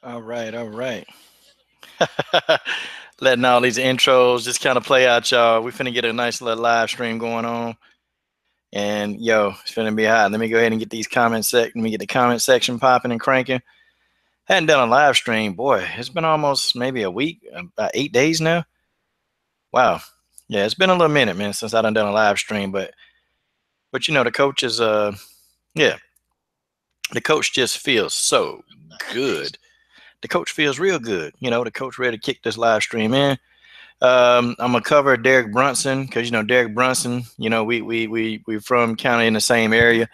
All right, all right. Letting all these intros just kind of play out, y'all. We finna get a nice little live stream going on. And yo, it's finna be hot. Let me go ahead and get these let me get the comment section popping and cranking. Hadn't done a live stream, boy. It's been almost maybe a week, about 8 days now. Wow. Yeah, it's been a little minute, man, since I done a live stream. But you know, the coach is yeah, the coach just feels so good. The coach feels real good. You know, the coach ready to kick this live stream in. I'm gonna cover Derek Brunson because you know Derek Brunson. You know we from kind of in the same area,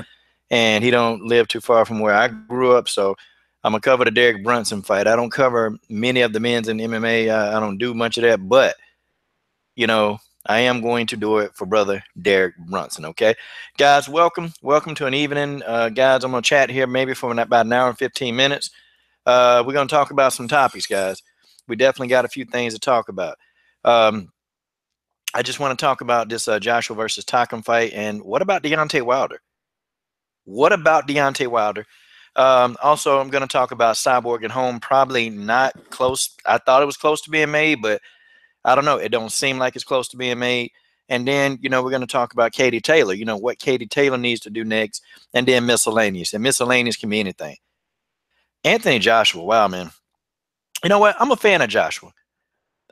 and he don't live too far from where I grew up. So I'm gonna cover the Derek Brunson fight. I don't cover many of the men's in MMA. I don't do much of that, but you know I am going to do it for brother Derek Brunson. Okay, guys, welcome to an evening, guys. I'm gonna chat here maybe for about an hour and 15 minutes. We're gonna talk about some topics, guys. We definitely got a few things to talk about. Um, I just want to talk about this Joshua versus Takam fight. And what about Deontay Wilder? What about Deontay Wilder? Also, I'm going to talk about Cyborg and Holm. Probably not close. I thought it was close to being made, but I don't know. It don't seem like it's close to being made. And then, you know, we're going to talk about Katie Taylor, you know, what Katie Taylor needs to do next. And then miscellaneous. And miscellaneous can be anything. Anthony Joshua, wow, man. You know what? I'm a fan of Joshua.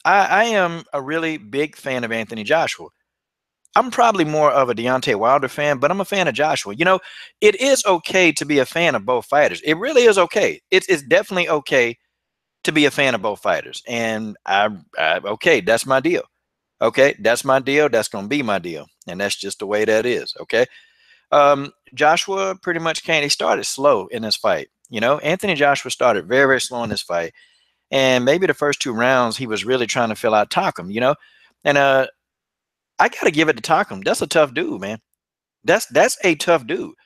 I am a really big fan of Anthony Joshua. I'm probably more of a Deontay Wilder fan, but I'm a fan of Joshua. You know, it is okay to be a fan of both fighters. It really is okay. It's definitely okay to be a fan of both fighters. And okay, that's my deal. Okay, that's my deal. That's gonna be my deal, and that's just the way that is. Okay. Joshua pretty much came. He started slow in this fight. You know, Anthony Joshua started very, very slow in this fight. And maybe the first 2 rounds, he was really trying to fill out Takam, you know? And I gotta give it to Takam. That's a tough dude, man. That's a tough dude.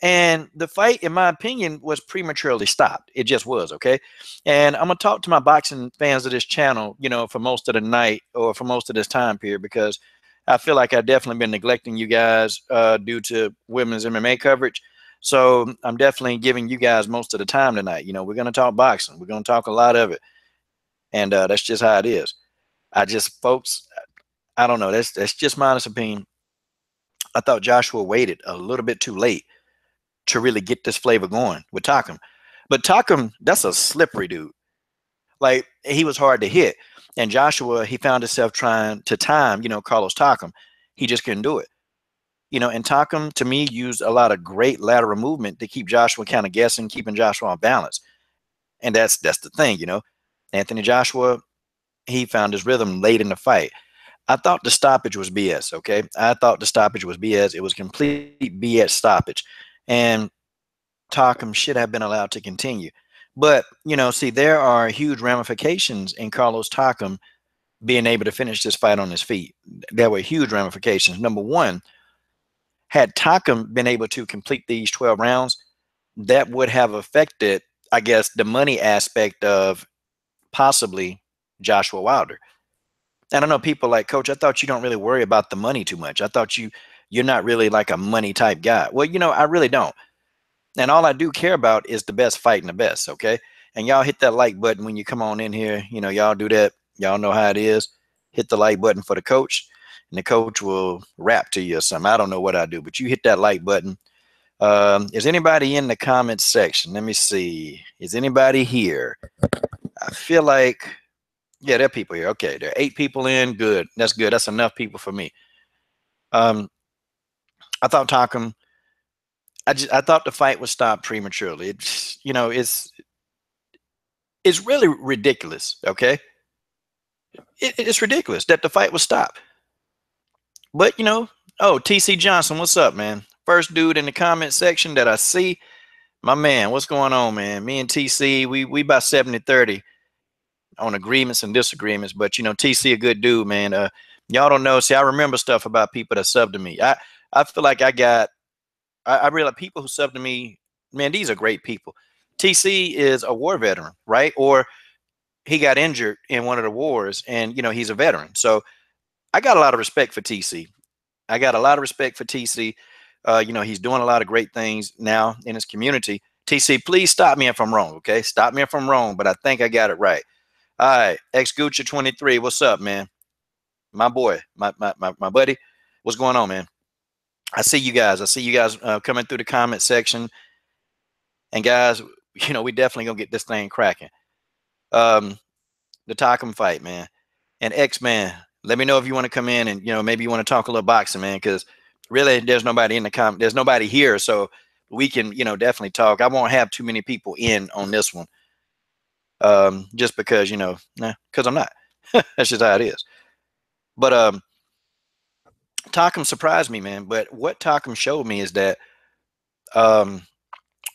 And the fight, in my opinion, was prematurely stopped. It just was, okay? And I'm gonna talk to my boxing fans of this channel, you know, for most of the night or for most of this time period, because I feel like I've definitely been neglecting you guys due to women's MMA coverage. So I'm definitely giving you guys most of the time tonight. You know, we're gonna talk boxing. We're gonna talk a lot of it, and that's just how it is. I just, folks, I don't know. That's just my honest opinion. I thought Joshua waited a little bit too late to really get this flavor going with Takam. But Takam, that's a slippery dude. Like he was hard to hit, and Joshua, he found himself trying to time, you know, Carlos Takam. He just couldn't do it. You know, and Takam to me used a lot of great lateral movement to keep Joshua kind of guessing, keeping Joshua on balance. And that's the thing, you know. Anthony Joshua, he found his rhythm late in the fight. I thought the stoppage was BS, okay? I thought the stoppage was BS. It was complete BS stoppage. And Takam should have been allowed to continue. But, you know, see, there are huge ramifications in Carlos Takam being able to finish this fight on his feet. There were huge ramifications. Number one, had Takam been able to complete these 12 rounds, that would have affected, I guess, the money aspect of possibly Joshua Wilder. And I know people like, Coach, I thought you don't really worry about the money too much. I thought you're not really like a money type guy. Well, you know, I really don't. And all I do care about is the best fighting the best, okay? And y'all hit that like button when you come on in here. You know, y'all do that. Y'all know how it is. Hit the like button for the coach, and the coach will rap to you or something. I don't know what I do, but you hit that like button. Is anybody in the comments section? Let me see. Is anybody here? I feel like, yeah, there are people here. Okay, there are 8 people in. Good. That's good. That's enough people for me. Um, I thought Takam. I thought the fight was stopped prematurely. It's it's really ridiculous. Okay, it's ridiculous that the fight was stopped. But oh, TC Johnson, what's up, man? First dude in the comment section that I see. My man, what's going on, man? Me and TC, we about 70-30 on agreements and disagreements. But TC a good dude, man. Y'all don't know. See, I remember stuff about people that sub to me. I feel like I realize people who sub to me, man, these are great people. TC is a war veteran, right? Or he got injured in one of the wars, and he's a veteran. So I got a lot of respect for TC. I got a lot of respect for TC. He's doing a lot of great things now in his community. TC, please stop me if I'm wrong, okay? Stop me if I'm wrong, but I think I got it right. All right, X Gucci 23, what's up, man? My boy, my buddy, what's going on, man? I see you guys. I see you guys coming through the comment section, and guys, we definitely gonna get this thing cracking. The Takam fight, man, and X man. Let me know if you want to come in and maybe you want to talk a little boxing, man, because really there's nobody in the comment. There's nobody here, so we can definitely talk. I won't have too many people in on this one, just because because I'm not. That's just how it is. But Takam surprised me, man. But what Takam showed me is that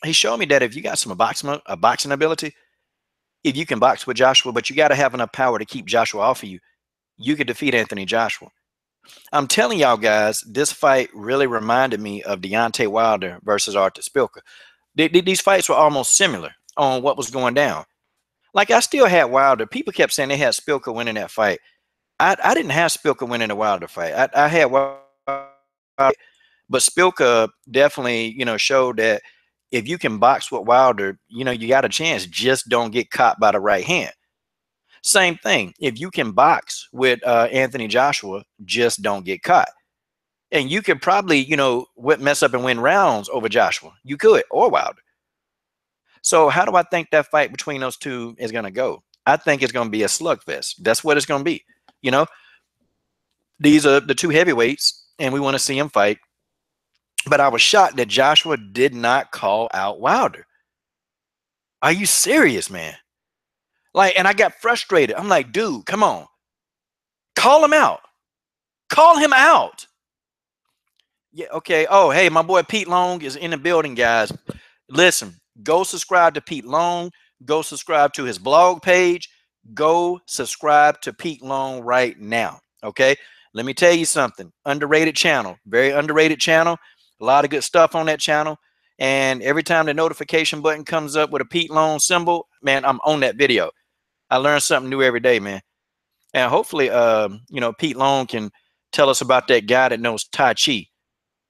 he showed me that if you got some boxing ability, if you can box with Joshua, but you got to have enough power to keep Joshua off of you, you could defeat Anthony Joshua. I'm telling y'all guys, this fight really reminded me of Deontay Wilder versus Artur Szpilka. These fights were almost similar on what was going down. Like, I still had Wilder. People kept saying they had Szpilka winning that fight. I didn't have Szpilka winning the Wilder fight. I had Wilder, but Szpilka definitely, showed that if you can box with Wilder, you got a chance. Just don't get caught by the right hand. Same thing. If you can box with Anthony Joshua, just don't get caught. And you could probably, mess up and win rounds over Joshua. You could, or Wilder. So how do I think that fight between those two is going to go? I think it's going to be a slugfest. That's what it's going to be. These are the two heavyweights, and we want to see them fight. But I was shocked that Joshua did not call out Wilder. Are you serious, man? Like, and I got frustrated. I'm like, dude, come on. Call him out. Call him out. Yeah, okay. Oh, hey, my boy Pete Long is in the building, guys. Listen, go subscribe to Pete Long. Go subscribe to his blog page. Go subscribe to Pete Long right now. Okay? Let me tell you something. Underrated channel. Very underrated channel. A lot of good stuff on that channel. And every time the notification button comes up with a Pete Long symbol, man, I'm on that video. I learn something new every day, man. And hopefully, Pete Long can tell us about that guy that knows Tai Chi.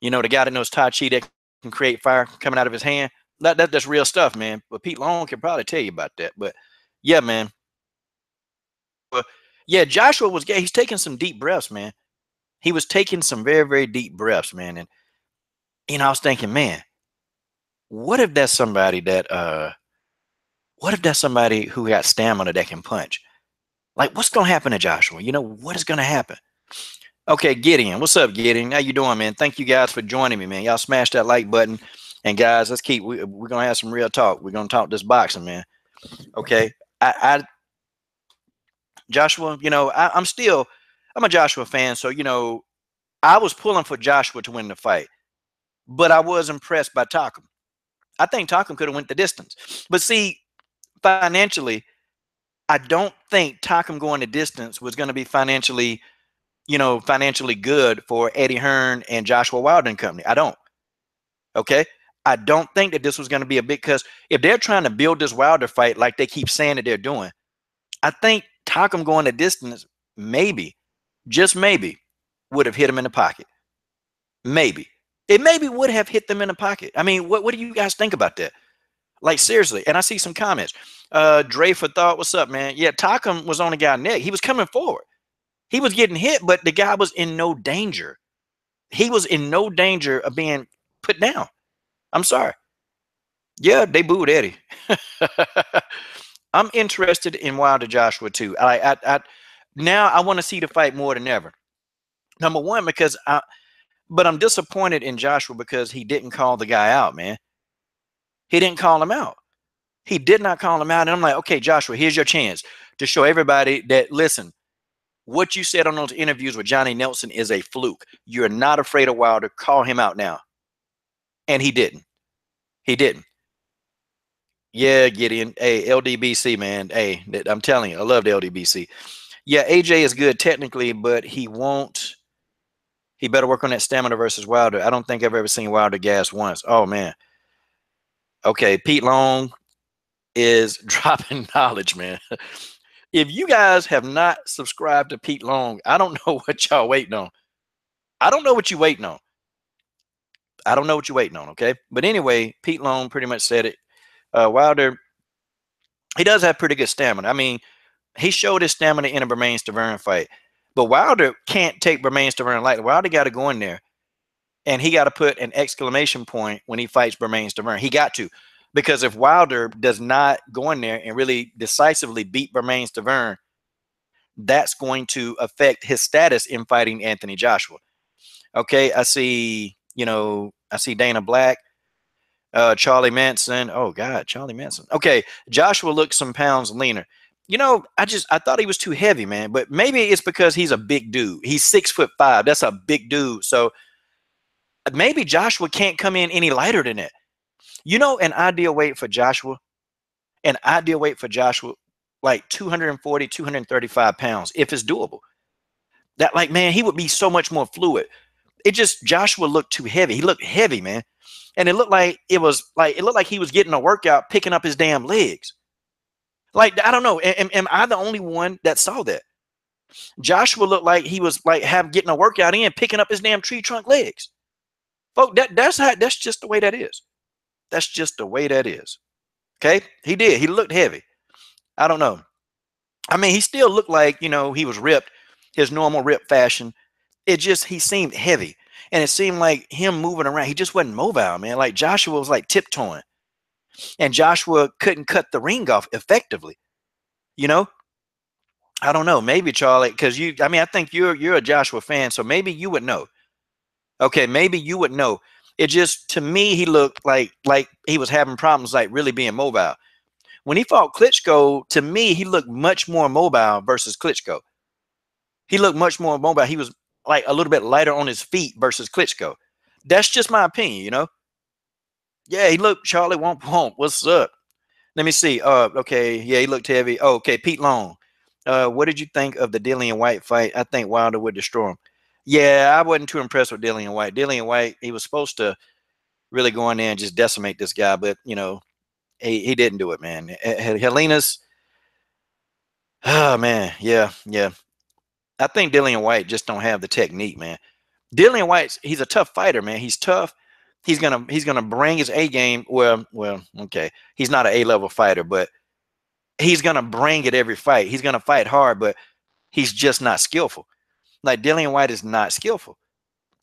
The guy that knows Tai Chi that can create fire coming out of his hand. That's real stuff, man. But Pete Long can probably tell you about that. But yeah, man. But yeah, Joshua he's taking some deep breaths, man. He was taking some very, very deep breaths, man. And I was thinking, man, what if that's somebody who got stamina that can punch? Like, what's gonna happen to Joshua? What is gonna happen? Okay, Gideon. What's up, Gideon? How you doing, man? Thank you guys for joining me, man. Y'all smash that like button. And guys, we're gonna have some real talk. We're gonna talk this boxing, man. Okay. Joshua, I'm a Joshua fan, so I was pulling for Joshua to win the fight, but I was impressed by Takam. I think Takam could have went the distance. But see, financially, I don't think Takam going the distance was going to be financially good for Eddie Hearn and Joshua Wilder and company. I don't. Okay. I don't think that this was going to be a big, because if they're trying to build this Wilder fight like they keep saying that they're doing, I think Takam going the distance, maybe, just maybe, would have hit him in the pocket. Maybe. It maybe would have hit them in the pocket. I mean, what do you guys think about that? Like, seriously. And I see some comments. Dre for thought, what's up, man? Yeah, Takam was on the guy's neck. He was coming forward. He was getting hit, but the guy was in no danger. He was in no danger of being put down. I'm sorry. Yeah, they booed Eddie. I'm interested in Wilder Joshua too. Now I want to see the fight more than ever. Number one, because But I'm disappointed in Joshua because he didn't call the guy out, man. He didn't call him out. He did not call him out. And I'm like, okay, Joshua, here's your chance to show everybody that, listen, what you said on those interviews with Johnny Nelson is a fluke. You're not afraid of Wilder. Call him out now. And he didn't. He didn't. Yeah, Gideon. Hey, LDBC, man. Hey, I'm telling you, I love the LDBC. Yeah, AJ is good technically, but he won't. He better work on that stamina versus Wilder. I don't think I've ever seen Wilder gas once. Oh, man. Okay, Pete Long is dropping knowledge, man. If you guys have not subscribed to Pete Long, I don't know what y'all waiting on. I don't know what you waiting on. I don't know what you're waiting on, okay? But anyway, Pete Long pretty much said it. Wilder, he does have pretty good stamina. I mean, he showed his stamina in a Bermain Stavern fight. But Wilder can't take Bermain Stavern lightly. Wilder got to go in there, and he got to put an exclamation point when he fights Bermain Stavern. He got to. Because if Wilder does not go in there and really decisively beat Bermain Stavern, that's going to affect his status in fighting Anthony Joshua. Okay, I see Dana Black, Charlie Manson. Oh God, Charlie Manson. Okay, Joshua looks some pounds leaner. I thought he was too heavy, man. But maybe it's because he's a big dude. He's 6'5". That's a big dude. So maybe Joshua can't come in any lighter than that. An ideal weight for Joshua, like 240, 235 pounds, if it's doable. That, like, man, he would be so much more fluid. Joshua looked too heavy. He looked heavy, man. And it looked like he was getting a workout picking up his damn legs. Like, I don't know. Am I the only one that saw that? Joshua looked like he was like getting a workout in, picking up his damn tree trunk legs. Folks, that's just the way that is. That's just the way that is. Okay? He did. He looked heavy. I don't know. I mean, he still looked like, he was ripped, his normal ripped fashion. He seemed heavy. And it seemed like him moving around, he just wasn't mobile, man. Like Joshua was like tiptoeing. And Joshua couldn't cut the ring off effectively. I don't know. Maybe, Charlie, because I think you're a Joshua fan, so maybe you would know. Okay, maybe you would know. It just, to me, he looked like he was having problems, like really being mobile. When he fought Klitschko, to me, he looked much more mobile versus Klitschko. He looked much more mobile. He was like a little bit lighter on his feet versus Klitschko. That's just my opinion, Yeah, he looked, Charlie Womp Womp. What's up? Let me see. Okay, yeah, he looked heavy. Oh, okay, Pete Long. What did you think of the Dillian Whyte fight? I think Wilder would destroy him. Yeah, I wasn't too impressed with Dillian Whyte. Dillian Whyte, he was supposed to really go in there and just decimate this guy, but he didn't do it, man. Helena's, oh man, yeah. I think Dillian Whyte just don't have the technique, man. Dillian Whyte, he's a tough fighter, man. He's tough. He's gonna bring his A game. Well, okay. He's not an A-level fighter, but he's gonna bring it every fight. He's gonna fight hard, but he's just not skillful. Like Dillian Whyte is not skillful.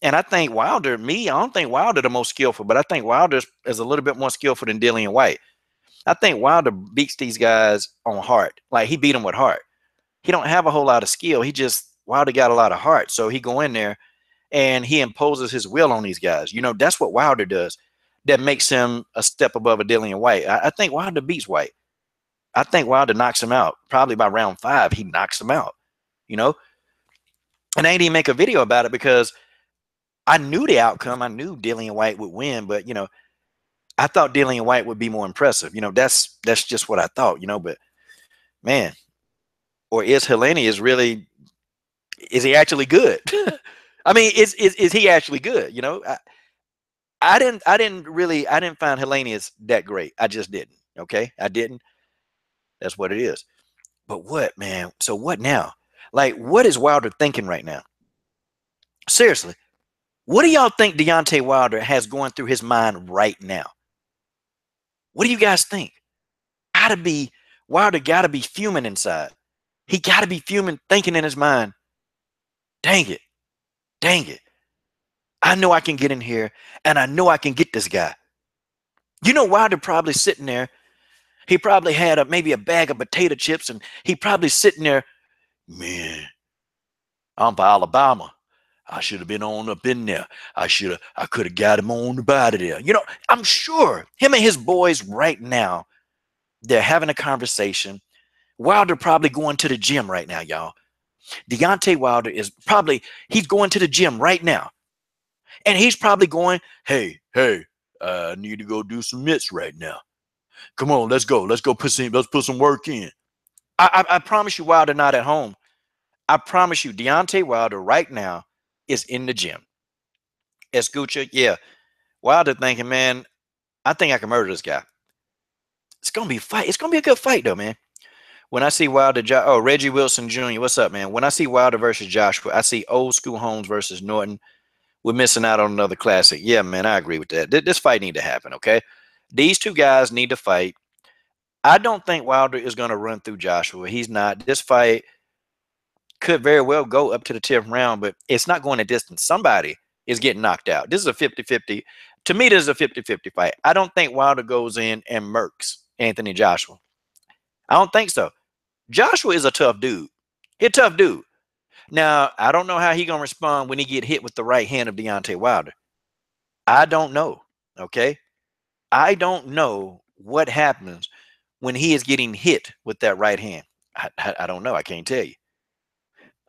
And I think Wilder, I don't think Wilder the most skillful, but I think Wilder is a little bit more skillful than Dillian Whyte. I think Wilder beats these guys on heart. Like, he beat them with heart. He don't have a whole lot of skill. Wilder got a lot of heart. So he go in there and he imposes his will on these guys. That's what Wilder does. That makes him a step above a Dillian Whyte. I think Wilder beats Whyte. I think Wilder knocks him out. Probably by round 5, he knocks him out. And I didn't even make a video about it because I knew the outcome. I knew Dillian Whyte would win, but I thought Dillian Whyte would be more impressive. That's just what I thought. But man, or is Helena is he actually good? I mean, is he actually good? I didn't find Helenius that great. I just didn't. Okay, I didn't. That's what it is. But what, man? So what now? Like, what is Wilder thinking right now? Seriously, what do y'all think Deontay Wilder has going through his mind right now? What do you guys think? Wilder gotta be fuming inside. He gotta be fuming, thinking in his mind, dang it. I know I can get in here, and I know I can get this guy. Wilder probably sitting there. He probably had maybe a bag of potato chips, and he probably sitting there, man, I'm for Alabama. I should have been on up in there. I could have got him on about it there. You know, I'm sure him and his boys right now, they're having a conversation. Wilder probably going to the gym right now, y'all. Deontay Wilder is probably, he's going to the gym right now. And he's probably going, hey, I need to go do some mitts right now. Come on, let's go. Let's put some work in. I promise you, Wilder not at home. I promise you, Deontay Wilder right now is in the gym. Escucha, yeah. Wilder thinking, man, I think I can murder this guy. It's gonna be a fight. It's gonna be a good fight, though, man. When I see Wilder, Reggie Wilson Jr., what's up, man? When I see Wilder versus Joshua, I see old school Holmes versus Norton. We're missing out on another classic. Yeah, man, I agree with that. This fight need to happen, okay? These two guys need to fight. I don't think Wilder is going to run through Joshua. He's not. This fight could very well go up to the 10th round, but it's not going a distance. Somebody is getting knocked out. This is a 50-50. To me, this is a 50-50 fight. I don't think Wilder goes in and murks Anthony Joshua. I don't think so. Joshua is a tough dude. He's a tough dude. Now, I don't know how he's going to respond when he get hit with the right hand of Deontay Wilder. I don't know, okay? I don't know what happens when he is getting hit with that right hand. I don't know. I can't tell you.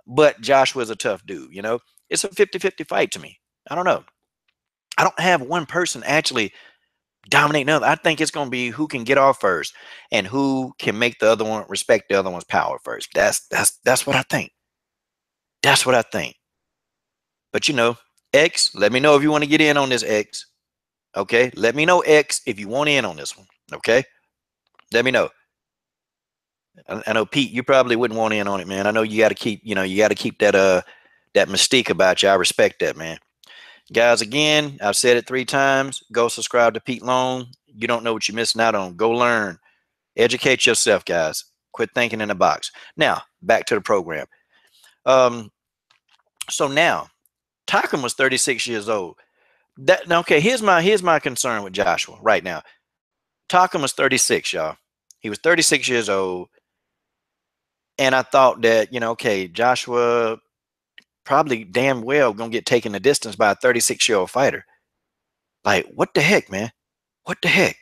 But Joshua is a tough dude, you know? It's a 50-50 fight to me. I don't know. I don't have one person actually dominate another. I think it's going to be who can get off first and who can make the other one respect the other one's power first. That's what I think. That's what I think. But you know, X, let me know if you want to get in on this, X. Okay? Let me know, X, if you want in on this one. Okay? Let me know. I know, Pete, you probably wouldn't want in on it, man. I know you got to keep, you got to keep that mystique about you. I respect that, man. Guys, again, I've said it 3 times. Go subscribe to Pete Long. You don't know what you're missing out on. Go learn. Educate yourself, guys. Quit thinking in a box. Now, back to the program. So now, Takam was 36 years old. Okay, here's my concern with Joshua right now. Takam was 36, y'all. He was 36 years old. And I thought that, okay, Joshua probably damn well gonna get taken the distance by a 36-year-old fighter. Like, what the heck, man? What the heck?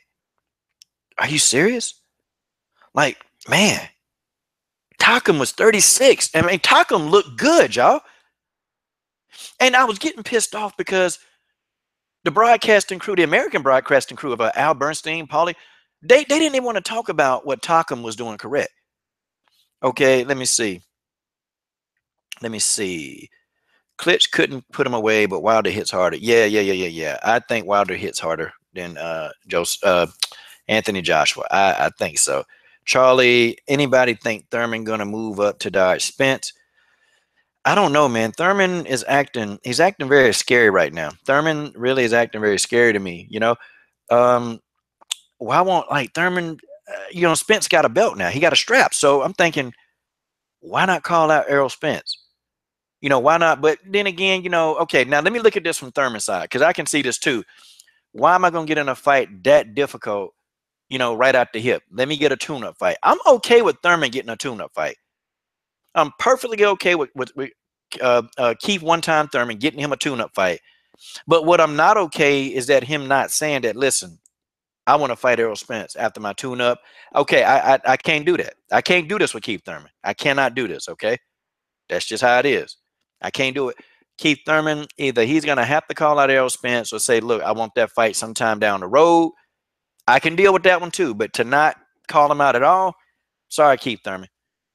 Are you serious? Like, man, Takam was 36. I mean, Takam looked good, y'all. And I was getting pissed off because the broadcasting crew, the American broadcasting crew of Al Bernstein, Paulie, they didn't even want to talk about what Takam was doing correct. Okay, let me see. Klitsch couldn't put him away, but Wilder hits harder. Yeah. I think Wilder hits harder than Anthony Joshua. I think so. Charlie, anybody think Thurman gonna move up to dodge Spence? I don't know, man. Thurman is he's acting very scary right now. Thurman really is acting very scary to me, why won't, like, Thurman, Spence got a belt now. He got a strap. So I'm thinking, why not call out Errol Spence? Why not? But then again, okay, now let me look at this from Thurman's side, because I can see this too. Why am I going to get in a fight that difficult, right out the hip? Let me get a tune-up fight. I'm okay with Thurman getting a tune-up fight. I'm perfectly okay with Keith one-time Thurman getting him a tune-up fight. But what I'm not okay is that him not saying that, listen, I want to fight Errol Spence after my tune-up. Okay, I can't do that. I can't do this with Keith Thurman. I cannot do this, okay? That's just how it is. I can't do it. Keith Thurman, either he's going to have to call out Errol Spence or say, look, I want that fight sometime down the road. I can deal with that one too, but to not call him out at all, sorry, Keith Thurman.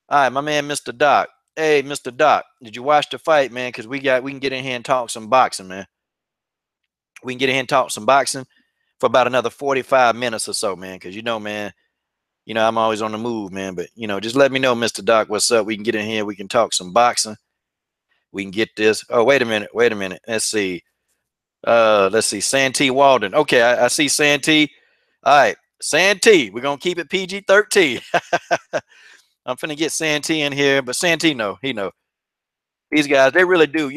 All right, my man, Mr. Doc. Hey, Mr. Doc, did you watch the fight, man? Because we can get in here and talk some boxing, man. We can get in here and talk some boxing for about another 45 minutes or so, man. Because, man, I'm always on the move, man. But, just let me know, Mr. Doc, what's up. We can get in here. We can talk some boxing. We can get this. Oh, wait a minute. Let's see. Santee Walden. Okay, I see Santee. All right, Santee. We're going to keep it PG-13. I'm finna get Santee in here, but Santee, he know. These guys, they really do.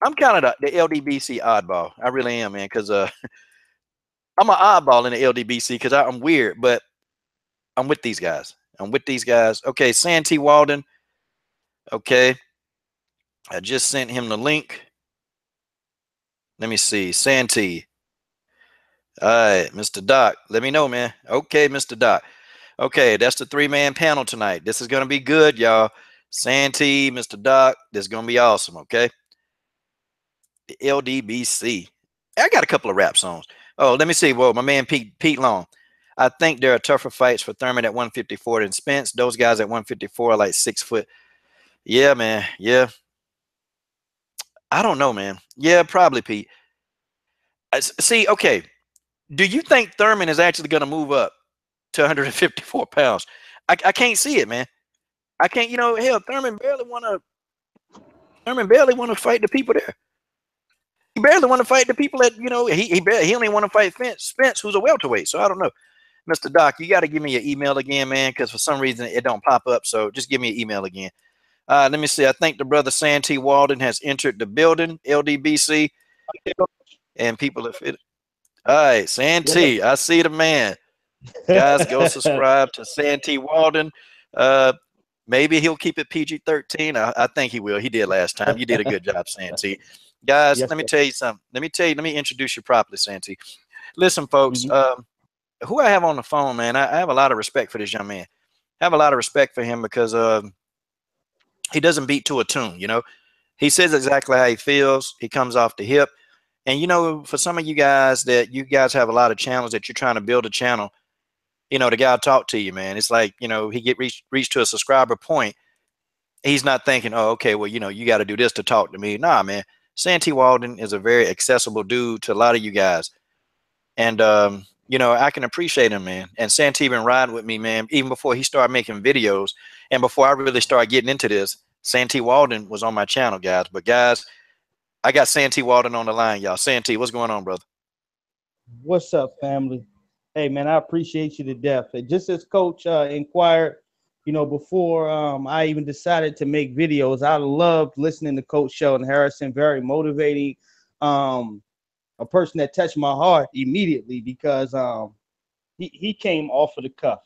I'm kind of the LDBC oddball. I really am, man, because I'm an oddball in the LDBC because I'm weird, but I'm with these guys. Okay, Santee Walden. Okay. I just sent him the link. Let me see. Santee. All right, Mr. Doc. Let me know, man. Okay, Mr. Doc. Okay, that's the 3-man panel tonight. This is going to be good, y'all. Santee, Mr. Doc. This is going to be awesome, okay? The LDBC. I got a couple of rap songs. Oh, let me see. Well, my man Pete Long. I think there are tougher fights for Thurman at 154 than Spence. Those guys at 154 are like 6 foot. Yeah, man. Yeah. I don't know, man. Yeah, probably, Pete. See, okay. Do you think Thurman is actually going to move up to 154 pounds? I can't see it, man. I can't, hell, Thurman barely want to fight the people there. He barely want to fight the people that, he only want to fight Spence, who's a welterweight. So I don't know. Mr. Doc, you got to give me your email again, man, because for some reason it don't pop up. So just give me your email again. Let me see. I think the brother Santee Walden has entered the building, LDBC, and people have fit. All right, Santee, I see the man. Guys, go subscribe to Santee Walden. Maybe he'll keep it PG-13. I think he will. He did last time. You did a good job, Santee. Guys, let me tell you something. Let me introduce you properly, Santee. Listen, folks, who I have on the phone, man, I have a lot of respect for this young man. I have a lot of respect for him because he doesn't beat to a tune, He says exactly how he feels. He comes off the hip. And, for some of you guys have a lot of channels that you're trying to build a channel, the guy will talk to you, man. It's like, he reached to a subscriber point. He's not thinking, oh, okay, well, you got to do this to talk to me. Nah, man. Santee Walden is a very accessible dude to a lot of you guys. And, I can appreciate him, man. And Santee been riding with me, man, even before he started making videos. And before I really started getting into this, Santee Walden was on my channel, guys. But, guys, I got Santee Walden on the line, y'all. Santee, what's going on, brother? What's up, family? Hey, man, I appreciate you to death. Just as Coach inquired, before I even decided to make videos, I loved listening to Coach Sheldon Harrison. Very motivating. A person that touched my heart immediately because he came off of the cuff.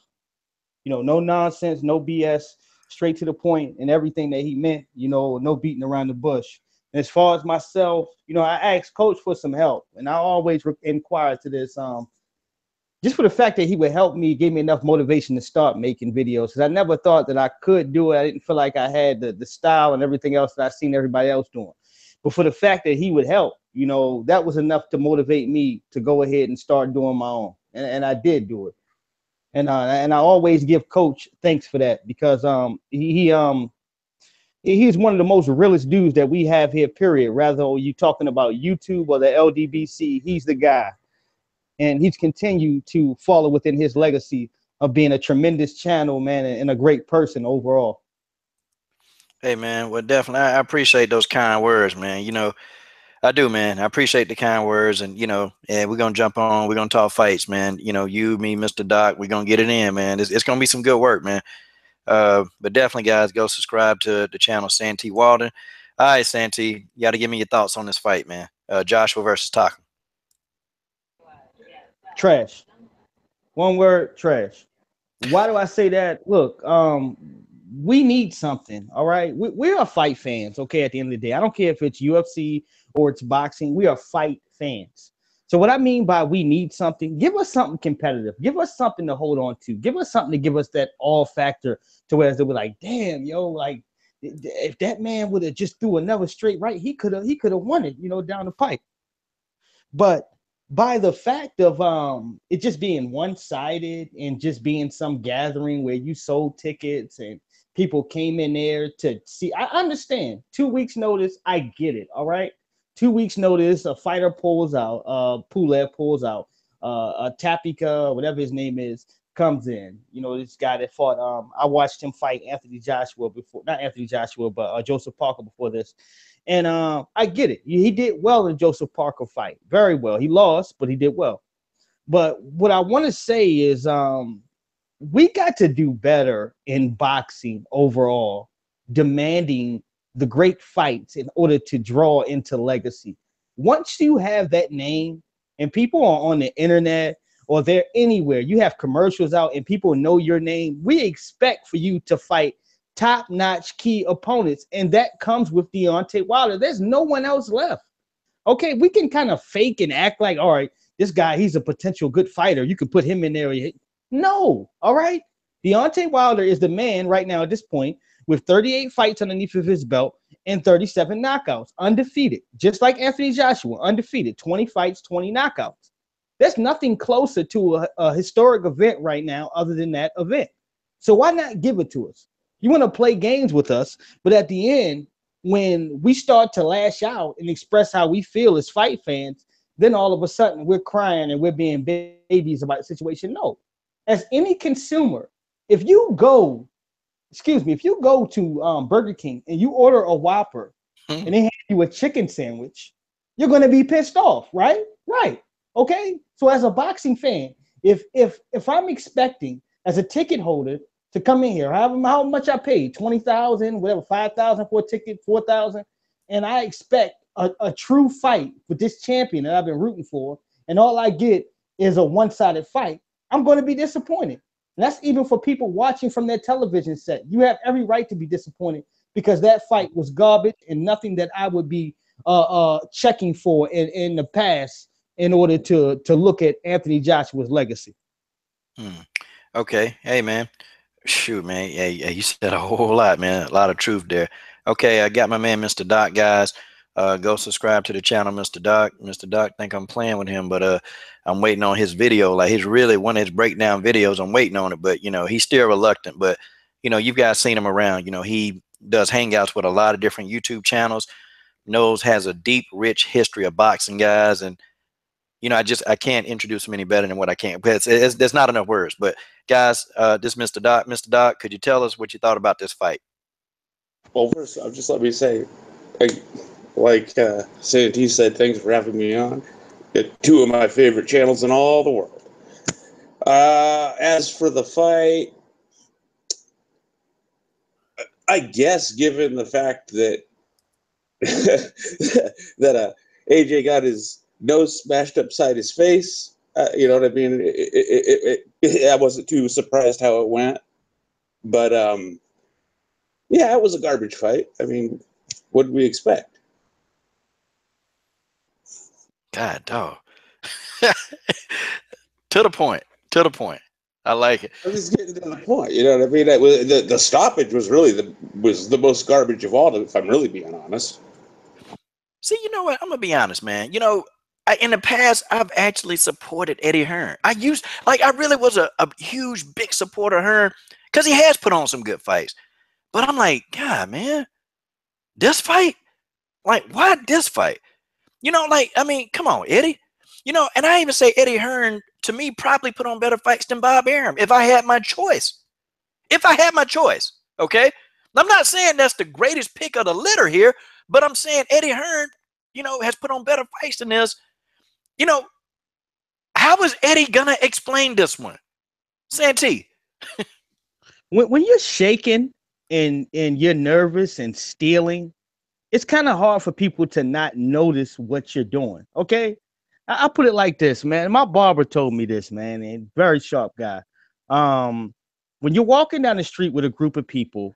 No nonsense, no BS, straight to the point, and everything that he meant. No beating around the bush. And as far as myself, I asked Coach for some help, and I always inquire to this. Just for the fact that he would help me, gave me enough motivation to start making videos. Because I never thought that I could do it. I didn't feel like I had the style and everything else that I seen everybody else doing. But for the fact that he would help, that was enough to motivate me to go ahead and start doing my own. And I did do it. And I always give Coach thanks for that because he's one of the most realest dudes that we have here, period. Rather you talking about YouTube or the LDBC, he's the guy. And he's continued to follow within his legacy of being a tremendous channel, man, and a great person overall. Hey, man, well, definitely, I appreciate those kind words, man. I do, man. I appreciate the kind words, and and we're gonna jump on. We're gonna talk fights, man. You, me, Mr. Doc, we're gonna get it in, man. It's gonna be some good work, man. But definitely, guys, go subscribe to the channel Santee Walden. All right, Santee, you got to give me your thoughts on this fight, man. Joshua versus Takam. Trash. One word, trash. Why do I say that? Look, we need something, all right? We are fight fans, okay, at the end of the day. I don't care if it's UFC or it's boxing. We are fight fans. So what I mean by we need something, give us something competitive. Give us something to hold on to. Give us something to give us that all factor to where they'll be like, damn, yo, like, if that man would have just threw another straight right, he could have won it, down the pipe. But by the fact of it just being one-sided and just being some gathering where you sold tickets and people came in there to see, I understand 2 weeks notice. I get it. All right. 2 weeks notice, a fighter pulls out, Pulev pulls out, Tapika, whatever his name is, comes in. This guy that fought, I watched him fight Anthony Joshua before, not Anthony Joshua, but Joseph Parker before this. And I get it. He did well in Joseph Parker fight. Very well. He lost, but he did well. But what I want to say is we got to do better in boxing overall, demanding the great fights in order to draw into legacy. Once you have that name and people are on the internet or they're anywhere, you have commercials out and people know your name, we expect for you to fight top-notch key opponents, and that comes with Deontay Wilder. There's no one else left. Okay, we can kind of fake and act like, all right, this guy, he's a potential good fighter. You can put him in there. No, all right? Deontay Wilder is the man right now at this point with 38 fights underneath of his belt and 37 knockouts, undefeated. Just like Anthony Joshua, undefeated, 20 fights, 20 knockouts. There's nothing closer to a historic event right now other than that event. So why not give it to us? You want to play games with us, but at the end, when we start to lash out and express how we feel as fight fans, then all of a sudden we're crying and we're being babies about the situation. No. As any consumer, if you go to Burger King and you order a Whopper and they hand you a chicken sandwich, you're going to be pissed off, right? Right. Okay. So as a boxing fan, if I'm expecting as a ticket holder to come in here, how much I paid, 20,000, whatever, 5,000 for a ticket, 4,000, and I expect a true fight with this champion that I've been rooting for, and all I get is a one-sided fight, I'm going to be disappointed. And that's even for people watching from their television set. You have every right to be disappointed because that fight was garbage and nothing that I would be checking for in the past in order to look at Anthony Joshua's legacy. Okay. Hey, man. Shoot, man. Yeah, you said a whole lot, man. A lot of truth there. Okay, I got my man, Mr. Doc, guys. Go subscribe to the channel, Mr. Doc. Mr. Doc think I'm playing with him, but I'm waiting on his video. Like, he's really one of his breakdown videos. I'm waiting on it, but, you know, he's still reluctant. But, you know, you guys seen him around. You know, he does hangouts with a lot of different YouTube channels, has a deep, rich history of boxing, guys. And, you know, I can't introduce him any better than what I can. But there's not enough words. But, guys, this Mr. Doc. Mr. Doc, could you tell us what you thought about this fight? Well, first off, just let me say, like Sandy said, thanks for having me on. Two of my favorite channels in all the world. As for the fight, I guess given the fact that that AJ got his nose smashed upside his face, you know what I mean? I wasn't too surprised how it went. But, yeah, it was a garbage fight. I mean, what did we expect? God, dog. To the point. I like it. I'm just getting to the point. You know what I mean? The stoppage was really the most garbage of all, if I'm really being honest. See, you know what? I'm going to be honest, man. You know, in the past, I've actually supported Eddie Hearn. I really was a huge, big supporter of Hearn because he has put on some good fights. But I'm like, God, man, this fight? Like, why this fight? You know, like, I mean, come on, Eddie. You know, and I even say Eddie Hearn, to me, probably put on better fights than Bob Arum if I had my choice. Okay? I'm not saying that's the greatest pick of the litter here, but I'm saying Eddie Hearn, you know, has put on better fights than this. You know, how is Eddie going to explain this one? Santee. When you're shaking and you're nervous and stealing, it's kind of hard for people to not notice what you're doing. Okay. I put it like this, man. My barber told me this, man, and very sharp guy. When you're walking down the street with a group of people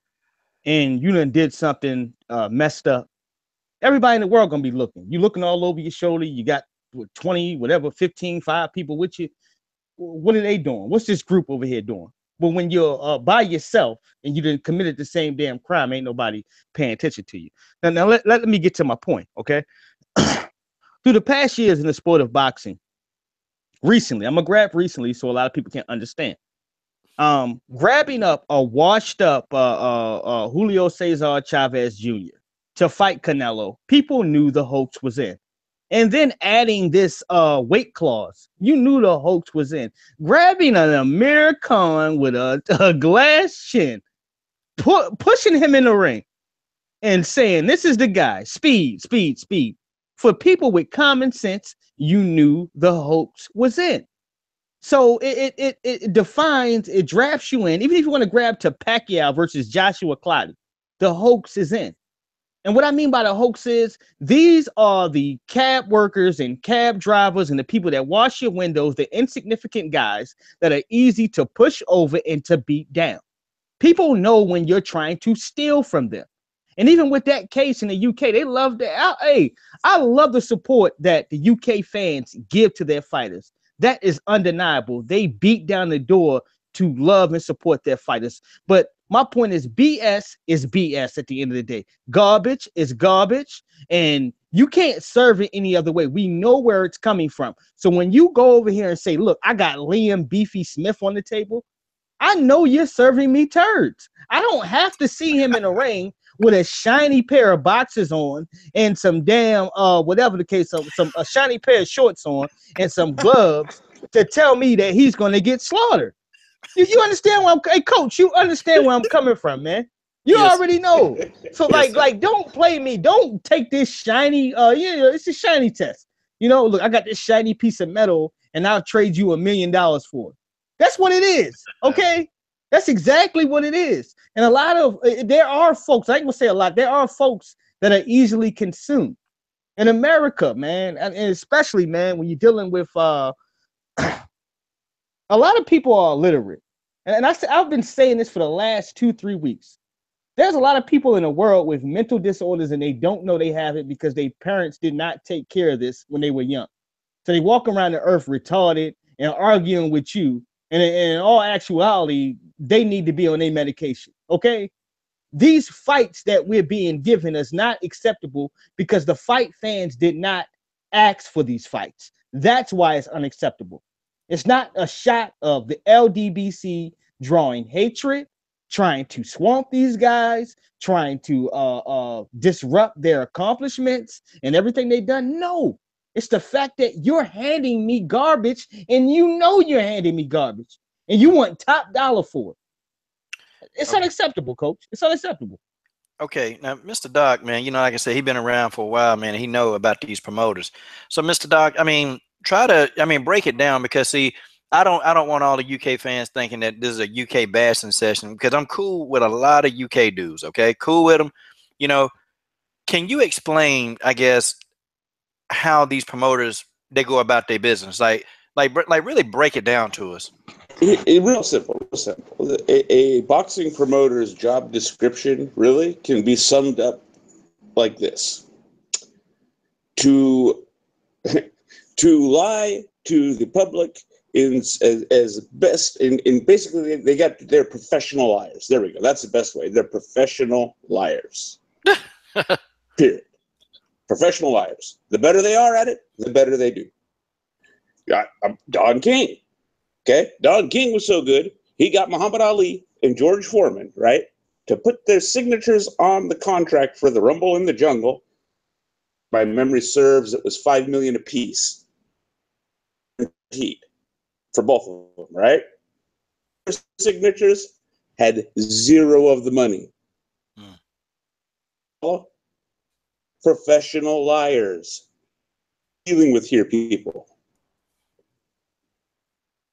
and you done did something messed up, everybody in the world gonna be looking. You looking all over your shoulder. You got 20, whatever, 15, 5 people with you. What are they doing? What's this group over here doing? But when you're by yourself and you didn't committed the same damn crime, ain't nobody paying attention to you. Now let me get to my point, okay? Through the past years in the sport of boxing, recently, I'm gonna grab recently so a lot of people can understand. Grabbing up a washed up Julio Cesar Chavez Jr. to fight Canelo, people knew the hoax was in. And then adding this weight clause, you knew the hoax was in. Grabbing an Amir Khan with a glass chin, pushing him in the ring and saying, this is the guy, speed. For people with common sense, you knew the hoax was in. So it defines, it drafts you in. Even if you want to grab to Pacquiao versus Joshua Clottey, the hoax is in. And what I mean by the hoax is these are the cab workers and cab drivers and the people that wash your windows, the insignificant guys that are easy to push over and to beat down. People know when you're trying to steal from them. And even with that case in the UK, they love that. Hey, I love the support that the UK fans give to their fighters. That is undeniable. They beat down the door to love and support their fighters. But my point is BS at the end of the day. Garbage is garbage, and you can't serve it any other way. We know where it's coming from. So when you go over here and say, look, I got Liam Beefy Smith on the table, I know you're serving me turds. I don't have to see him in a ring with a shiny pair of boxers on and some damn whatever the case, a shiny pair of shorts on and some gloves to tell me that he's going to get slaughtered. You understand where hey coach, you understand where I'm coming from, man. You already know. So like don't play me. Don't take this shiny it's a shiny test. You know, look, I got this shiny piece of metal and I'll trade you $1 million for it. That's what it is. Okay. That's exactly what it is. And a lot of there are folks, I ain't gonna say a lot, there are folks that are easily consumed in America, man. And especially, man, when you're dealing with a lot of people are illiterate. And I've been saying this for the last 2-3 weeks. There's a lot of people in the world with mental disorders and they don't know they have it because their parents did not take care of this when they were young. So they walk around the earth retarded and arguing with you. And in all actuality, they need to be on their medication, okay? These fights that we're being given is not acceptable because the fight fans did not ask for these fights. That's why it's unacceptable. It's not a shot of the LDBC drawing hatred, trying to swamp these guys, trying to disrupt their accomplishments and everything they've done. No. It's the fact that you're handing me garbage and you know you're handing me garbage and you want top dollar for it. It's unacceptable, coach. It's unacceptable. Okay, now Mr. Doc, man, you know, like I said, he's been around for a while, man, and he know about these promoters. So, Mr. Doc, I mean, break it down because see, I don't want all the UK fans thinking that this is a UK bashing session because I'm cool with a lot of UK dudes. Okay, cool with them. You know, can you explain, I guess, how these promoters they go about their business, like really break it down to us? Real simple. A boxing promoter's job description really can be summed up like this: to lie to the public as best in basically they got they're professional liars. There we go. That's the best way. They're professional liars. Period. Professional liars. The better they are at it, the better they do. Don King. Okay? Don King was so good, he got Muhammad Ali and George Foreman, right, to put their signatures on the contract for the Rumble in the Jungle. My memory serves, it was $5 million apiece. For both of them, right? Their signatures had zero of the money. Professional liars dealing with here people.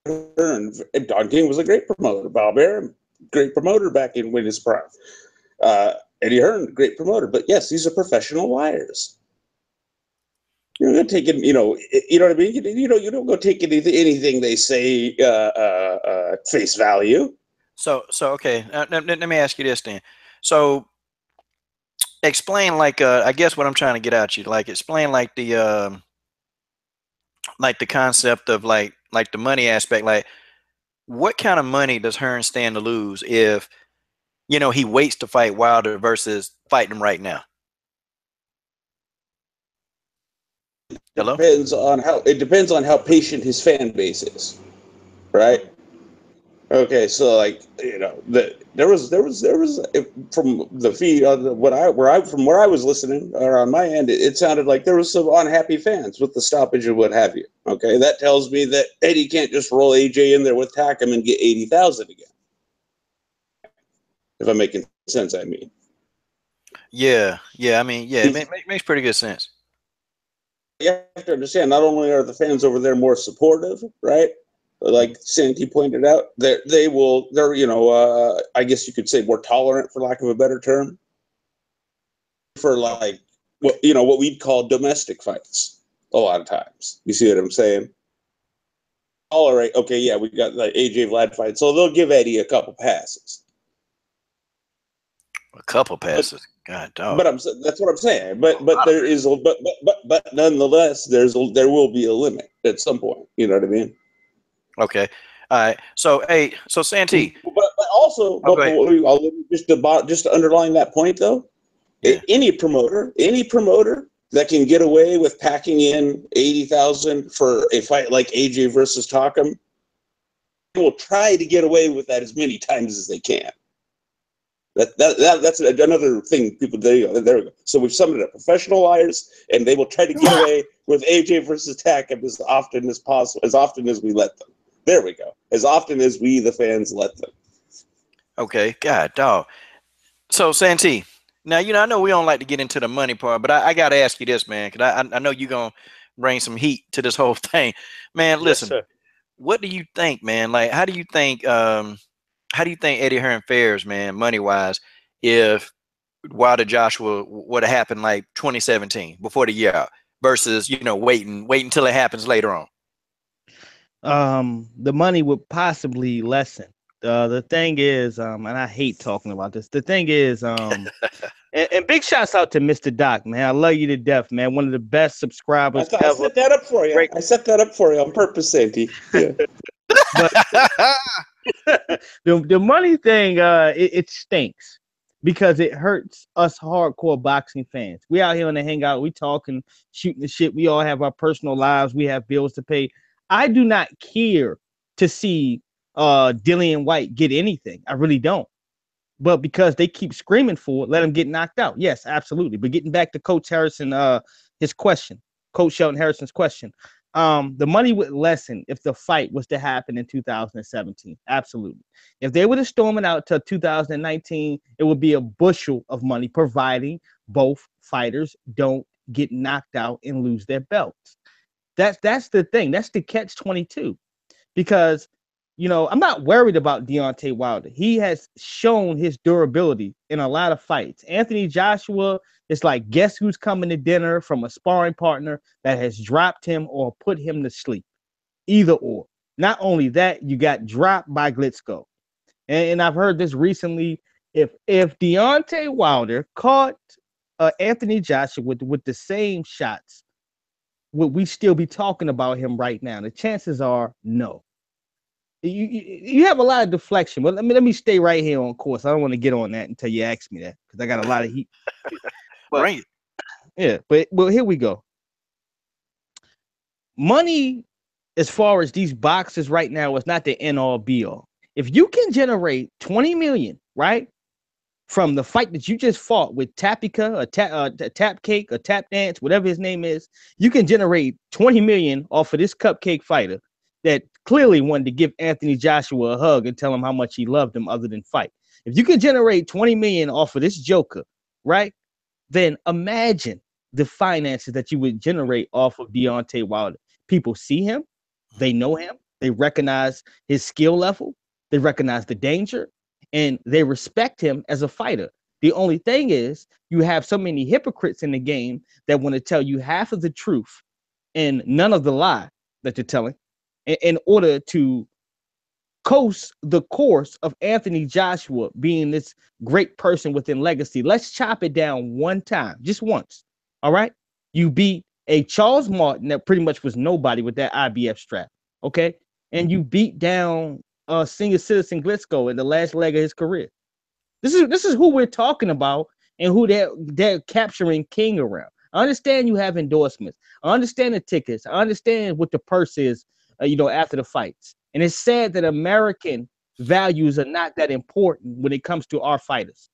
Don King was a great promoter. Bob Arum, great promoter back in his prime. Eddie Hearn, great promoter. But yes, these are professional liars. You're not taking, you know what I mean? You don't go take anything they say face value. So okay. Let me ask you this then. So explain I guess what I'm trying to get at you. Like explain the concept of like the money aspect. Like what kind of money does Hearn stand to lose if he waits to fight Wilder versus fighting him right now? Hello? It depends on how patient his fan base is, right? Okay, so there was from the feed from where I was listening or on my end, it sounded like there was some unhappy fans with the stoppage and what have you. Okay, that tells me that Eddie can't just roll AJ in there with Takam and get 80,000 again. If I'm making sense, I mean. Yeah. I mean, yeah, it makes pretty good sense. You have to understand, not only are the fans over there more supportive, right? Like Sandy pointed out, they're I guess you could say more tolerant, for lack of a better term, for what we'd call domestic fights a lot of times. You see what I'm saying? All right, okay, yeah, we got the AJ Vlad fight, so they'll give Eddie a couple passes. A couple passes. God dog. But that's what I'm saying. But there is but nonetheless, there will be a limit at some point. You know what I mean? Okay. All right. So Santee. But also, just to underline that point though, Yeah. any promoter that can get away with packing in 80,000 for a fight like AJ versus Takam, they will try to get away with that as many times as they can. That's another thing. People, there we go. So we've summoned up professional liars, and they will try to get away with AJ versus Takam as often as possible, as often as we let them. There we go. As often as we, the fans, let them. Okay. God dog. So Santee. Now, I know we don't like to get into the money part, but I got to ask you this, man, because I know you're going to bring some heat to this whole thing. Man, listen, Yes, what do you think, man? Like, how do you think Eddie Hearn fares, man, money-wise, if Wilder Joshua would have happened like 2017, before the year out, versus, waiting until it happens later on? The money would possibly lessen. The thing is, and I hate talking about this. The thing is, and big shouts out to Mr. Doc, man. I love you to death, man. One of the best subscribers ever. I set that up for you. Great. I set that up for you on purpose, Santee. Yeah. But the money thing, it stinks because it hurts us hardcore boxing fans. We out here on the hangout, we talking, shooting the shit. We all have our personal lives. We have bills to pay. I do not care to see Dillian Whyte get anything. I really don't. But because they keep screaming for it, let him get knocked out. Yes, absolutely. But getting back to Coach Harrison, his question, Coach Shelton Harrison's question, the money would lessen if the fight was to happen in 2017. Absolutely. If they were to storm it out to 2019, it would be a bushel of money, providing both fighters don't get knocked out and lose their belts. That's the thing. That's the catch-22. Because, I'm not worried about Deontay Wilder. He has shown his durability in a lot of fights. Anthony Joshua is like, guess who's coming to dinner from a sparring partner that has dropped him or put him to sleep? Either or. Not only that, you got dropped by Glitsko. And I've heard this recently. If Deontay Wilder caught Anthony Joshua with the same shots, would we still be talking about him right now? The chances are no. You have a lot of deflection, but let me stay right here on course. I don't want to get on that until you ask me that because I got a lot of heat. Right. Yeah, but here we go. Money, as far as these boxes right now, is not the end all be all. If you can generate 20 million, right, from the fight that you just fought with Tapika, a Tap Cake, a Tap Dance, whatever his name is, you can generate 20 million off of this cupcake fighter that clearly wanted to give Anthony Joshua a hug and tell him how much he loved him other than fight. If you can generate 20 million off of this joker, right, then imagine the finances that you would generate off of Deontay Wilder. People see him, they know him, they recognize his skill level, they recognize the danger, and they respect him as a fighter. The only thing is, you have so many hypocrites in the game that want to tell you half of the truth and none of the lie that you're telling in order to coast the course of Anthony Joshua being this great person within legacy. Let's chop it down one time, just once. All right? You beat a Charles Martin that pretty much was nobody with that IBF strap. Okay? And you beat down senior citizen Glitsko in the last leg of his career. This is who we're talking about and who they're capturing king around. I understand you have endorsements. I understand the tickets. I understand what the purse is, after the fights. And it's sad that American values are not that important when it comes to our fighters.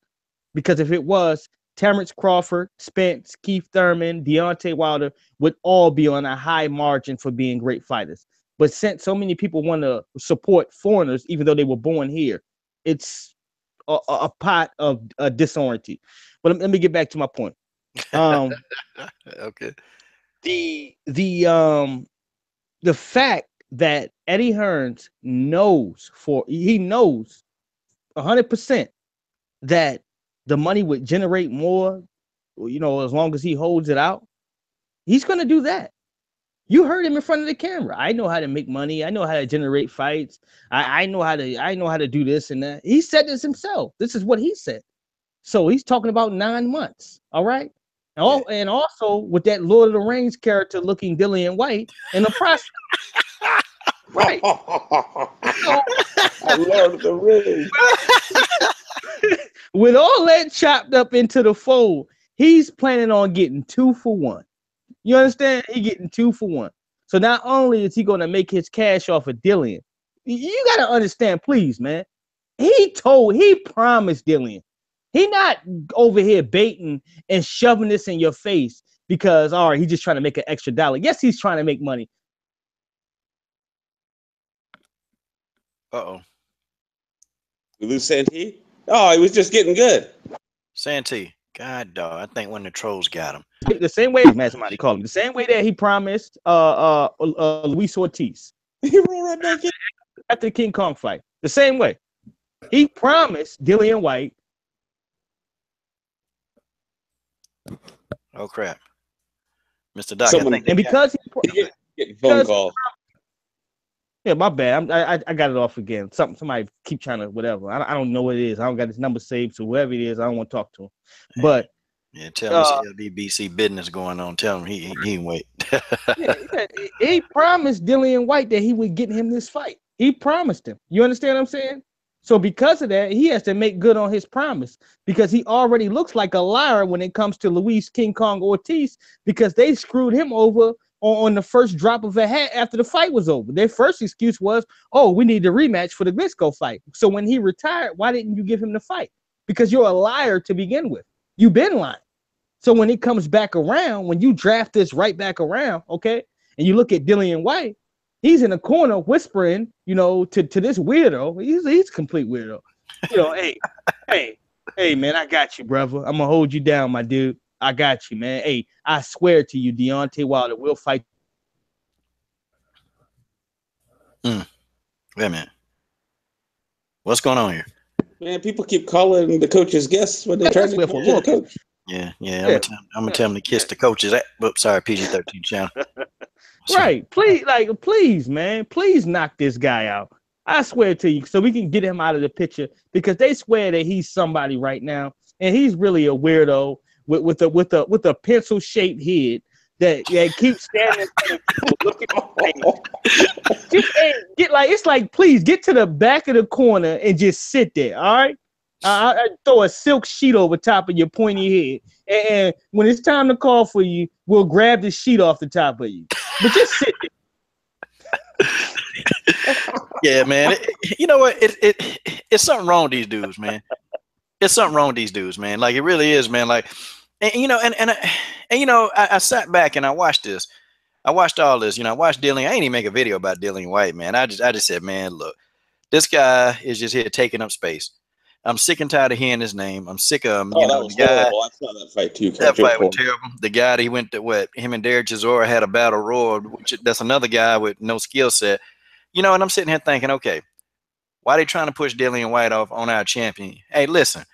Because if it was, Terrence Crawford, Spence, Keith Thurman, Deontay Wilder would all be on a high margin for being great fighters. But since so many people want to support foreigners, even though they were born here, it's a pot of disorientation. But let me get back to my point. Okay. The fact that Eddie Hearns knows 100% that the money would generate more, as long as he holds it out, he's going to do that. You heard him in front of the camera. I know how to make money. I know how to generate fights. I know how to do this and that. He said this himself. This is what he said. So he's talking about 9 months. All right. And also with that Lord of the Rings character looking Dillian Whyte in the process. Right. So, Lord of the Rings. with all that chopped up into the fold, he's planning on getting 2 for 1. You understand? He getting 2 for 1. So not only is he going to make his cash off of Dillian, you got to understand, please, man. He promised Dillian. He not over here baiting and shoving this in your face because, all right, he's just trying to make an extra dollar. Yes, he's trying to make money. Uh-oh. We lose Santee? Oh, he was just getting good. Santee. God, dog. I think when the trolls got him. The same way, man, somebody called him. The same way that he promised Luis Ortiz. He rolled right back in. After the King Kong fight. The same way. He promised Dillian Whyte. Oh, crap. Mr. Doc, Someone- I think And because He getting phone call. yeah, my bad. I got it off again. Somebody keep trying to whatever. I don't know what it is. I don't got his number saved, so whoever it is, I don't want to talk to him. But yeah, tell him this LDBC business going on. Tell him he ain't wait. he promised Dillian Whyte that he would get him this fight. He promised him. You understand what I'm saying? So because of that, he has to make good on his promise because he already looks like a liar when it comes to Luis King Kong Ortiz because they screwed him over on the first drop of a hat after the fight was over. Their first excuse was, oh, we need a rematch for the Glisco fight. So when he retired, why didn't you give him the fight? Because you're a liar to begin with. You've been lying. So when it comes back around, when you draft this right back around, okay, and you look at Dillian Whyte, he's in a corner whispering, you know, to this weirdo. He's a complete weirdo. You know, hey, man, I got you, brother. I'm gonna hold you down, my dude. I got you, man. Hey, I swear to you, Deontay Wilder will fight. Wait a minute. What's going on here? Man, people keep calling the coach's guests when they try to for the coach. Yeah. I'm gonna tell him to kiss the coaches. Oops, sorry, PG-13 channel. Right. Please, man. Please knock this guy out. I swear to you, so we can get him out of the picture because they swear that he's somebody right now, and he's really a weirdo with a pencil-shaped head that keeps standing there looking at just get like it's like please get to the back of the corner and just sit there. All right. I throw a silk sheet over top of your pointy head, and when it's time to call for you, we'll grab the sheet off the top of you. But just sit there. Yeah, man. You know what? It's something wrong with these dudes, man. It's something wrong with these dudes, man. Like it really is, man. Like, and you know, and you know, I sat back and I watched this. I watched all this. You know, I watched Dillian. I ain't even make a video about Dillian Whyte, man. I just said, man, look, this guy is just here taking up space. I'm sick and tired of hearing his name. I'm sick of him. Oh, you that know, was the guy. horrible. I saw that fight too. That fight was terrible. The guy that he went to, what, him and Derek Chisora had a battle royal, which that's another guy with no skill set. You know, and I'm sitting here thinking, okay, why are they trying to push Dillian Whyte off on our champion? Hey, listen,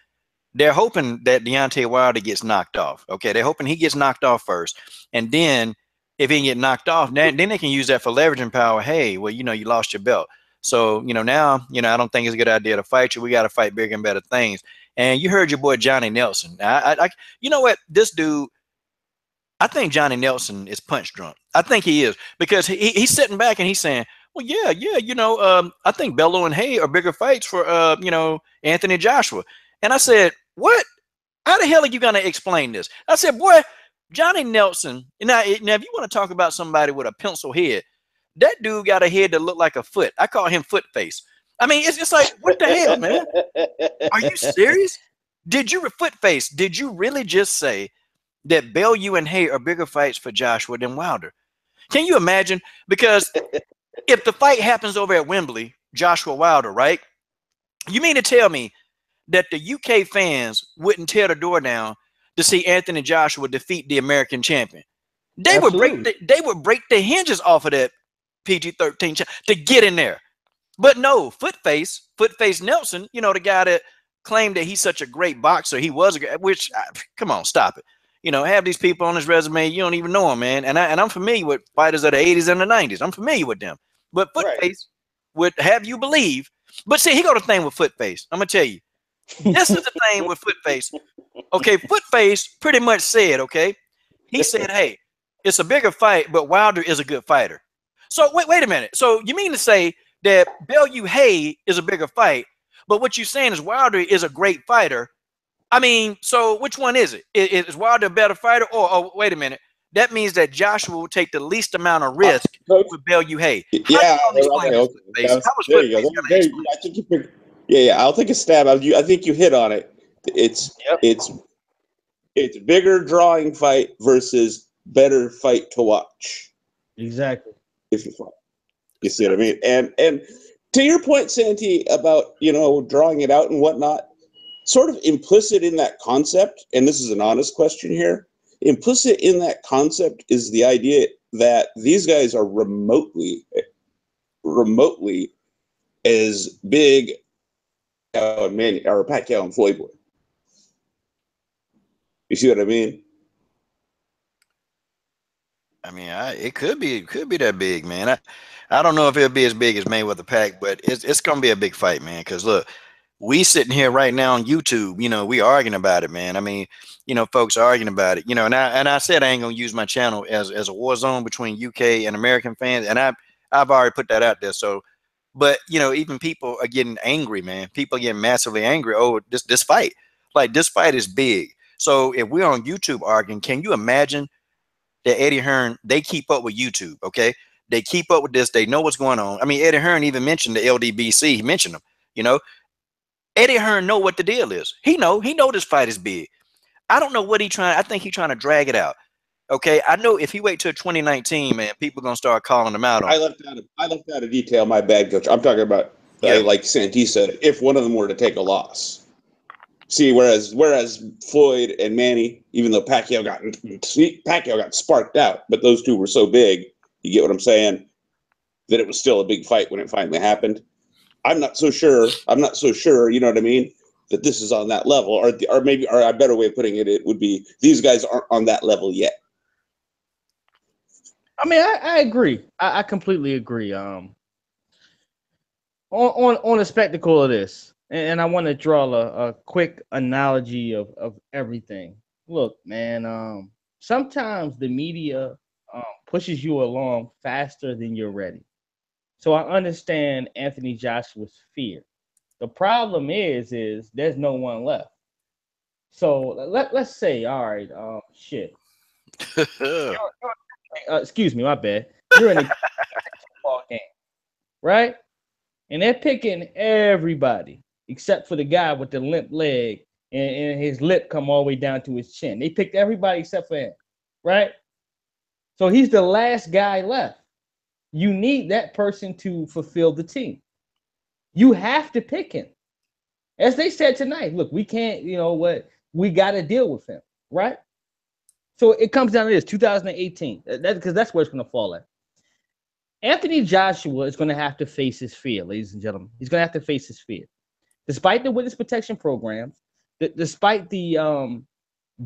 they're hoping that Deontay Wilder gets knocked off. Okay, they're hoping he gets knocked off first. And then if he can get knocked off, then they can use that for leveraging power. Hey, well, you know, you lost your belt. So, you know, now, you know, I don't think it's a good idea to fight you. We got to fight bigger and better things. And you heard your boy Johnny Nelson. You know what? This dude, I think Johnny Nelson is punch drunk. I think he is because he's sitting back and he's saying, well, yeah, you know, I think Bello and Hay are bigger fights for, you know, Anthony Joshua. And I said, what? How the hell are you going to explain this? I said, boy, Johnny Nelson. Now, if you want to talk about somebody with a pencil head, that dude got a head that looked like a foot. I call him foot face. I mean, it's just like, what the hell, man? Are you serious? Foot face, did you really just say that Bellew and Hay are bigger fights for Joshua than Wilder? Can you imagine? Because if the fight happens over at Wembley, Joshua Wilder, right? You mean to tell me that the UK fans wouldn't tear the door down to see Anthony Joshua defeat the American champion? They would break the hinges off of that PG-13 to get in there. But no, Footface Nelson, you know, the guy that claimed that he's such a great boxer, he was come on, stop it. You know, have these people on his resume, you don't even know them, man. And I'm familiar with fighters of the 80s and the 90s. I'm familiar with them. But Footface would have you believe. But see, he got a thing with Footface. I'm gonna tell you, This is the thing with Footface. Okay, Footface pretty much said, okay, he said, hey, it's a bigger fight, but Wilder is a good fighter. So wait a minute. So you mean to say that Bellew Hay is a bigger fight, but what you're saying is Wilder is a great fighter? I mean, so which one is it? Is Wilder a better fighter? Or oh, wait a minute. That means that Joshua will take the least amount of risk with Bellew Hay. Yeah, okay. There you go. I think you picked, yeah. I'll take a stab. I think you hit on it. It's bigger drawing fight versus better fight to watch. Exactly. If you see what I mean. And to your point, Santi, about drawing it out and whatnot, sort of implicit in that concept, and this is an honest question here. Implicit in that concept is the idea that these guys are remotely as big as Pacquiao and Floyd were. You see what I mean? I mean, it could be that big, man. I don't know if it'll be as big as Mayweather Pac, but it's gonna be a big fight, man. Because look, we sitting here right now on YouTube, we arguing about it, man. I mean, folks are arguing about it, and I said I ain't gonna use my channel as a war zone between UK and American fans, and I've already put that out there. So, but even people are getting angry, man. People are getting massively angry. Oh, this fight, like this fight is big. So if we're on YouTube arguing, can you imagine that Eddie Hearn, they keep up with YouTube, okay? They keep up with this. They know what's going on. I mean, Eddie Hearn even mentioned the LDBC. He mentioned them, Eddie Hearn know what the deal is. He know this fight is big. I don't know what I think he's trying to drag it out. Okay, I know if he wait till 2019, man, people gonna start calling him out on. I left out a detail. My bad, Coach. I'm talking about like Santi said, if one of them were to take a loss. See, whereas Floyd and Manny, even though Pacquiao got sparked out, but those two were so big, you get what I'm saying, that it was still a big fight when it finally happened. I'm not so sure, you know what I mean, that this is on that level, or a better way of putting it would be these guys aren't on that level yet. I mean, I agree. I completely agree. On the spectacle of this, and I want to draw a quick analogy of everything. Look, man, sometimes the media pushes you along faster than you're ready. So I understand Anthony Joshua's fear. The problem is there's no one left. So let's say, all right, shit. Excuse me, my bad. You're in a football game, right? And they're picking everybody except for the guy with the limp leg and his lip come all the way down to his chin. They picked everybody except for him, right? So he's the last guy left. You need that person to fulfill the team. You have to pick him. As they said tonight, look, we can't, we got to deal with him, right? So it comes down to this, 2018, because that's where it's going to fall at. Anthony Joshua is going to have to face his fear, ladies and gentlemen. He's going to have to face his fear. Despite the witness protection programs, despite the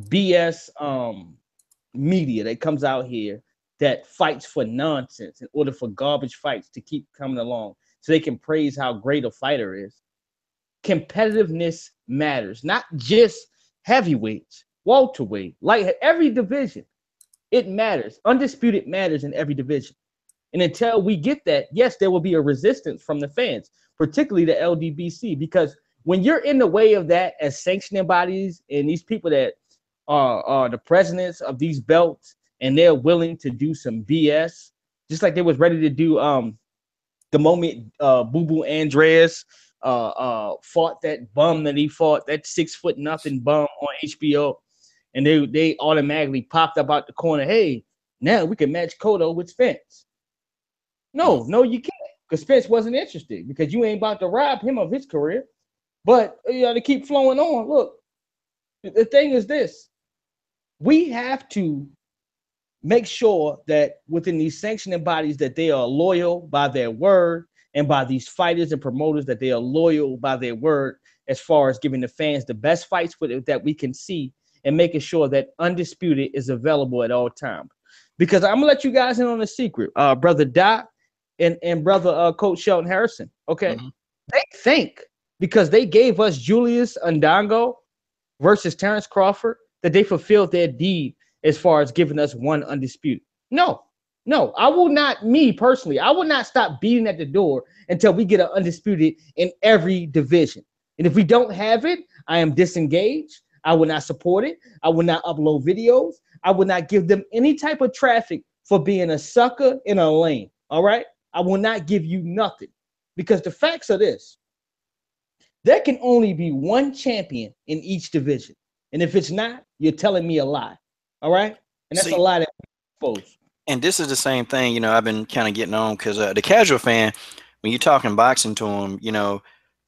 BS media that comes out here that fights for nonsense in order for garbage fights to keep coming along so they can praise how great a fighter is, competitiveness matters, not just heavyweights, welterweight, light, every division. It matters. Undisputed matters in every division. And until we get that, yes, there will be a resistance from the fans, particularly the LDBC, because when you're in the way of that as sanctioning bodies and these people that are the presidents of these belts and they're willing to do some BS, just like they was ready to do the moment Boo Boo Andreas fought that bum that he fought, that 6'0" bum on HBO, and they automatically popped up out the corner, hey, now we can match Cotto with Spence. No, you can't, because Spence wasn't interested, because you ain't about to rob him of his career. But to keep flowing on, look, the thing is this: we have to make sure that within these sanctioning bodies that they are loyal by their word, and by these fighters and promoters that they are loyal by their word, as far as giving the fans the best fights that we can see, and making sure that Undisputed is available at all times. Because I'm gonna let you guys in on a secret, brother Doc and brother Coach Shelton Harrison. Okay, They think because they gave us Julius Ndongo versus Terrence Crawford, that they fulfilled their deed as far as giving us one undisputed. No, I will not, me personally, I will not stop beating at the door until we get an undisputed in every division. And if we don't have it, I am disengaged. I will not support it. I will not upload videos. I will not give them any type of traffic for being a sucker in a lane. All right? I will not give you nothing, because the facts are this. There can only be one champion in each division. And if it's not, you're telling me a lie. All right? And that's a lie that we expose. And this is the same thing, you know, I've been kind of getting on, because the casual fan, when you're talking boxing to them, you know,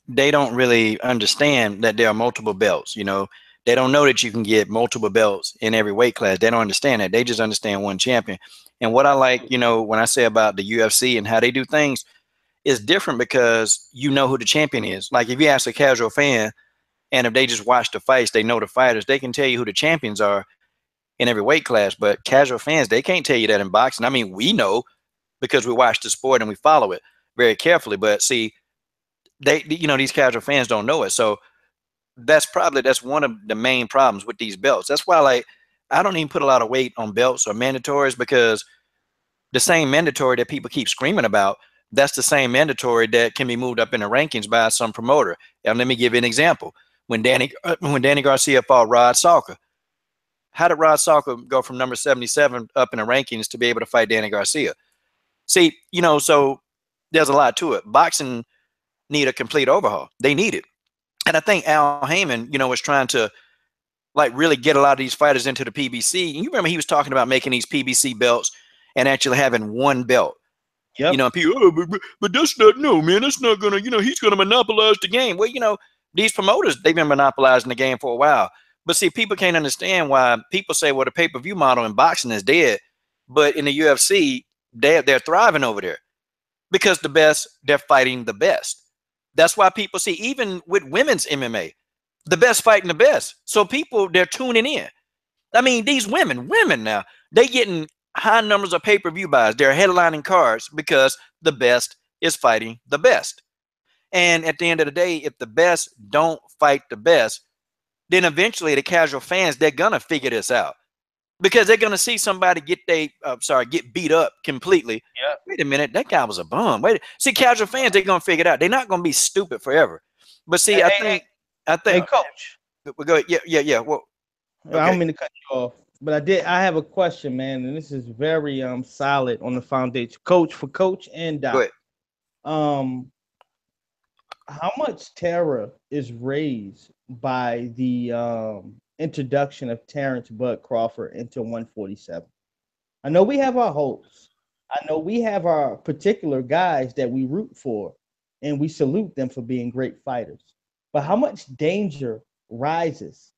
they don't really understand that there are multiple belts. You know, they don't know that you can get multiple belts in every weight class. They don't understand that. They just understand one champion. And what I like, you know, when I say about the UFC and how they do things, is different because you know who the champion is. Like if you ask a casual fan, and if they just watch the fights, they know the fighters, they can tell you who the champions are in every weight class. But casual fans, they can't tell you that in boxing. I mean, we know because we watch the sport and we follow it very carefully. But see, they, you know, these casual fans don't know it. So that's one of the main problems with these belts. That's why, like, I don't even put a lot of weight on belts or mandatories, because the same mandatory that people keep screaming about, that's the same mandatory that can be moved up in the rankings by some promoter. And let me give you an example. When Danny Garcia fought Rod Salka, how did Rod Salka go from number 77 up in the rankings to be able to fight Danny Garcia? See, you know, so there's a lot to it. Boxing need a complete overhaul. They need it. And I think Al Heyman, you know, was trying to like really get a lot of these fighters into the PBC. And you remember he was talking about making these PBC belts and actually having one belt. Yep. You know, people, oh, but that's not, no, man, that's not going to, you know, he's going to monopolize the game. Well, you know, these promoters, they've been monopolizing the game for a while. But see, people can't understand why people say, well, the pay-per-view model in boxing is dead. But in the UFC, they're thriving over there because the best, they're fighting the best. That's why people see, even with women's MMA, the best fighting the best. So people, they're tuning in. I mean, these women now, they getting high numbers of pay-per-view buys. They're headlining cards because the best is fighting the best. And at the end of the day, if the best don't fight the best, then eventually the casual fans, they're going to figure this out. Because they're going to see somebody get beat up completely. Yeah. Wait a minute, that guy was a bum. See, casual fans, they're going to figure it out. They're not going to be stupid forever. But see, I think, hey, Coach. We go. Yeah. Well, okay. I don't mean to cut you off, but I have a question, man, and this is very solid on the foundation. Coach, for Coach and Doc. Go ahead. How much terror is raised by the introduction of Terrence Bud Crawford into 147? I know we have our hopes. I know we have our particular guys that we root for, and we salute them for being great fighters. But how much danger rises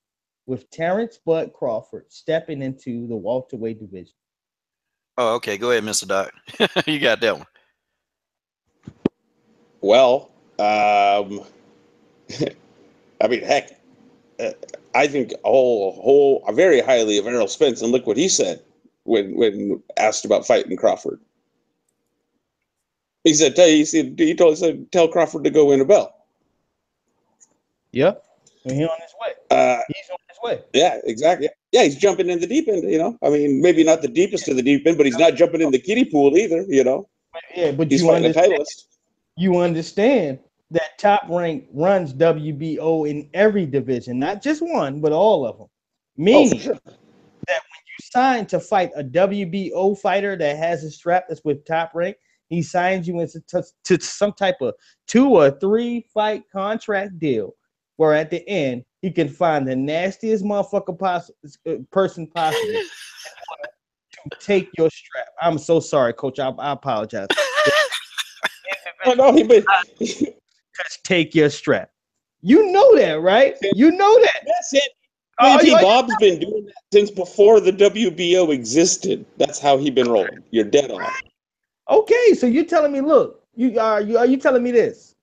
with Terrence Bud Crawford stepping into the welterweight division? Oh, okay. Go ahead, Mr. Doc. You got that one. Well, I mean, heck, I think very highly of Errol Spence, and look what he said when asked about fighting Crawford. He said, tell Crawford to go win a belt. Yep. And he's on his way. He's on his way. Yeah, exactly. Yeah, he's jumping in the deep end, you know. I mean, maybe not the deepest of the deep end, but he's not jumping in the kiddie pool either, you know. Yeah, but he's fighting a titleist. You understand that Top Rank runs WBO in every division, not just one, but all of them. Meaning that when you sign to fight a WBO fighter that has a strap that's with Top Rank, he signs you into to some type of 2 or 3 fight contract deal, where at the end he can find the nastiest person possible to take your strap. I'm so sorry, Coach. I apologize. No, just take your strap. You know that, right? You know that. That's it. Bob's been doing that since before the WBO existed. That's how he been rolling. You're dead on. Okay, so you're telling me, look, are you telling me this?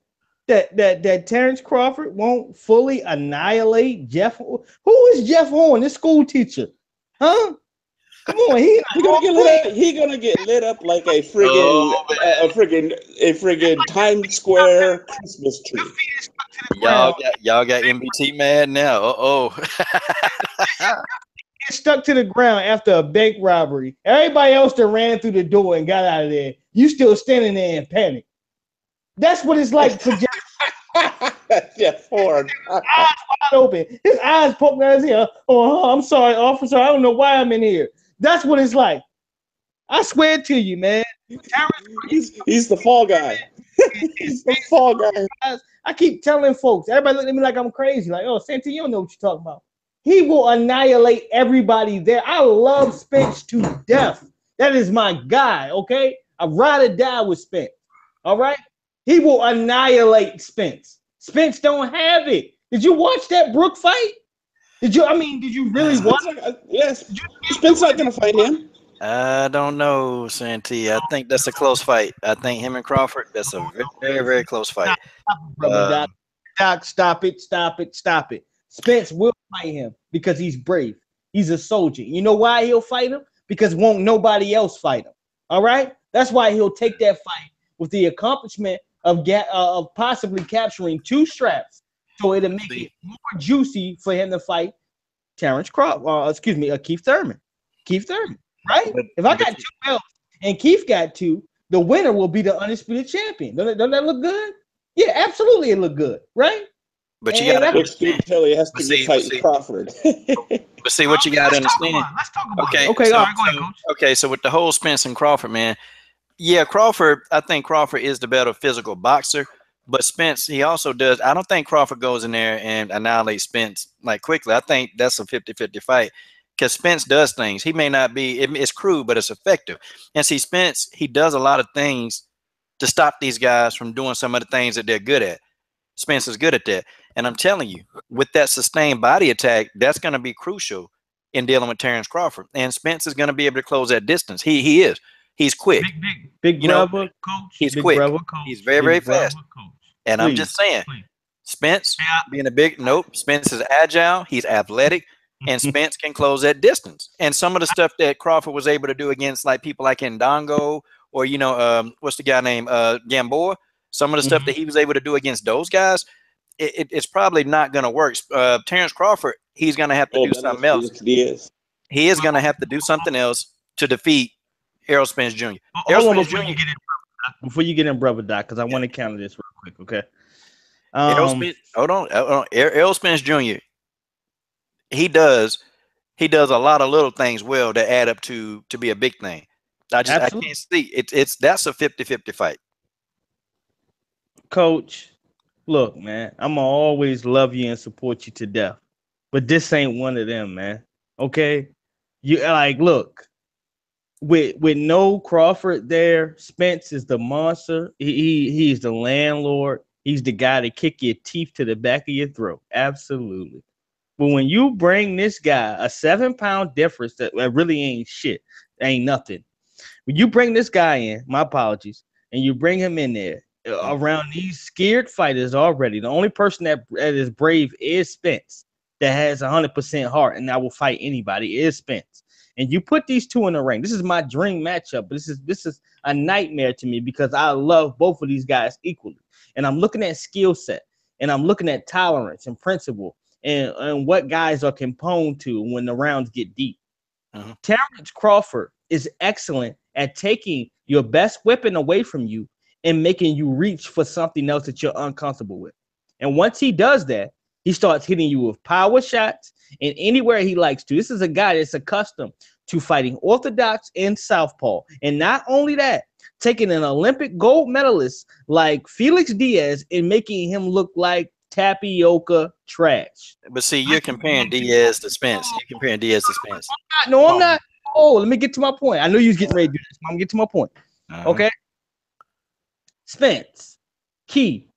That Terrence Crawford won't fully annihilate Jeff? Who is Jeff Horn, this school teacher? Huh? Come on, he gonna get lit up like a friggin' Times Square Christmas tree. Y'all got MBT mad now. Get stuck to the ground after a bank robbery. Everybody else that ran through the door and got out of there, you still standing there in panic. That's what it's like for Jeff Ford. eyes wide open. His eyes poking out his ear. Oh, I'm sorry, officer. I don't know why I'm in here. That's what it's like. I swear to you, man. He's the fall guy. He's the fall guy. I keep telling folks, everybody look at me like I'm crazy. Like, oh, Santee, you don't know what you're talking about. He will annihilate everybody there. I love Spence to death. That is my guy, okay? I ride or die with Spence, all right? He will annihilate Spence. Spence don't have it. Did you watch that Brook fight? Did you really watch it? Yes. Spence not going to fight him. I don't know, Santee. I think that's a close fight. I think him and Crawford, that's a very, very close fight. Doc, stop it. Spence will fight him because he's brave. He's a soldier. You know why he'll fight him? Because won't nobody else fight him. All right? That's why he'll take that fight with the accomplishment of possibly capturing 2 straps. So it'll make it more juicy for him to fight Keith Thurman. Keith Thurman, right? If I got 2 belts and Keith got 2, the winner will be the undisputed champion. Don't that look good? Yeah, absolutely, it look good, right? But you got to understand. Until he has to fight Crawford. But see what you got to understand. Let's talk about it. All right, go ahead, Coach. Okay, so with the whole Spence and Crawford, man, yeah, I think Crawford is the better physical boxer, but Spence, he also does. I don't think Crawford goes in there and annihilates Spence like quickly. I think that's a 50-50 fight because Spence does things. He may not be, it's crude, but it's effective. And see, Spence, he does a lot of things to stop these guys from doing some of the things that they're good at. Spence is good at that. And I'm telling you, with that sustained body attack, that's going to be crucial in dealing with Terrence Crawford. And Spence is going to be able to close that distance. He is. He's quick. Big brother, coach. He's quick. He's very, very fast. And I'm just saying, Spence being Spence is agile. He's athletic. And Spence can close that distance. And some of the stuff that Crawford was able to do against like people like Ndongo or, what's the guy named Gamboa? Some of the stuff that he was able to do against those guys, it's probably not going to work. Terrence Crawford, he's going to have to do something else. He is going to have to do something else to defeat Errol Spence Jr. Before you get in, brother Doc, because I want to counter this real quick, okay? Hold on. Errol Spence Jr., he does a lot of little things well that add up to be a big thing. I can't see that's a 50-50 fight. Coach, look, man, I'm gonna always love you and support you to death, but this ain't one of them, man. Okay, you look, with no Crawford there, Spence is the monster. He's the landlord. He's the guy to kick your teeth to the back of your throat. Absolutely. But when you bring this guy a 7-pound difference that really ain't shit, ain't nothing. When you bring this guy in, my apologies, and you bring him in there around these scared fighters already, the only person that is brave is Spence, that has 100% heart and that will fight anybody is Spence. And you put these 2 in the ring. This is my dream matchup, but this is a nightmare to me because I love both of these guys equally. And I'm looking at skill set, and I'm looking at tolerance and principle, and what guys are composed to when the rounds get deep. Terrence Crawford is excellent at taking your best weapon away from you and making you reach for something else that you're uncomfortable with. And once he does that, he starts hitting you with power shots and anywhere he likes to. This is a guy that's accustomed to fighting orthodox and southpaw. And not only that, taking an Olympic gold medalist like Felix Diaz and making him look like tapioca trash. But see, you're comparing Diaz to Spence. I'm not. Oh, let me get to my point. I know you was getting ready to do this. I'm gonna get to my point. Okay. Spence,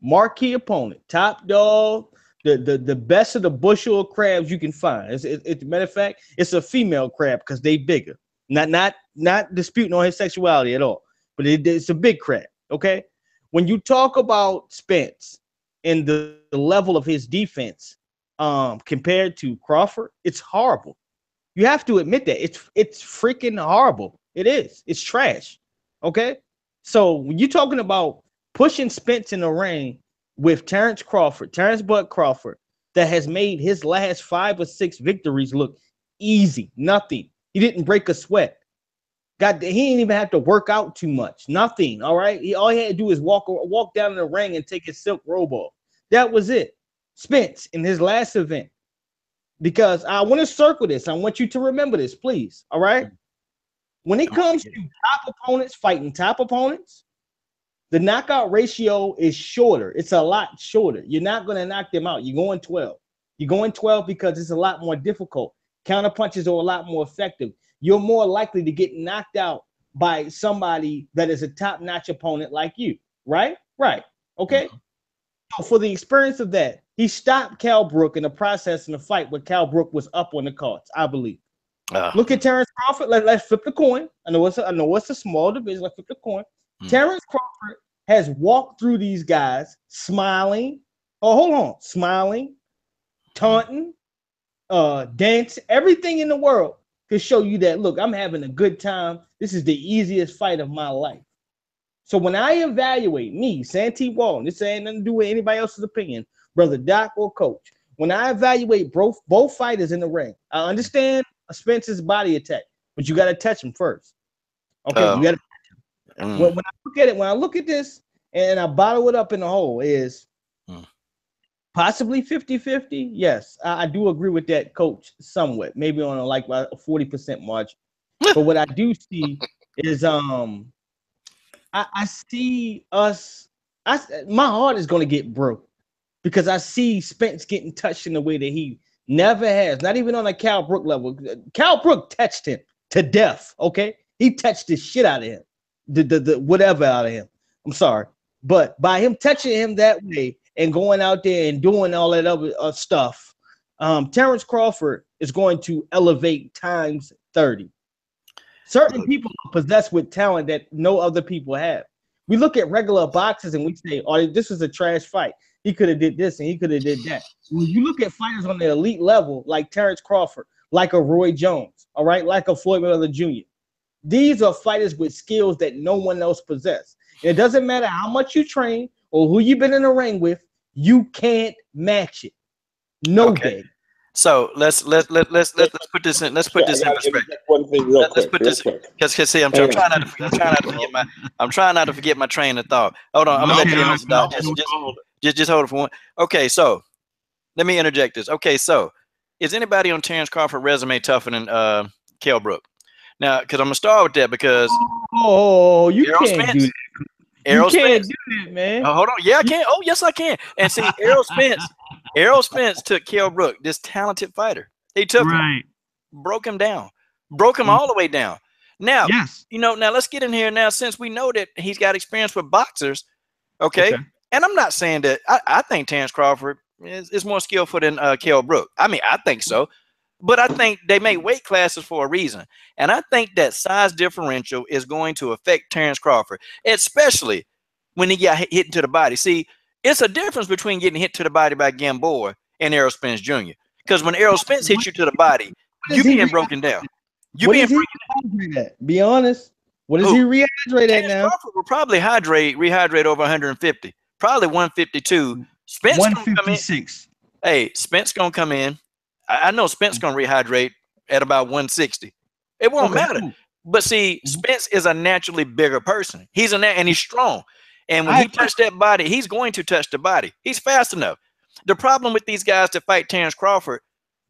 marquee opponent, top dog, the best of the bushel of crabs you can find. It's matter of fact, it's a female crab because they bigger. Not disputing on his sexuality at all, but it's a big crab. Okay. When you talk about Spence and the level of his defense compared to Crawford, it's horrible. You have to admit that it's freaking horrible. It is. It's trash. Okay. So when you're talking about pushing Spence in the ring, with Terrence Bud Crawford, that has made his last 5 or 6 victories look easy. Nothing. He didn't break a sweat. He didn't even have to work out too much. Nothing. All right. All he had to do is walk down in the ring and take his silk robe off. That was it. Spence in his last event. Because I want to circle this. I want you to remember this, please. All right. When it comes to top opponents fighting top opponents, the knockout ratio is shorter. It's a lot shorter. You're not going to knock them out. You're going 12. You're going 12 because it's a lot more difficult. Counter punches are a lot more effective. You're more likely to get knocked out by somebody that is a top-notch opponent like you. Right? Right. Okay. So for the experience of that, he stopped Cal Brook in the process in the fight where Cal Brook was up on the cards, I believe. Look at Terrence Crawford. Let's flip the coin. I know it's a small division. Let's flip the coin. Terrence Crawford has walked through these guys smiling. Oh, hold on. Smiling, taunting, dance, everything in the world to show you that, look, I'm having a good time. This is the easiest fight of my life. So when I evaluate me, Santee Walton, this ain't nothing to do with anybody else's opinion, Brother Doc or Coach. When I evaluate both fighters in the ring, I understand Spence's body attack, but you got to touch him first. Okay, you got to touch him. When I look at it, when I look at this and I bottle it up in the whole, is possibly 50-50. Yes, I do agree with that, Coach, somewhat. Maybe on a 40% margin. But what I do see is I see us. My heart is going to get broke because I see Spence getting touched in a way that he never has, not even on a Cal Brook level. Cal Brook touched him to death. Okay, he touched the shit out of him, the whatever out of him. I'm sorry, but by him touching him that way and going out there and doing all that other stuff, Terrence Crawford is going to elevate times 30. Certain people are possessed with talent that no other people have. We look at regular boxers and we say, "Oh, this is a trash fight. He could have did this and he could have did that." When you look at fighters on the elite level, like Terrence Crawford, like a Roy Jones, all right, like a Floyd Mayweather Jr., these are fighters with skills that no one else possesses. It doesn't matter how much you train or who you've been in the ring with, you can't match it. No day. So let's put this in. Let's put this in perspective. One thing real quick. Because see, I'm trying not to forget my train of thought. Hold on, I'm gonna let you in this, Doc. Just hold it for one. Okay, so let me interject this. Okay, so is anybody on Terrence Crawford resume tougher than Kell Brook? Now, because I'm gonna start with that because you can't do that. You can't do that, man. Hold on. Yeah, I can. Oh, yes, I can. And see, Errol Spence took Kell Brook, this talented fighter. He took him, broke him down, broke him all the way down. Now, now let's get in here now, since we know that he's got experience with boxers. Okay. And I'm not saying that I think Terrence Crawford is more skillful than Kell Brook. I mean, I think so. But I think they make weight classes for a reason. And I think that size differential is going to affect Terrence Crawford, especially when he got hit into the body. See, it's a difference between getting hit to the body by Gamboa and Errol Spence Jr. Because when Errol Spence hits you to the body, you being broken down. Be honest. What does he rehydrate at now? Crawford will probably rehydrate over 150. Probably 152. Spence 156. Hey, Spence gonna come in. I know Spence gonna rehydrate at about 160. It won't matter. But see, Spence is a naturally bigger person. And he's strong. And when he touched that body, he's going to touch the body. He's fast enough. The problem with these guys that fight Terrence Crawford,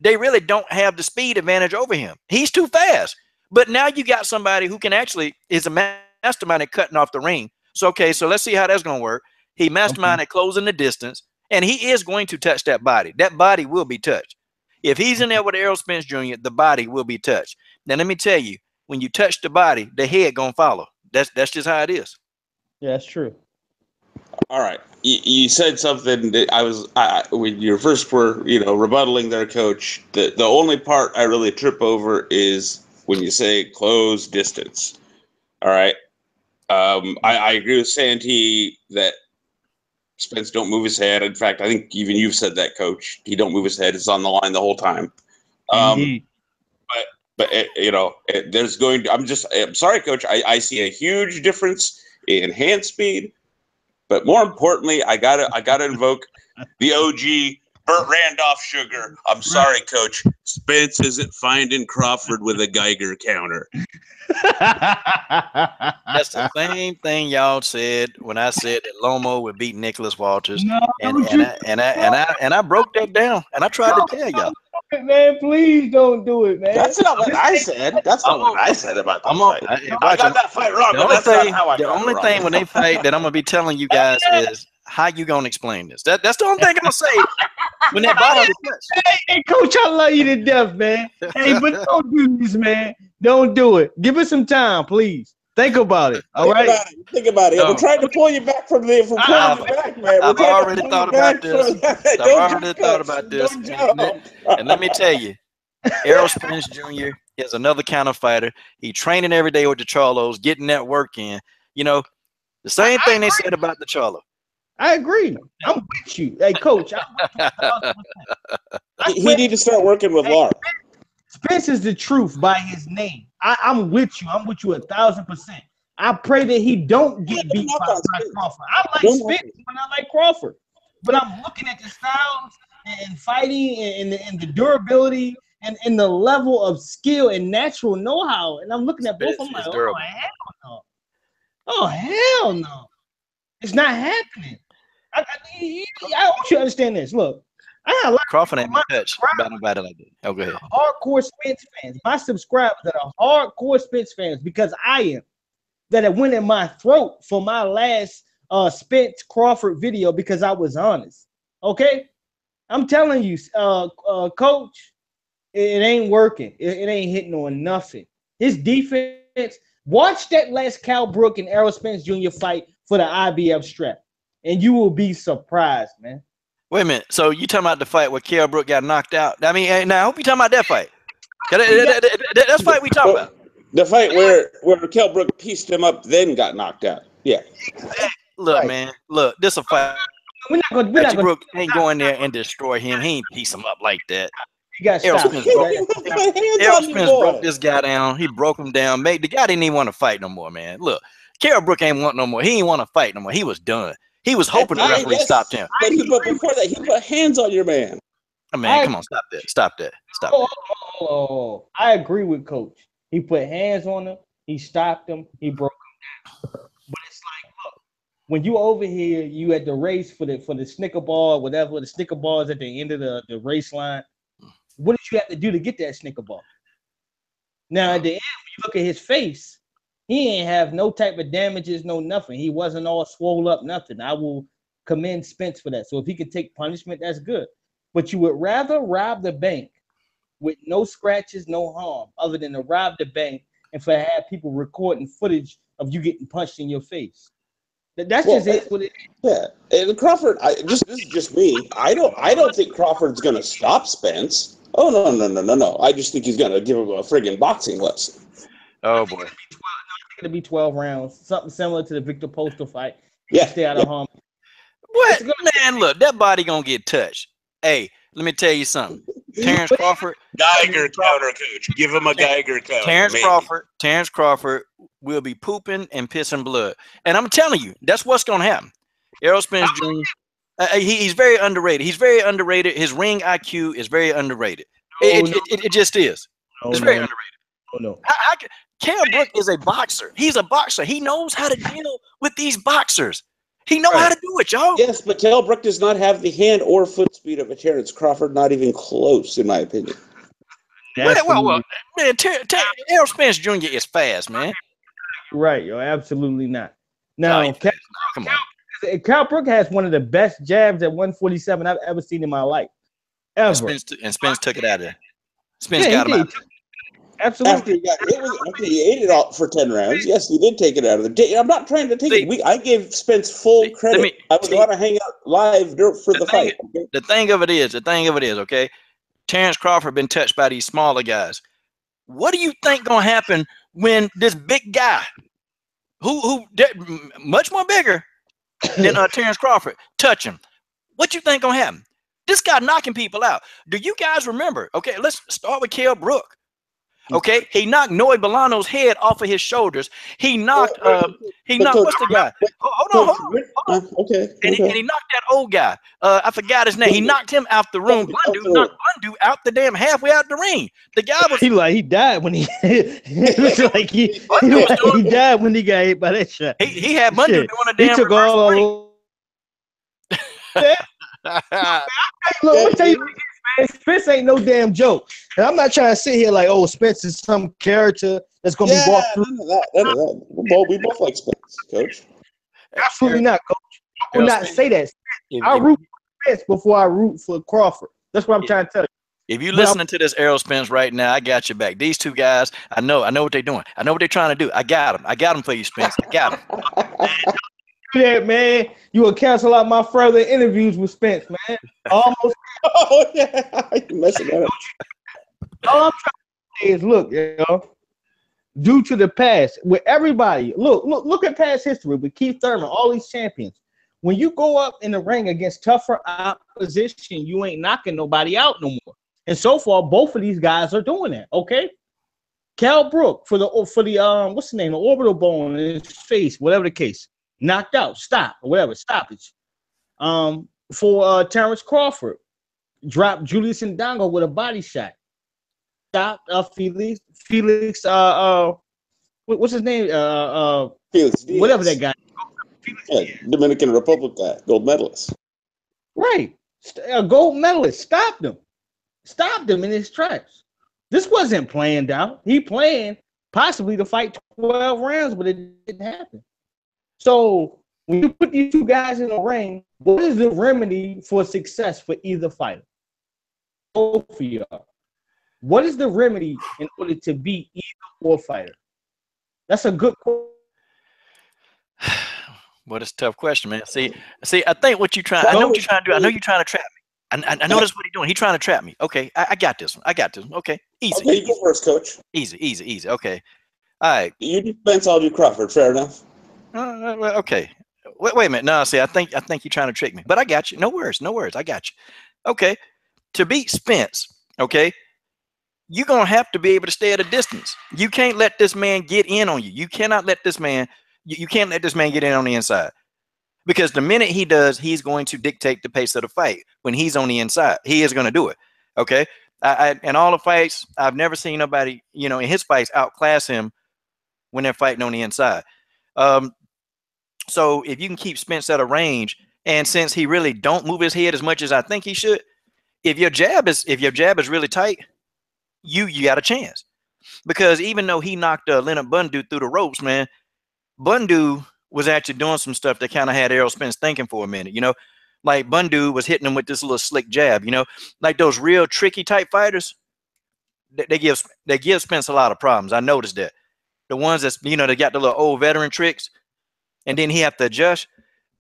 they really don't have the speed advantage over him. He's too fast. But now you got somebody who can actually is a mastermind at cutting off the ring. So so let's see how that's gonna work. He mastermind at closing the distance, and he is going to touch that body. That body will be touched. If he's in there with Errol Spence Jr., the body will be touched. Now, let me tell you, when you touch the body, the head gonna follow. That's just how it is. Yeah, that's true. All right, you said something that when you first were rebuttaling their coach. The only part I really trip over is when you say close distance. All right, I agree with Santee that Spence don't move his head. In fact, I think even you've said that, Coach. He don't move his head. It's on the line the whole time. But there's going to. I'm sorry, Coach. I see a huge difference in hand speed, But more importantly, I gotta invoke the OG Burt Randolph Sugar. I'm sorry, Coach. Spence isn't finding Crawford with a Geiger counter. That's the same thing y'all said when I said that Lomo would beat Nicholas Walters, No, and I broke that down, and I tried to tell y'all. Man, please don't do it, man. That's not what I said. That's not what I said about that fight. I got that fight wrong, but that's not how I got it wrong. The only thing when they fight that I'm gonna be telling you guys is how you gonna explain this. That's the only thing I'm gonna say when that body is touched. Hey, Coach, I love you to death, man. Hey, but don't do this, man. Don't do it. Give us some time, please. Think about it. All right. Think about it. No. We're trying to pull you back from there. From pulling you back, man. I've already thought about this. I've already thought about this. And let me tell you, Errol Spence Jr. is another counter fighter. He training every day with the Charlos, getting that work in. You know, the same thing they said about the Charlo. I agree. I'm with you. Hey, Coach. He need to start working with Laura. Spence is the truth by his name. I'm with you. I'm with you 1,000%. I pray that he don't get beat by Crawford. I like Spence when I like Crawford, but I'm looking at the styles and fighting and the durability and the level of skill and natural know-how, and I'm looking at both of them like, oh hell no, oh hell no, it's not happening. I want you to understand this. Look. Crawford ain't been touched by nobody like that. Oh, go ahead. Hardcore Spence fans, my subscribers that are hardcore Spence fans, because I am, that it went in my throat for my last Spence Crawford video because I was honest. Okay, I'm telling you, Coach, it ain't working. It ain't hitting on nothing. His defense. Watch that last Cal Brook and Errol Spence Jr. fight for the IBF strap, and you will be surprised, man. Wait a minute. So you talking about the fight where Kell Brook got knocked out? I mean, now I hope you talking about that fight. That's fight we talking about. The fight where Kell Brook pieced him up, then got knocked out. Yeah. Look, man. Look, this a fight. We're not going. Brook ain't going there and destroy him. He ain't piece him up like that. You got Errol Spence broke this guy down. He broke him down. The guy didn't even want to fight no more, man. Look, Kell Brook ain't want no more. He ain't want to fight no more. He was done. He was hoping the referee stopped him. But before that, he put hands on your man. Oh, man, come on, stop that. Stop that. Oh, I agree with Coach. He put hands on him. He stopped him. He broke him down. But it's like, look, when you over here, you at the race for the Snicker ball, whatever. The Snicker ball is at the end of the race line. What did you have to do to get that Snicker ball? Now, at the end, when you look at his face, he ain't have no type of damages, no nothing. He wasn't all swole up, nothing. I will commend Spence for that. So if he could take punishment, that's good. But you would rather rob the bank with no scratches, no harm, other than to rob the bank and for have people recording footage of you getting punched in your face. That's just it. What it is. Yeah, and Crawford. This is just me. I don't think Crawford's gonna stop Spence. Oh no. I just think he's gonna give him a friggin' boxing lesson. Oh boy. It's gonna be 12 rounds, something similar to the Victor Postal fight. Yeah, stay out of harm. What man? Look, that body gonna get touched. Hey, let me tell you something. Terrence Crawford, Geiger counter, Coach. Give him a Geiger counter. Terrence Crawford will be pooping and pissing blood, and I'm telling you, that's what's gonna happen. Errol Spence Jr. He's very underrated. He's very underrated. His ring IQ is very underrated. It just is. It's very underrated. Oh no. Kell Brook is a boxer. He's a boxer. He knows how to deal with these boxers. He knows how to do it, y'all. Yes, but Kell Brook does not have the hand or foot speed of a Terrence Crawford. Not even close, in my opinion. Well, man, Errol Spence Jr. is fast, man. Right, yo, absolutely not. Now, come on. Kell Brook has one of the best jabs at 147 I've ever seen in my life. Ever. And Spence took it out of there. Spence got him out. Absolutely. After he ate it all for 10 rounds, yes, he did take it out of the. I'm not trying to take it. I gave Spence full credit. I was going to hang out live for the fight. Okay? The thing of it is, okay, Terrence Crawford been touched by these smaller guys. What do you think gonna happen when this big guy, who much more bigger than Terrence Crawford, touch him? What you think gonna happen? This guy knocking people out. Do you guys remember? Okay, let's start with Kell Brook. Okay, he knocked Noe Bolano's head off of his shoulders. He knocked Coach, what's the guy? Hold on. Okay. And he knocked that old guy. I forgot his name. He knocked him out the room. Bundu knocked Bundu out the damn halfway out the ring. The guy was he died when he it looks like he died when he got hit by that shot. He had Bundu doing a damn. He took all. Look, I'll tell you, man, Spence ain't no damn joke. And I'm not trying to sit here like, oh, Spence is some character that's gonna be walked through. None of that. We both like Spence, Coach. Absolutely not, Coach. I will not say that. I root for Spence before I root for Crawford. That's what I'm trying to tell you. If you're listening to this Errol Spence right now, I got your back. These two guys, I know what they're doing. I know what they're trying to do. I got them for you, Spence. I got them. Yeah, man, you will cancel out my further interviews with Spence, man. Almost. Oh yeah, you're messing up. All I'm trying to say is, look, due to the past, with everybody, look at past history with Keith Thurman, all these champions. When you go up in the ring against tougher opposition, you ain't knocking nobody out no more. And so far, both of these guys are doing that. Okay, Cal Brook for the what's the name, the orbital bone in his face, whatever the case. Knocked out, stop, or whatever, stoppage. For Terrence Crawford, dropped Julius Ndongo with a body shot. Stopped Felix. What's his name? Felix Diaz. Whatever that guy. Dominican Republic guy, gold medalist. Right, a gold medalist. Stopped him in his tracks. This wasn't planned out. He planned possibly to fight 12 rounds, but it didn't happen. So when you put these two guys in the ring, what is the remedy for success for either fighter? Both of y'all. What is the remedy in order to beat either or fighter? That's a good question. Well, it's a tough question, man. See, I think what you're trying. I know what you're trying to do. I know you're trying to trap me. I know that's what he's doing. He's trying to trap me. Okay, I got this one. Okay, easy. Okay, you go first, Coach. Easy. Okay, all right. You do Spence, I'll do Crawford. Fair enough. Okay. Wait a minute. No, see, I think you're trying to trick me, but I got you. No worries. I got you. Okay. To beat Spence, okay, you're gonna have to be able to stay at a distance. You can't let this man get in on you. You cannot let this man. You can't let this man get in on the inside, because the minute he does, he's going to dictate the pace of the fight. When he's on the inside, he is going to do it. Okay. In all the fights, I've never seen nobody, in his fights outclass him when they're fighting on the inside. So if you can keep Spence at a range, and since he really don't move his head as much as I think he should, if your jab is really tight, you got a chance. Because even though he knocked Leonard Bundu through the ropes, man, Bundu was actually doing some stuff that kind of had Errol Spence thinking for a minute. Like Bundu was hitting him with this little slick jab. Like those real tricky type fighters, they give Spence a lot of problems. I noticed that. The ones that's they got the little old veteran tricks, and then he have to adjust.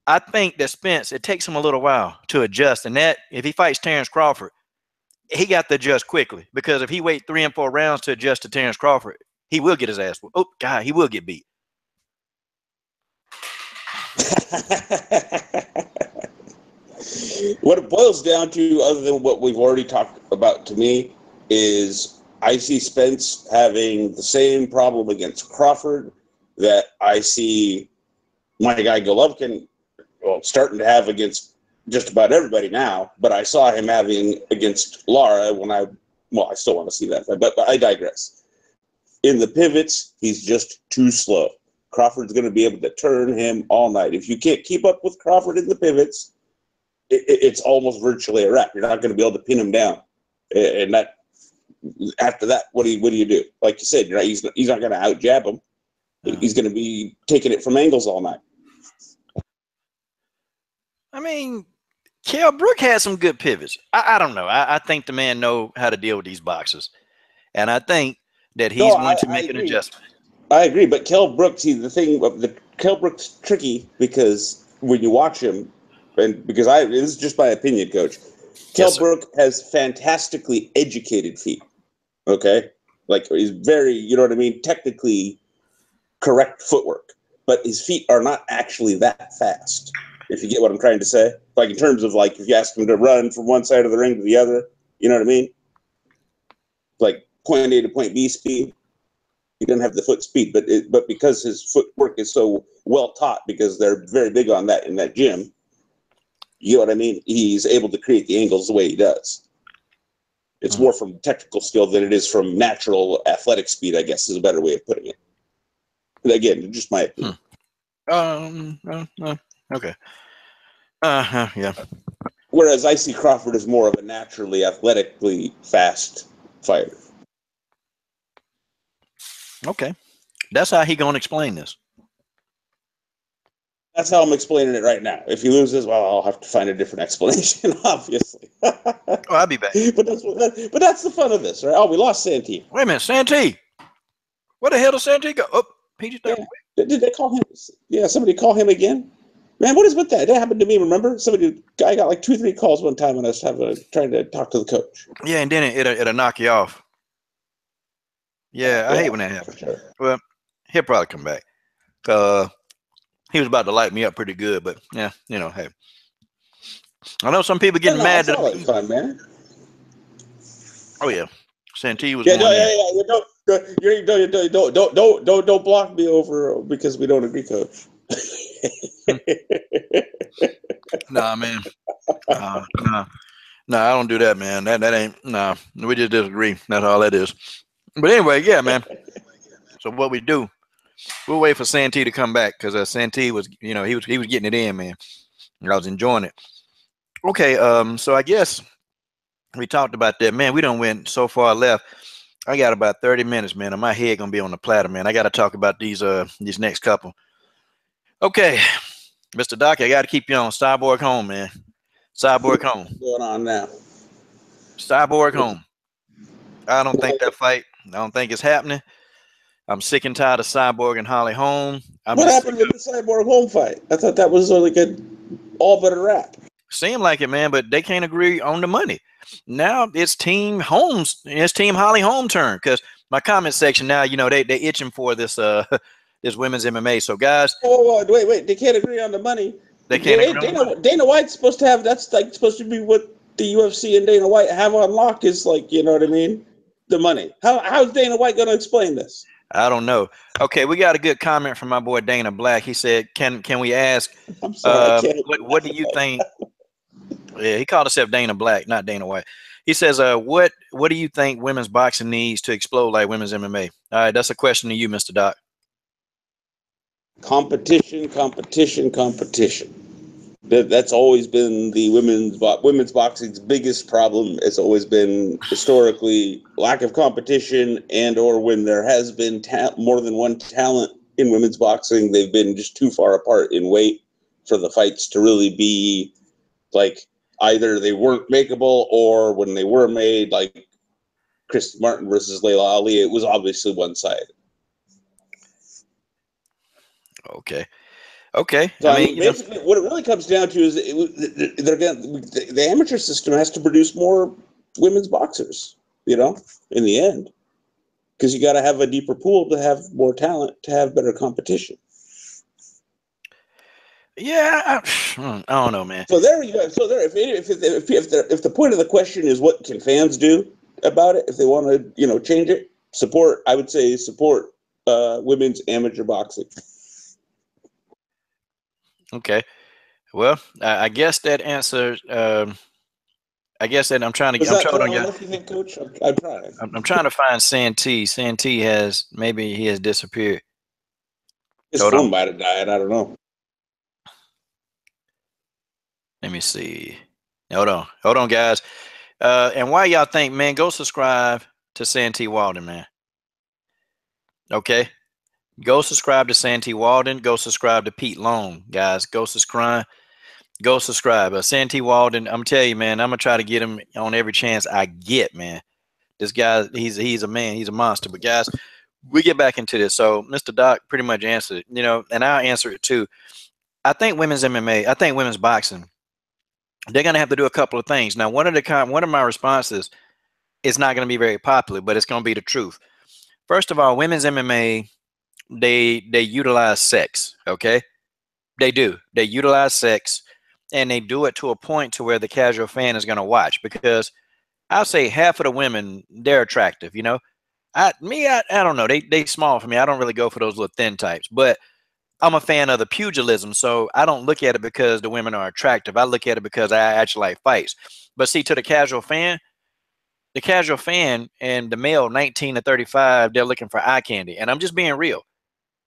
I think that Spence, it takes him a little while to adjust, and that if he fights Terrence Crawford, he got to adjust quickly, because if he wait 3 and 4 rounds to adjust to Terrence Crawford, he will get his ass whooped. Oh God, he will get beat. What it boils down to, other than what we've already talked about, to me, is I see Spence having the same problem against Crawford that I see my guy Golovkin starting to have against just about everybody now, but I saw him having against Lara when I still want to see that fight, but I digress. In the pivots, he's just too slow. Crawford's going to be able to turn him all night. If you can't keep up with Crawford in the pivots, it's almost virtually a wrap. You're not going to be able to pin him down. And that, after that, what do you do? Like you said, he's not going to out jab him. He's going to be taking it from angles all night. I mean, Kell Brook had some good pivots. I don't know. I think the man know how to deal with these boxers, and I think that he's going to make an adjustment. I agree, but Kell Brook, see, the thing of Kell Brook's tricky, because when you watch him, and because this is just my opinion, Coach, Kell Brook has fantastically educated feet. Okay, like he's very, technically correct footwork, but his feet are not actually that fast. If you get what I'm trying to say, like in terms of like if you ask him to run from one side of the ring to the other, you know what I mean? Like point A to point B speed. He doesn't have the foot speed, but because his footwork is so well taught, because they're very big on that in that gym, you know what I mean? He's able to create the angles the way he does. It's more from technical skill than it is from natural athletic speed, I guess is a better way of putting it. But again, just my opinion. Okay. Yeah. Whereas I see Crawford as more of a naturally athletically fast fighter. Okay. That's how he gonna explain this. That's how I'm explaining it right now. If he loses, well, I'll have to find a different explanation, obviously. Oh, I'll be back. But that's the fun of this, right? Oh, we lost Santee. Wait a minute, Santee. Where the hell did Santee go? Oh, he just Did they call him? Yeah, somebody call him again. Man, what is with that? That happened to me. Remember, I got like 2-3 calls one time when I was trying to talk to the coach. Yeah, and then it'll knock you off. Yeah, I hate when that happens. Sure. Well, he'll probably come back. He was about to light me up pretty good, but yeah, hey. I know some people getting mad. That's all like fun, man. Oh yeah, Santee was. Yeah. Don't block me over because we don't agree, coach. Nah, man. Nah, I don't do that, man. That ain't. Nah, we just disagree. That's all that is. But anyway, yeah, man. So what we do? We'll wait for Santee to come back because Santee was, he was getting it in, man. I was enjoying it. Okay, so I guess we talked about that, man. We done went so far left. I got about 30 minutes, man, and my head gonna be on the platter, man. I got to talk about these next couple. Okay, Mr. Doc, I got to keep you on Cyborg Holm, man. Cyborg Holm. What's going on now? Cyborg Holm. I don't think that fight. I don't think it's happening. I'm sick and tired of Cyborg and Holly Holm. What happened with the Cyborg Holm fight? I thought that was like a all but a wrap. Seemed like it, man, but they can't agree on the money. Now it's Team Holmes. It's Team Holly Holm turn because my comment section now, they itching for this this women's MMA. So guys, wait, they can't agree on the money. They can't agree on the money. Dana White's supposed to have. That's like supposed to be what the UFC and Dana White have on lock. Is like, you know what I mean? The money. How's Dana White going to explain this? I don't know. Okay, we got a good comment from my boy Dana Black. He said, "Can we ask? I'm sorry, what do you think?" Yeah, he called himself Dana Black, not Dana White. He says, "What do you think women's boxing needs to explode like women's MMA?" All right, that's a question to you, Mr. Doc. Competition. That's always been the women's boxing's biggest problem. It's always been historically lack of competition, and or when there has been more than one talent in women's boxing, they've been just too far apart in weight for the fights to really be like either they weren't makeable, or when they were made, like Christy Martin versus Layla Ali, it was obviously one-sided. Okay. So, I mean basically, what it really comes down to is the amateur system has to produce more women's boxers, in the end, because you got to have a deeper pool to have more talent, to have better competition. Yeah, I don't know, man. So there you go. So there, if the point of the question is what can fans do about it, if they want to, change it, support. I would say support women's amateur boxing. Okay. Well, I guess that answers. I guess that I'm trying to get. Coach? I'm trying. I'm trying to find Santee. Santee maybe has disappeared. His phone might have died. I don't know. Let me see. Hold on, guys. And while y'all think, man, go subscribe to Santee Walden, man. Okay. Go subscribe to Santee Walden. Go subscribe to Pete Long, guys. Go subscribe. Santee Walden, I'm telling you, man, I'm gonna try to get him on every chance I get, man. This guy, he's a man, he's a monster. But guys, we get back into this. So Mr. Doc pretty much answered it, and I'll answer it too. I think women's MMA, I think women's boxing, they're gonna have to do a couple of things. Now, one of my responses is not gonna be very popular, but it's gonna be the truth. First of all, women's MMA, they utilize sex. Okay, they do. They utilize sex, and they do it to a point to where the casual fan is going to watch, because I'll say half of the women, they're attractive. I don't know. They small for me. I don't really go for those little thin types, but I'm a fan of the pugilism, so I don't look at it because the women are attractive. I look at it because I actually like fights. But see, to the casual fan and the male 19 to 35, they're looking for eye candy. And I'm just being real.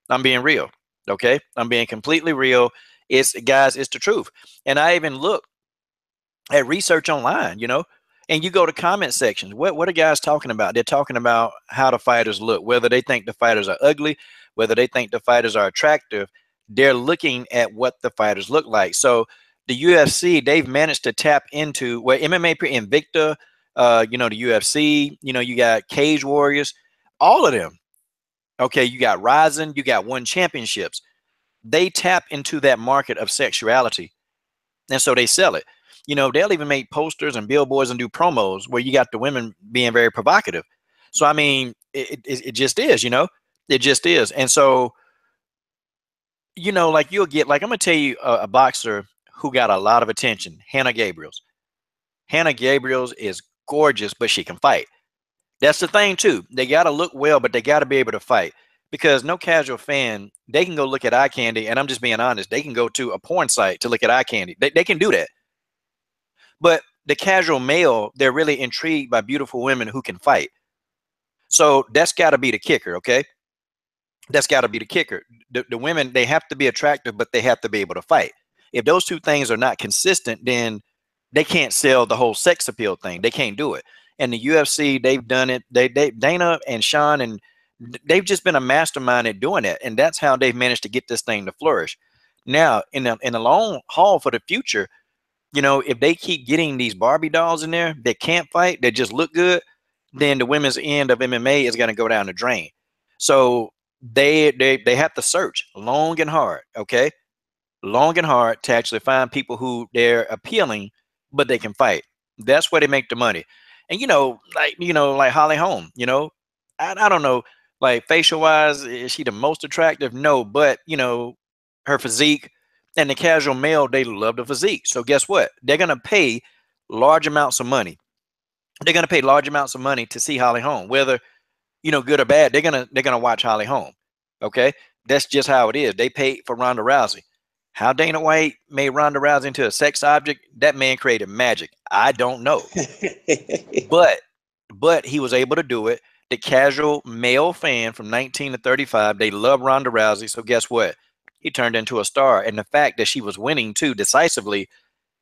I'm being real. Okay? I'm being completely real. It's guys, it's the truth. And I even look at research online, and you go to comment sections. What are guys talking about? They're talking about how the fighters look, whether they think the fighters are ugly, whether they think the fighters are attractive. They're looking at what the fighters look like. So the UFC, they've managed to tap into where MMA Invicta, the UFC, you got Cage Warriors, all of them. Okay, you got Ryzen, you got One Championships. They tap into that market of sexuality, and so they sell it. They'll even make posters and billboards and do promos where you got the women being very provocative. So I mean, it just is, it just is. And so, like you'll get, like I'm gonna tell you a boxer who got a lot of attention, Hannah Gabriels. Hannah Gabriels is gorgeous, but she can fight. That's the thing too. They got to look well, but they got to be able to fight. Because no casual fan, they can go look at eye candy, and I'm just being honest. They can go to a porn site to look at eye candy. They can do that. But the casual male, they're really intrigued by beautiful women who can fight. So that's got to be the kicker, okay? That's got to be the kicker. The women, they have to be attractive, but they have to be able to fight. If those two things are not consistent, then they can't sell the whole sex appeal thing. They can't do it. And the UFC, they've done it. Dana and Sean, and they've just been a mastermind at doing it. And that's how they've managed to get this thing to flourish. Now, in the long haul for the future, if they keep getting these Barbie dolls in there that can't fight, that just look good, then the women's end of MMA is going to go down the drain. So they have to search long and hard, okay? Long and hard to actually find people who they're appealing, but they can fight. That's where they make the money. And like Holly Holm, I don't know, like facial wise, is she the most attractive? No, but her physique, and the casual male, they love the physique. So guess what? They're gonna pay large amounts of money. They're gonna pay large amounts of money to see Holly Holm, whether good or bad. They're gonna watch Holly Holm. Okay, that's just how it is. They paid for Ronda Rousey. How Dana White made Ronda Rousey into a sex object, that man created magic. I don't know. but he was able to do it. The casual male fan from 19 to 35, they love Ronda Rousey. So guess what? He turned into a star. And the fact that she was winning too decisively,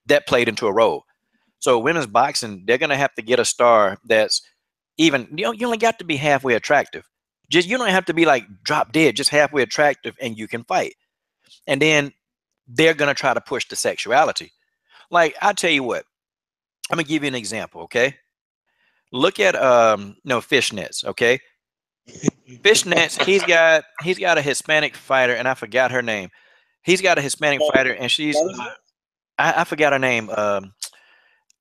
that played into a role. So women's boxing, they're going to have to get a star that's even, you only got to be halfway attractive. You don't have to be like drop dead, just halfway attractive, and you can fight. And then they're going to try to push the sexuality. Like, I'll tell you what, I'm going to give you an example, okay? Look at Fishnets, okay? Fishnets, he's got a Hispanic fighter, and I forgot her name. He's got a Hispanic fighter, and she's I forgot her name.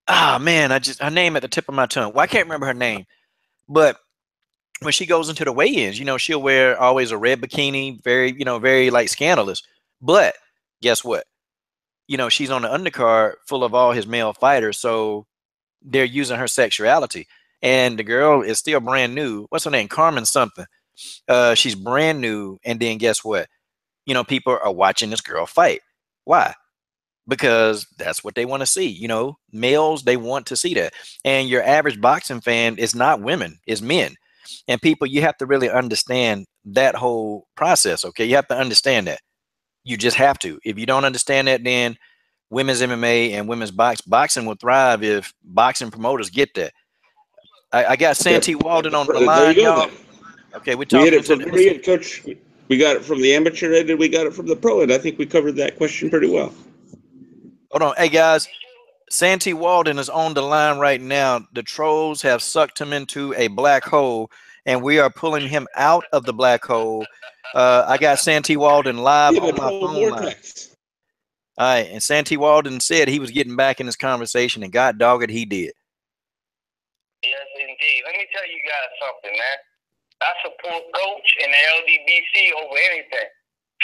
Man, her name at the tip of my tongue. Well, I can't remember her name. But when she goes into the weigh-ins, she'll wear always a red bikini, very like scandalous. But guess what? She's on the undercard full of all his male fighters, so they're using her sexuality. And the girl is still brand new. What's her name? Carmen something. She's brand new. And then guess what? People are watching this girl fight. Why? Because that's what they want to see. Males, they want to see that. And your average boxing fan is not women, it's men. And people, you have to really understand that whole process, okay? You have to understand that. You just have to. If you don't understand that, then women's MMA and women's boxing will thrive if boxing promoters get that. I got Santee Walden on the line, y'all. Okay, we're talking. We hit it from every end, Coach. We got it from the amateur end, and we got it from the pro end. I think we covered that question pretty well. Hold on, hey guys. Santee Walden is on the line right now. The trolls have sucked him into a black hole, and we are pulling him out of the black hole. I got Santee Walden live on my phone line. All right, and Santee Walden said he was getting back in this conversation, and God dog it, he did. Yes, indeed. Let me tell you guys something, man. I support Coach and the LDBC over anything.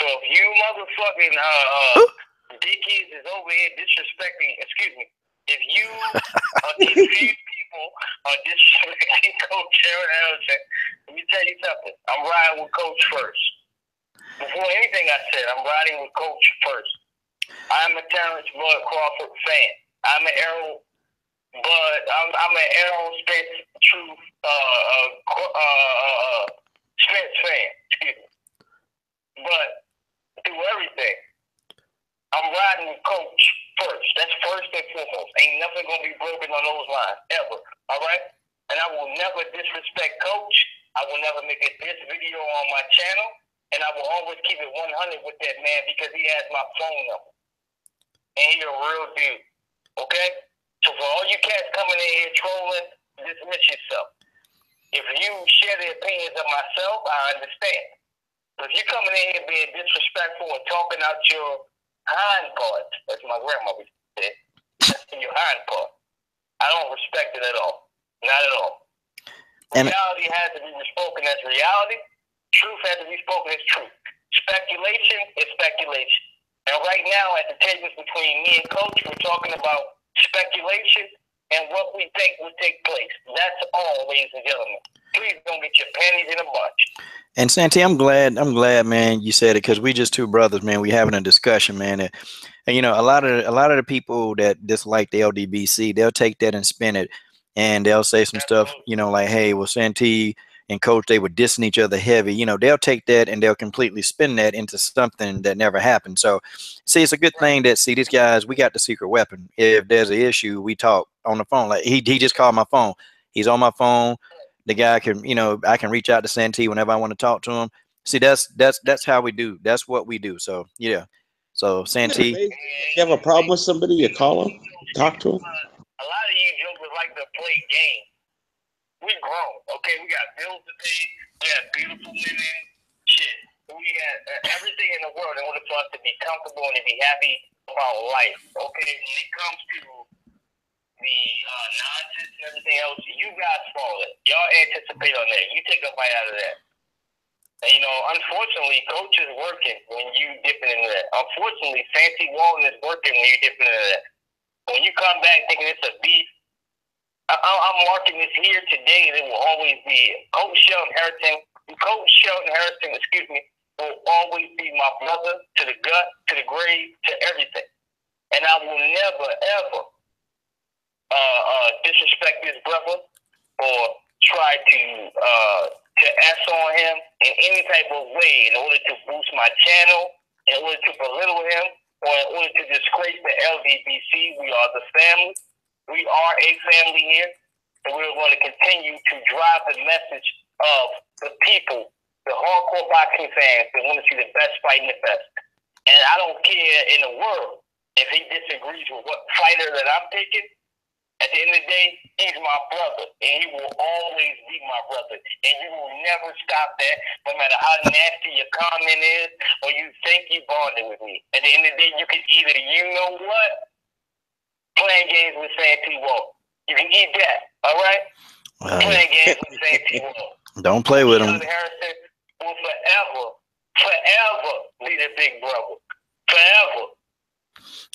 So if you motherfucking dickies is over here disrespecting, excuse me, if you confuse people are disrespecting Coach Aaron Harrison. Let me tell you something. I'm riding with Coach first. Before anything I said, I'm riding with Coach first. I'm a Terrence Bud Crawford fan. I'm an Errol Bud. I'm an Errol Spence Truth Spence fan. Excuse me. But through everything, I'm riding with Coach first. That's first and foremost. Ain't nothing gonna be broken on those lines ever. All right. And I will never disrespect Coach. I will never make a diss video on my channel. And I will always keep it 100 with that man because he has my phone number. And he's a real dude. Okay? So for all you cats coming in here trolling, dismiss yourself. If you share the opinions of myself, I understand. But if you're coming in here being disrespectful and talking out your hind parts, as my grandmother said, that's your hind part, I don't respect it at all. Not at all. Reality has to be spoken as reality. Truth has to be spoken as truth. Speculation is speculation. And right now, at the tables between me and Coach, we're talking about speculation and what we think will take place. That's all, ladies and gentlemen. Please don't get your panties in a bunch. And Santi, I'm glad, man, you said it, because we just two brothers, man. We having a discussion, man. And you know, a lot of the people that dislike the LDBC, they'll take that and spin it, and they'll say some stuff, you know, like, hey, well, Santi and Coach, they were dissing each other heavy. You know, they'll take that and they'll completely spin that into something that never happened. So, see, it's a good thing that, see, these guys, we got the secret weapon. If there's an issue, we talk on the phone. Like he just called my phone. He's on my phone. The guy can, you know, I can reach out to Santi whenever I want to talk to him. See, that's how we do. That's what we do. So, yeah. So, Santi. If you have a problem with somebody, you call them, talk to them. A lot of you jokers like to play games. We grown, okay? We got bills to pay. We got beautiful women. Shit. We got everything in the world in order for us to be comfortable and to be happy about life, okay? When it comes to the nonsense and everything else, you guys follow it. Y'all anticipate on that. You take a bite out of that. And, you know, unfortunately, Coach is working when you dipping into that. Unfortunately, Fancy Walton is working when you dipping into that. When you come back thinking it's a beef, I'm marking this here today, and it will always be Coach Shelton Harrison, excuse me, will always be my brother to the gut, to the grave, to everything. And I will never, ever disrespect this brother or try to S on him in any type of way in order to boost my channel, in order to belittle him, or in order to disgrace the LDBC. We are the family. We are a family here, and we're going to continue to drive the message of the people, the hardcore boxing fans that want to see the best fight in the best. And I don't care in the world if he disagrees with what fighter that I'm taking. At the end of the day, he's my brother, and he will always be my brother. And you will never stop that, no matter how nasty your comment is or you think you bonded with me. At the end of the day, you can either, you know what, playing games with Santi Wall. You can eat that, all right? Playing games with Santi Wall. Don't play with him. Harrison will forever be the big brother. Forever.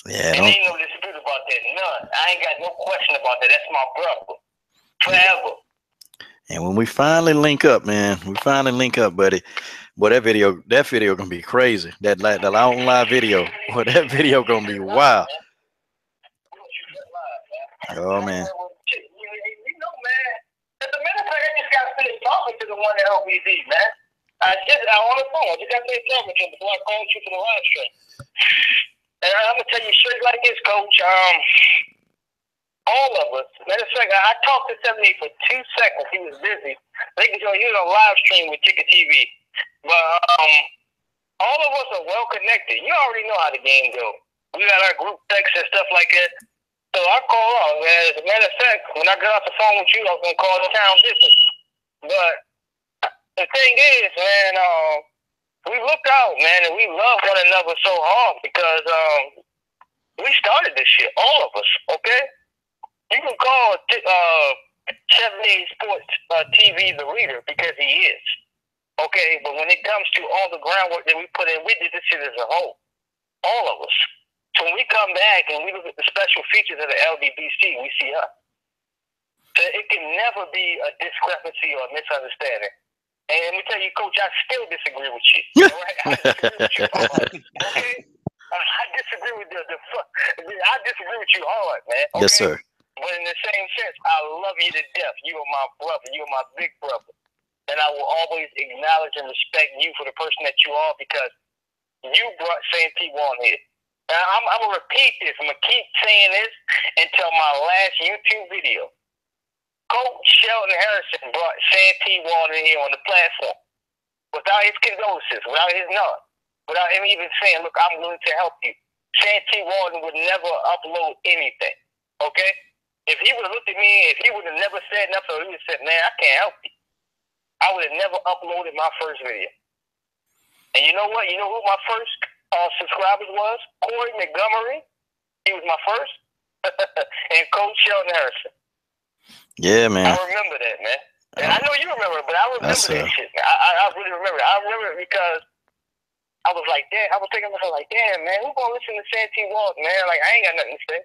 Yeah, and ain't no dispute about that. None. I ain't got no question about that. That's my brother. Forever. And when we finally link up, man, buddy. Boy, that video gonna be crazy. That long live video. Boy, that video gonna be wild. Oh man. You know, man. As a matter of fact, I just got finished talking to the one at LBZ, man. I on the phone. I just got finished talking to him before I called you for the live stream. And I'm gonna tell you straight like this, Coach. All of us. Matter of fact, I talked to 78 for 2 seconds. He was busy. Making sure he was on live stream with Ticket TV. But all of us are well connected. You already know how the game goes. We got our group text and stuff like that. So I call out, man. As a matter of fact, when I got off the phone with you, I was gonna call the town business. But the thing is, man, we look out, man, and we love one another so hard because we started this shit, all of us, okay? You can call 78 Sports TV the leader because he is, okay? But when it comes to all the groundwork that we put in, we did this shit as a whole, all of us. So when we come back and we look at the special features of the LDBC, we see us. So it can never be a discrepancy or a misunderstanding. And let me tell you, Coach, I still disagree with you. All right? I disagree with you hard. Okay? I disagree with I disagree with you hard, man. Okay? Yes, sir. But in the same sense, I love you to death. You are my brother. You are my big brother. And I will always acknowledge and respect you for the person that you are because you brought Santee on here. Now, I'm going to repeat this. I'm going to keep saying this until my last YouTube video. Coach Shelton Harrison brought Santee Walden here on the platform without his condolences, without his nod, without him even saying, look, I'm willing to help you. Santee Walden would never upload anything, okay? If he would have looked at me, if he would have never said nothing, or he would have said, man, I can't help you, I would have never uploaded my first video. And you know what? You know who my first subscribers was? Corey Montgomery. He was my first. And Coach Shelton Harrison. Yeah, man. I remember that, man. And I know you remember it, but I remember that shit, man. I really remember it. I remember it because I was like, damn, I was thinking to myself, like, damn, man, who gonna listen to Santee Walden, man? Like, I ain't got nothing to say.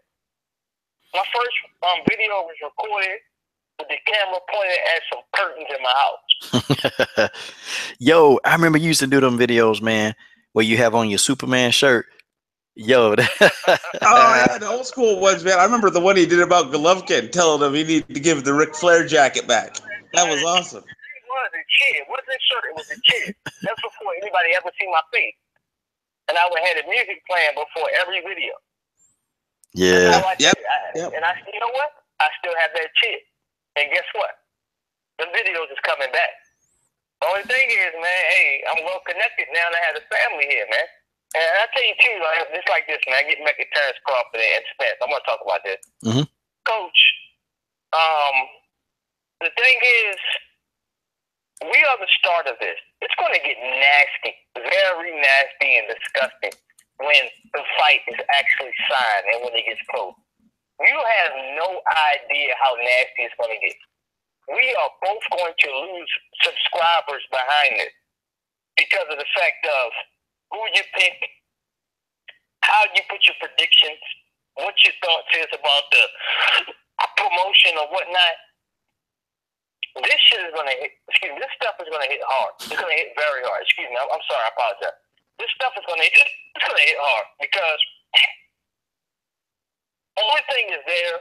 My first video was recorded with the camera pointed at some curtains in my house. Yo, I remember you used to do them videos, man, where you have on your Superman shirt. Yo, oh yeah, the old school ones, man. I remember the one he did about Golovkin, telling him he needed to give the Ric Flair jacket back. That was awesome. It was a chair. It wasn't a shirt. It was a chair. That's before anybody ever seen my face. And I would have the music playing before every video. Yeah. And you know what? I still have that chair. And guess what? The videos is coming back. The only thing is, man, hey, I'm well connected now and I have a family here, man. And I tell you too, like, just like this, man. Getting back to Terrence Crawford and Spence. I'm gonna talk about this. Mm-hmm. Coach, the thing is, we are the start of this. It's gonna get nasty, very nasty and disgusting when the fight is actually signed and when it gets close. You have no idea how nasty it's gonna get. We are both going to lose subscribers behind it because of the fact of who you pick, how you put your predictions, what your thoughts is about the promotion or whatnot. This shit is going to hit, this stuff is going to hit hard. It's going to hit very hard. Excuse me, I'm sorry, I apologize. This stuff is going to hit hard because the only thing is there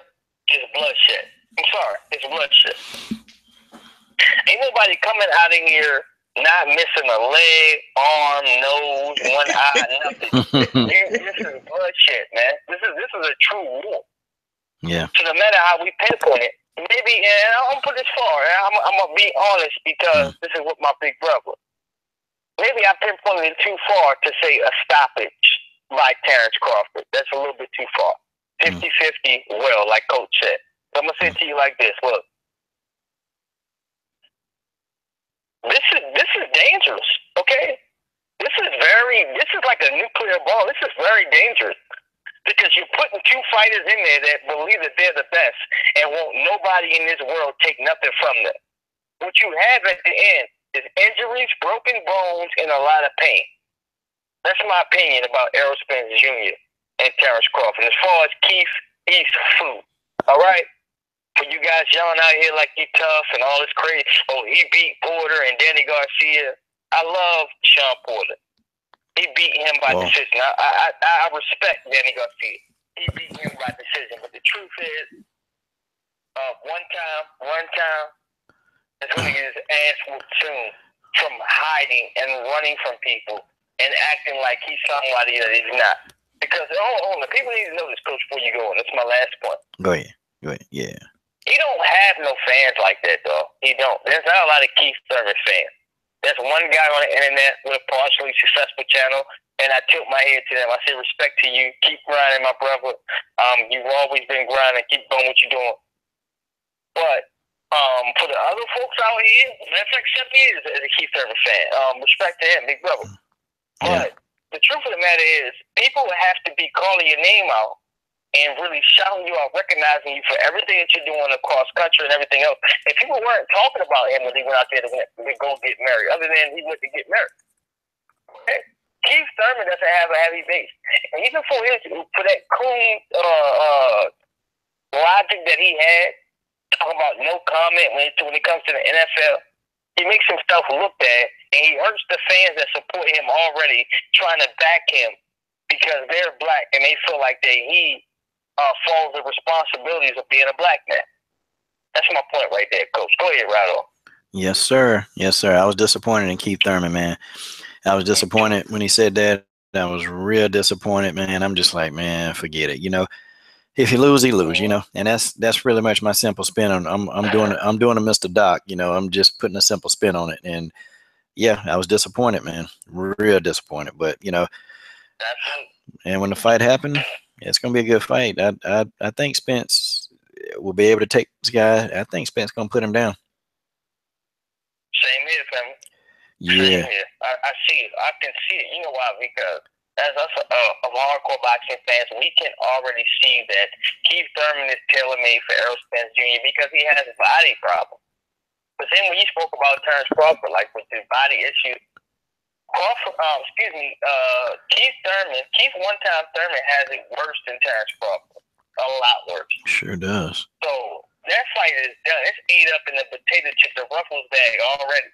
is bloodshed. I'm sorry, it's bloodshed. Ain't nobody coming out of here not missing a leg, arm, nose, one eye, nothing. This is bloodshed, man. This is a true war. Yeah. So no matter how we pinpoint it, maybe, and I'm gonna put this far. I'm gonna be honest because this is what my big brother. Maybe I pinpointed it too far to say a stoppage by Terrence Crawford. That's a little bit too far. 50-50, well, like Coach said. So I'm gonna say it to you like this. Look. This is dangerous, okay? This is like a nuclear bomb. This is very dangerous because you're putting two fighters in there that believe that they're the best and won't nobody in this world take nothing from them. What you have at the end is injuries, broken bones, and a lot of pain. That's my opinion about Errol Spence Jr. and Terrence Crawford. As far as Keith, he's food, all right? For you guys yelling out here like you tough and all this crazy. Oh, he beat Porter and Danny Garcia. I love Sean Porter. He beat him by decision. I respect Danny Garcia. He beat him by decision. But the truth is, one time, is going to get his ass whooped soon from hiding and running from people and acting like he's somebody that he's not. Because, hold on, people need to know this, Coach, before you go on. That's my last point. Go ahead, yeah. He don't have no fans like that, though. He don't. There's not a lot of Keith Thurman fans. There's one guy on the internet with a partially successful channel, and I tilt my head to them. I say, respect to you. Keep grinding, my brother. You've always been grinding. Keep doing what you're doing. But for the other folks out here, let's accept me as a Keith Thurman fan. Respect to him, big brother. But the truth of the matter is, people have to be calling your name out and really shouting you out, recognizing you for everything that you're doing across country and everything else. And people weren't talking about him when he went out there to go get married, other than he went to get married. Okay? Keith Thurman doesn't have a heavy base. And even for that cool logic that he had, talking about no comment when it comes to the NFL. He makes himself look bad, and he hurts the fans that support him already, trying to back him because they're black and they feel like he falls the responsibilities of being a black man. That's my point right there, Coach. Go ahead, Rattle. Yes, sir. Yes, sir. I was disappointed in Keith Thurman, man. I was disappointed when he said that. I was real disappointed, man. I'm just like, man, forget it. You know, if you lose, he lose. You know, and that's really much my simple spin on. I'm doing a Mr. Doc. You know, I'm just putting a simple spin on it. And yeah, I was disappointed, man. Real disappointed. But you know, and when the fight happened, it's gonna be a good fight. I think Spence will be able to take this guy. I think Spence gonna put him down. Same here, family. Yeah. Same here. I see it. I can see it. You know why? Because as us of hardcore boxing fans, we can already see that Keith Thurman is tailor-made for Errol Spence Jr. because he has a body problem. But then when you spoke about Terrence Crawford, like with his body issue, Keith one-time Thurman has it worse than Terrence Crawford. A lot worse. Sure does. So that fight is done. It's ate up in the potato chip, the Ruffles bag already.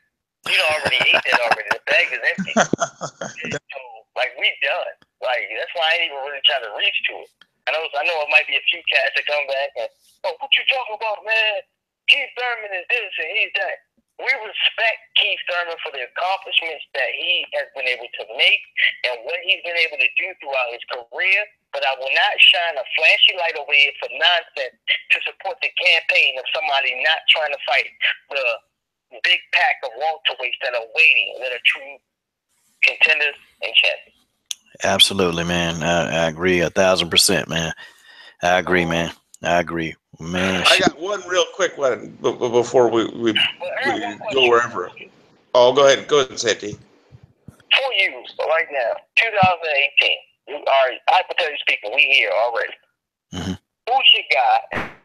You know, already ate that already. The bag is empty. So, like, we done. Like, that's why I ain't even really trying to reach to it. I know it might be a few cats that come back and, oh, what you talking about, man? Keith Thurman is this and he's that. We respect Keith Thurman for the accomplishments that he has been able to make and what he's been able to do throughout his career, but I will not shine a flashy light over here for nonsense to support the campaign of somebody not trying to fight the big pack of welterweights that are waiting, that are true contenders and champions. Absolutely, man. I agree 1,000%, man. I agree, man. I agree, man. I got one real quick one before we go wherever. Oh, go ahead, Santi. For you, right now, 2018, you are hypothetically speaking, we here already. Mm-hmm. Who's your guy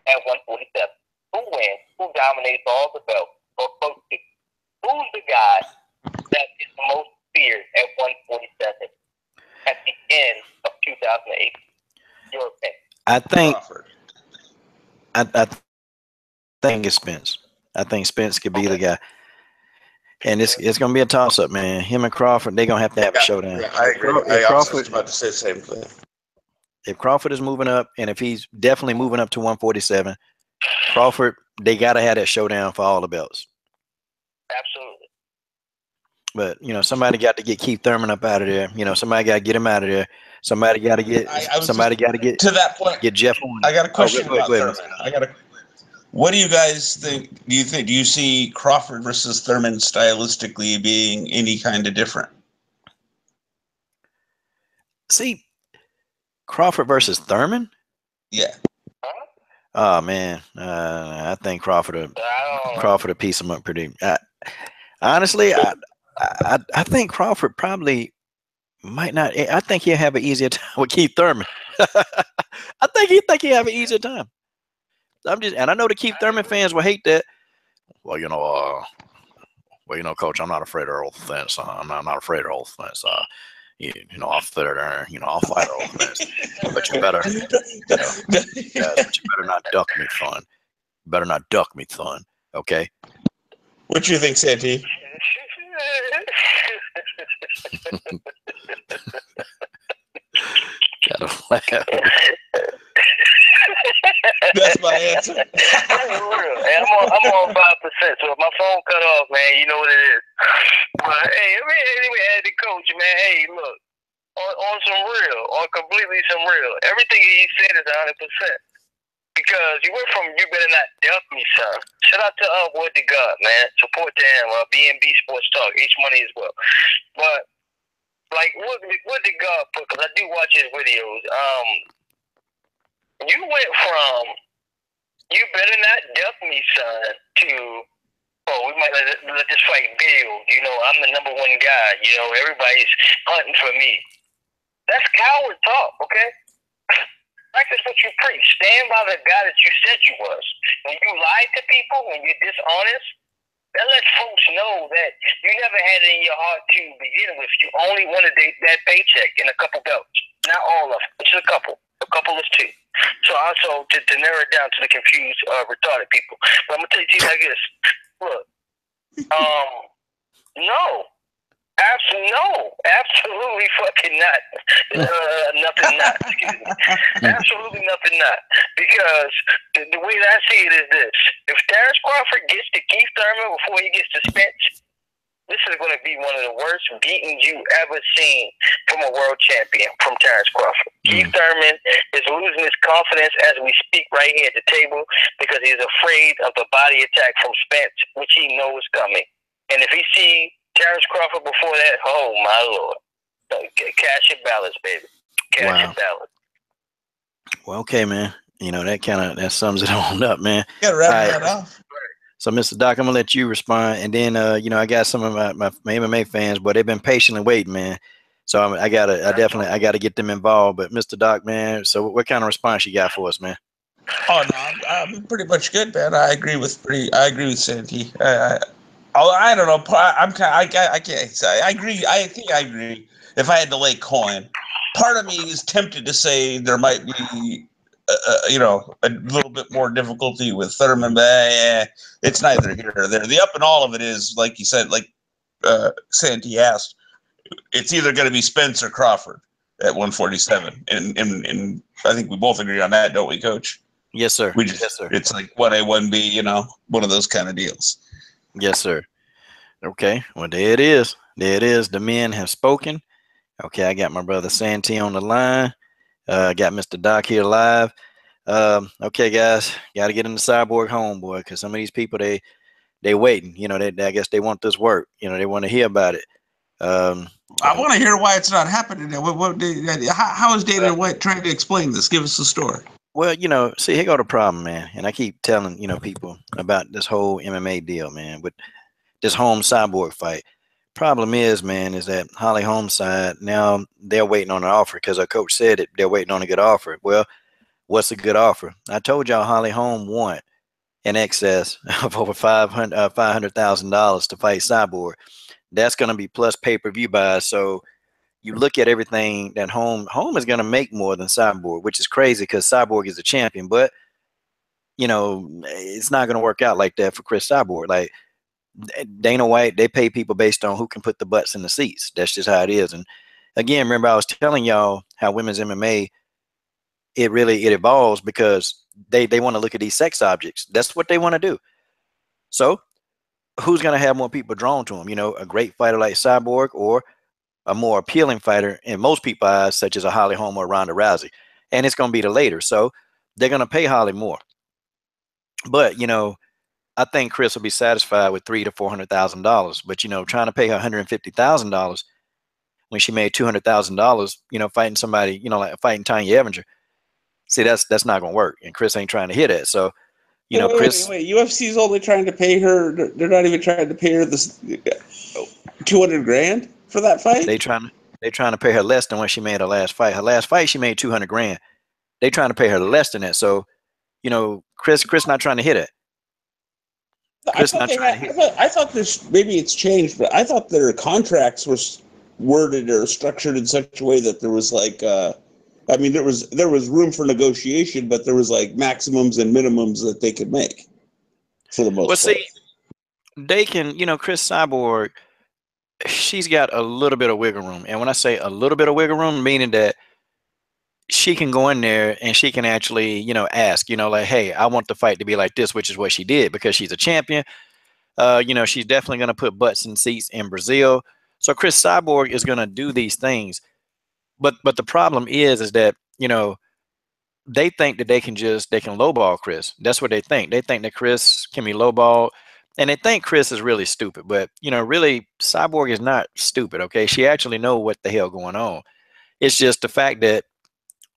at 147? Who wins? Who dominates all the belts? Or close to? Who's the guy that is the most feared at 147 at the end of 2008? Your opinion. I think. Crawford. I think it's Spence. I think Spence could be the guy. And it's going to be a toss-up, man. Him and Crawford, they're going to have a showdown. Yeah, I agree. I was about to say the same thing. If Crawford is moving up, and if he's definitely moving up to 147, Crawford, they got to have that showdown for all the belts. Absolutely. But, you know, somebody got to get Keith Thurman up out of there. You know, somebody got to get him out of there. Somebody got to get to that point. Get Jeff on. I got a question about Thurman. What do you guys think? Do you see Crawford versus Thurman stylistically being any kind of different? See, Crawford versus Thurman? Yeah. Oh man, I think Crawford will piece him up pretty. Honestly, I think Crawford probably might not. I think he'll have an easier time with Keith Thurman. I think he'll have an easier time. And I know the Keith Thurman fans will hate that. Well, you know, Coach, I'm not afraid of Earl Spence. I'm not afraid of Earl Spence. You know, I'll fit it there. You know, I'll fight Earl Spence. But you better, but you better not duck me, son. You better not duck me, son. Okay. What do you think, Santi? Gotta laugh. That's my answer. I'm on 5%. So if my phone cut off, man, you know what it is. But hey, anyway, the coach, man. Hey, look, on some real, on completely some real. Everything he said is 100%. Because you went from "you better not duck me, son." Shout out to Word to God, man. Support them, BNB Sports Talk, H Money as well. But like, what did God put? Because I do watch his videos. You went from "you better not duck me, son" to we might let this fight build. You know, I'm the number one guy. You know, everybody's hunting for me. That's coward talk, okay? Practice what you preach. Stand by the guy that you said you was. When you lie to people, when you're dishonest, that lets folks know that you never had it in your heart to begin with. You only wanted that paycheck and a couple belts. Not all of them, just a couple. A couple is two. So also to narrow it down to the confused, retarded people. But I'm gonna tell you like this. Look, no. Absolutely fucking not. Nothing not. Excuse me. Absolutely nothing not. Because the way that I see it is this: if Terrence Crawford gets to Keith Thurman before he gets to Spence, this is going to be one of the worst beatings you ever seen from a world champion from Terrence Crawford. Keith Thurman is losing his confidence as we speak right here at the table because he's afraid of the body attack from Spence, which he knows coming. And if he see Terrence Crawford before that, oh my Lord. Cash your ballots, baby. Cash your ballots. Well, okay, man. You know, that sums it on up, man. You gotta wrap that off. So, Mr. Doc, I'm gonna let you respond, and then you know, I got some of my MMA fans, but they've been patiently waiting, man. So I gotta get them involved. But Mr. Doc, man, so what kind of response you got for us, man? Oh no, I'm pretty much good, man. I agree with Sandy. I don't know. I can't say. I agree. I think I agree. If I had to lay coin, part of me is tempted to say there might be, you know, a little bit more difficulty with Thurman, but it's neither here nor there. The up and all of it is, like you said, like Sandy asked, it's either going to be Spence or Crawford at 147, and I think we both agree on that, don't we, Coach? Yes, sir. Yes, sir. It's like 1A, 1B, you know, one of those kind of deals. Yes, sir. Okay. Well, there it is. There it is. The men have spoken. Okay, I got my brother Santee on the line. I got Mr. Doc here live. Okay, guys, got to get in the Cyborg home, boy, because some of these people, they waiting. You know, I guess they want this work. You know, they want to hear about it. I want to hear why it's not happening. How is Dana Whyte trying to explain this? Give us the story. Well, you know, see, here go the problem, man. And I keep telling, you know, people about this whole MMA deal, man, with this Holm Cyborg fight. Problem is, man, is that Holly Holm's side, now they're waiting on an offer because our coach said it. They're waiting on a good offer. Well, what's a good offer? I told y'all Holly Holm want in excess of over $500,000 to fight Cyborg. That's going to be plus pay-per-view buys. So you look at everything that Holm is going to make more than Cyborg, which is crazy because Cyborg is a champion. But, you know, it's not going to work out like that for Chris Cyborg. Like, Dana Whyte, they pay people based on who can put the butts in the seats. That's just how it is. And again, remember I was telling y'all how women's MMA, it evolves because they want to look at these sex objects. That's what they want to do. So who's going to have more people drawn to them? You know, a great fighter like Cyborg or a more appealing fighter in most people's eyes, such as a Holly Holm or Ronda Rousey. And it's going to be the later. So they're going to pay Holly more. But, you know, I think Chris will be satisfied with $300,000 to $400,000. But, you know, trying to pay her $150,000 when she made $200,000, you know, fighting somebody, you know, like fighting Tanya Evinger. See, that's not going to work. And Chris ain't trying to hit that. So, you know, Chris. Wait. UFC's only trying to pay her. They're not even trying to pay her this $200,000 for that fight. They trying to pay her less than what she made her last fight. Her last fight, she made $200,000. They trying to pay her less than that. So, you know, Chris not trying to hit it. I thought this, maybe it's changed, but I thought their contracts were worded or structured in such a way that there was like, I mean, there was room for negotiation, but there was like maximums and minimums that they could make for the most part. See, they can, you know, Chris Cyborg, she's got a little bit of wiggle room. And when I say a little bit of wiggle room, meaning that she can go in there and she can actually, you know, ask, you know, like, hey, I want the fight to be like this, which is what she did because she's a champion. You know, she's definitely going to put butts in seats in Brazil. So Chris Cyborg is going to do these things. But the problem is that, you know, they think that they can lowball Chris. That's what they think. They think that Chris can be lowballed. And they think Chris is really stupid. But, you know, really, Cyborg is not stupid, okay? She actually knows what the hell going on. It's just the fact that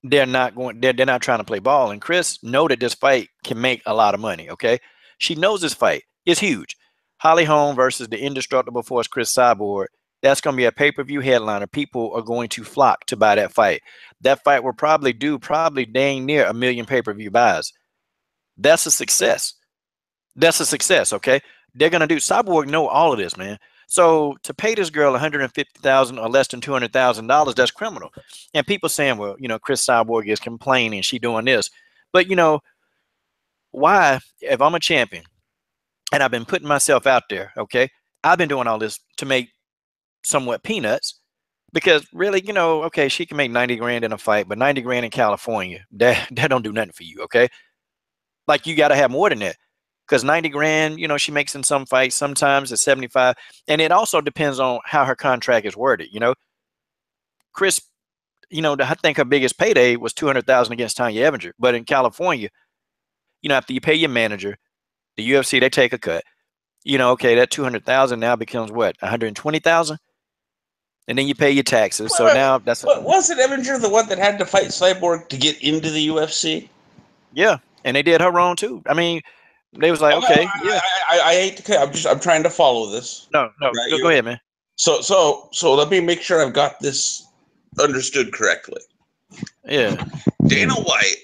they're not trying to play ball. And Chris know that this fight can make a lot of money, okay? She knows this fight is huge. Holly Holm versus the indestructible force Chris Cyborg. That's going to be a pay-per-view headliner. People are going to flock to buy that fight. That fight will probably dang near 1 million pay-per-view buys. That's a success. That's a success, okay? They're going to do. Cyborg know all of this, man. So to pay this girl $150,000 or less than $200,000, that's criminal. And people saying, well, you know, Chris Cyborg is complaining, she doing this. But you know, why, if I'm a champion and I've been putting myself out there, okay, I've been doing all this to make somewhat peanuts. Because really, you know, okay, she can make 90 grand in a fight, but 90 grand in California, that don't do nothing for you, okay? Like you got to have more than that. Because 90 grand, you know, she makes in some fights, sometimes it's 75. And it also depends on how her contract is worded, you know. Chris, you know, I think her biggest payday was 200,000 against Tanya Evinger. But in California, you know, after you pay your manager, the UFC, they take a cut. You know, okay, that 200,000 now becomes what, 120,000? And then you pay your taxes. So now that's wasn't Evinger the one that had to fight Cyborg to get into the UFC? Yeah, and they did her wrong too. I mean, they was like, okay, yeah. I hate to. I'm trying to follow this. No, right? Go ahead, man. So let me make sure I've got this understood correctly. Yeah. Dana Whyte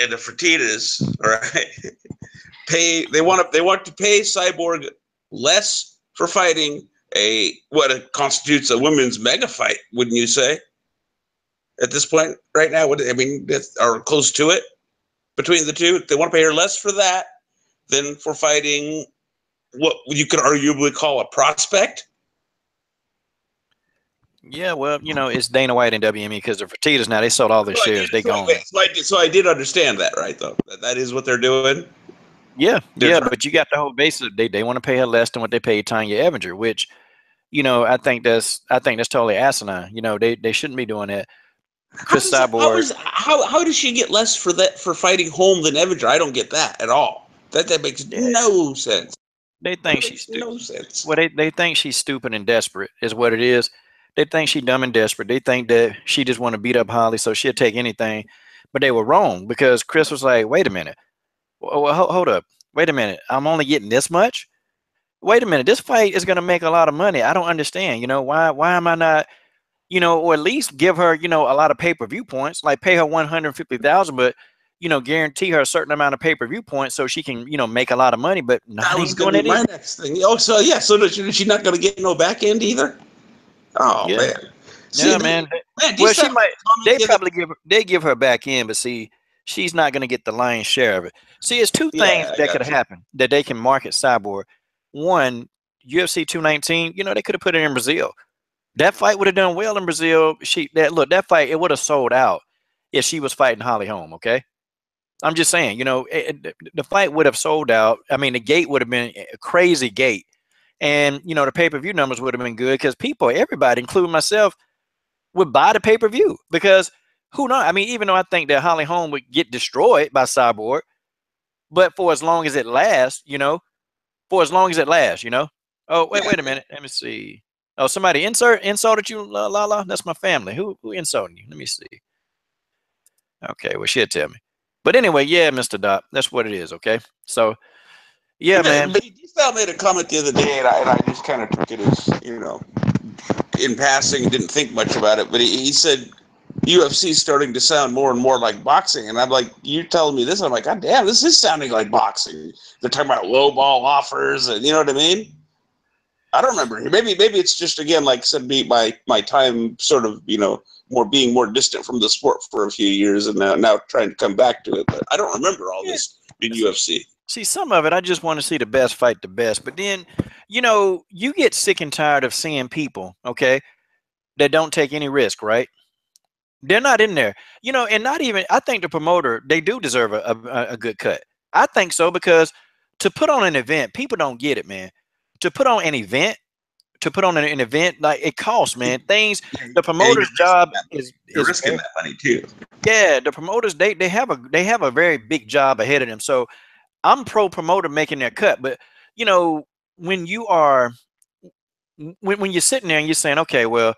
and the Fertittas, all right, They want to pay Cyborg less for fighting what constitutes a women's mega fight, wouldn't you say? At this point, right now, are close to it between the two. They want to pay her less for that than for fighting what you could arguably call a prospect. Yeah, well, you know, it's Dana White and WME because the Fertittas now, they sold all their shares. They gone. So I did understand that, right? Though that is what they're doing. Yeah, but you got the whole basis. They want to pay her less than what they paid Tanya Evinger, which, you know, I think that's totally asinine. You know, they shouldn't be doing that. Chris Cyborg. How does she get less for fighting Holm than Evinger? I don't get that at all. That makes no sense. They think she's stupid. No sense. Well, they think she's stupid and desperate is what it is. They think she's dumb and desperate. They think that she just want to beat up Holly, so she'll take anything. But they were wrong because Chris was like, wait a minute. Well, hold up. Wait a minute. I'm only getting this much? Wait a minute. This fight is going to make a lot of money. I don't understand. You know, why am I not, you know, or at least give her, you know, a lot of pay-per-view points, like pay her 150,000, but, you know, guarantee her a certain amount of pay-per-view points so she can, you know, make a lot of money, but not that was going to be my next thing. Oh, so yeah. So she's not going to get no back end either? Oh, yeah. Man. See, yeah, man. Well, she might. They give her back in, but see, she's not going to get the lion's share of it. See, it's two things that could happen that they can market Cyborg. One, UFC 219. You know, they could have put it in Brazil. That fight would have done well in Brazil. That fight, it would have sold out if she was fighting Holly Holm. Okay, I'm just saying. You know, the fight would have sold out. I mean, the gate would have been a crazy gate, and you know, the pay-per-view numbers would have been good because everybody, including myself, would buy the pay-per-view because who knows? I mean, even though I think that Holly Holm would get destroyed by Cyborg, but for as long as it lasts, you know, Oh, wait a minute. Let me see. Oh, somebody insulted you, Lala? That's my family. Who insulted you? Let me see. Okay, well, she'll tell me. But anyway, yeah, Mr. Doc, that's what it is, okay? So, yeah, man. But you made a comment the other day, and I just kind of took it as, you know, in passing, didn't think much about it, but he said UFC is starting to sound more and more like boxing, and I'm like, you're telling me this? I'm like, God damn, this is sounding like boxing. They're talking about low ball offers, and you know what I mean? I don't remember. Maybe it's just, again, like I said, my time sort of, you know, being more distant from the sport for a few years, and now trying to come back to it. But I don't remember all this in UFC. See, some of it, I just want to see the best fight the best. But then, you know, you get sick and tired of seeing people, okay, that don't take any risk, right? They're not in there, you know, and not even, I think the promoter, they do deserve a good cut. I think so, because to put on an event, people don't get it, man. To put on an event, like, it costs, man. Things, the promoter's job is risking that money too. Yeah, the promoters, they have a very big job ahead of them. So I'm pro promoter making their cut, but you know, when you're sitting there and you're saying, okay, well,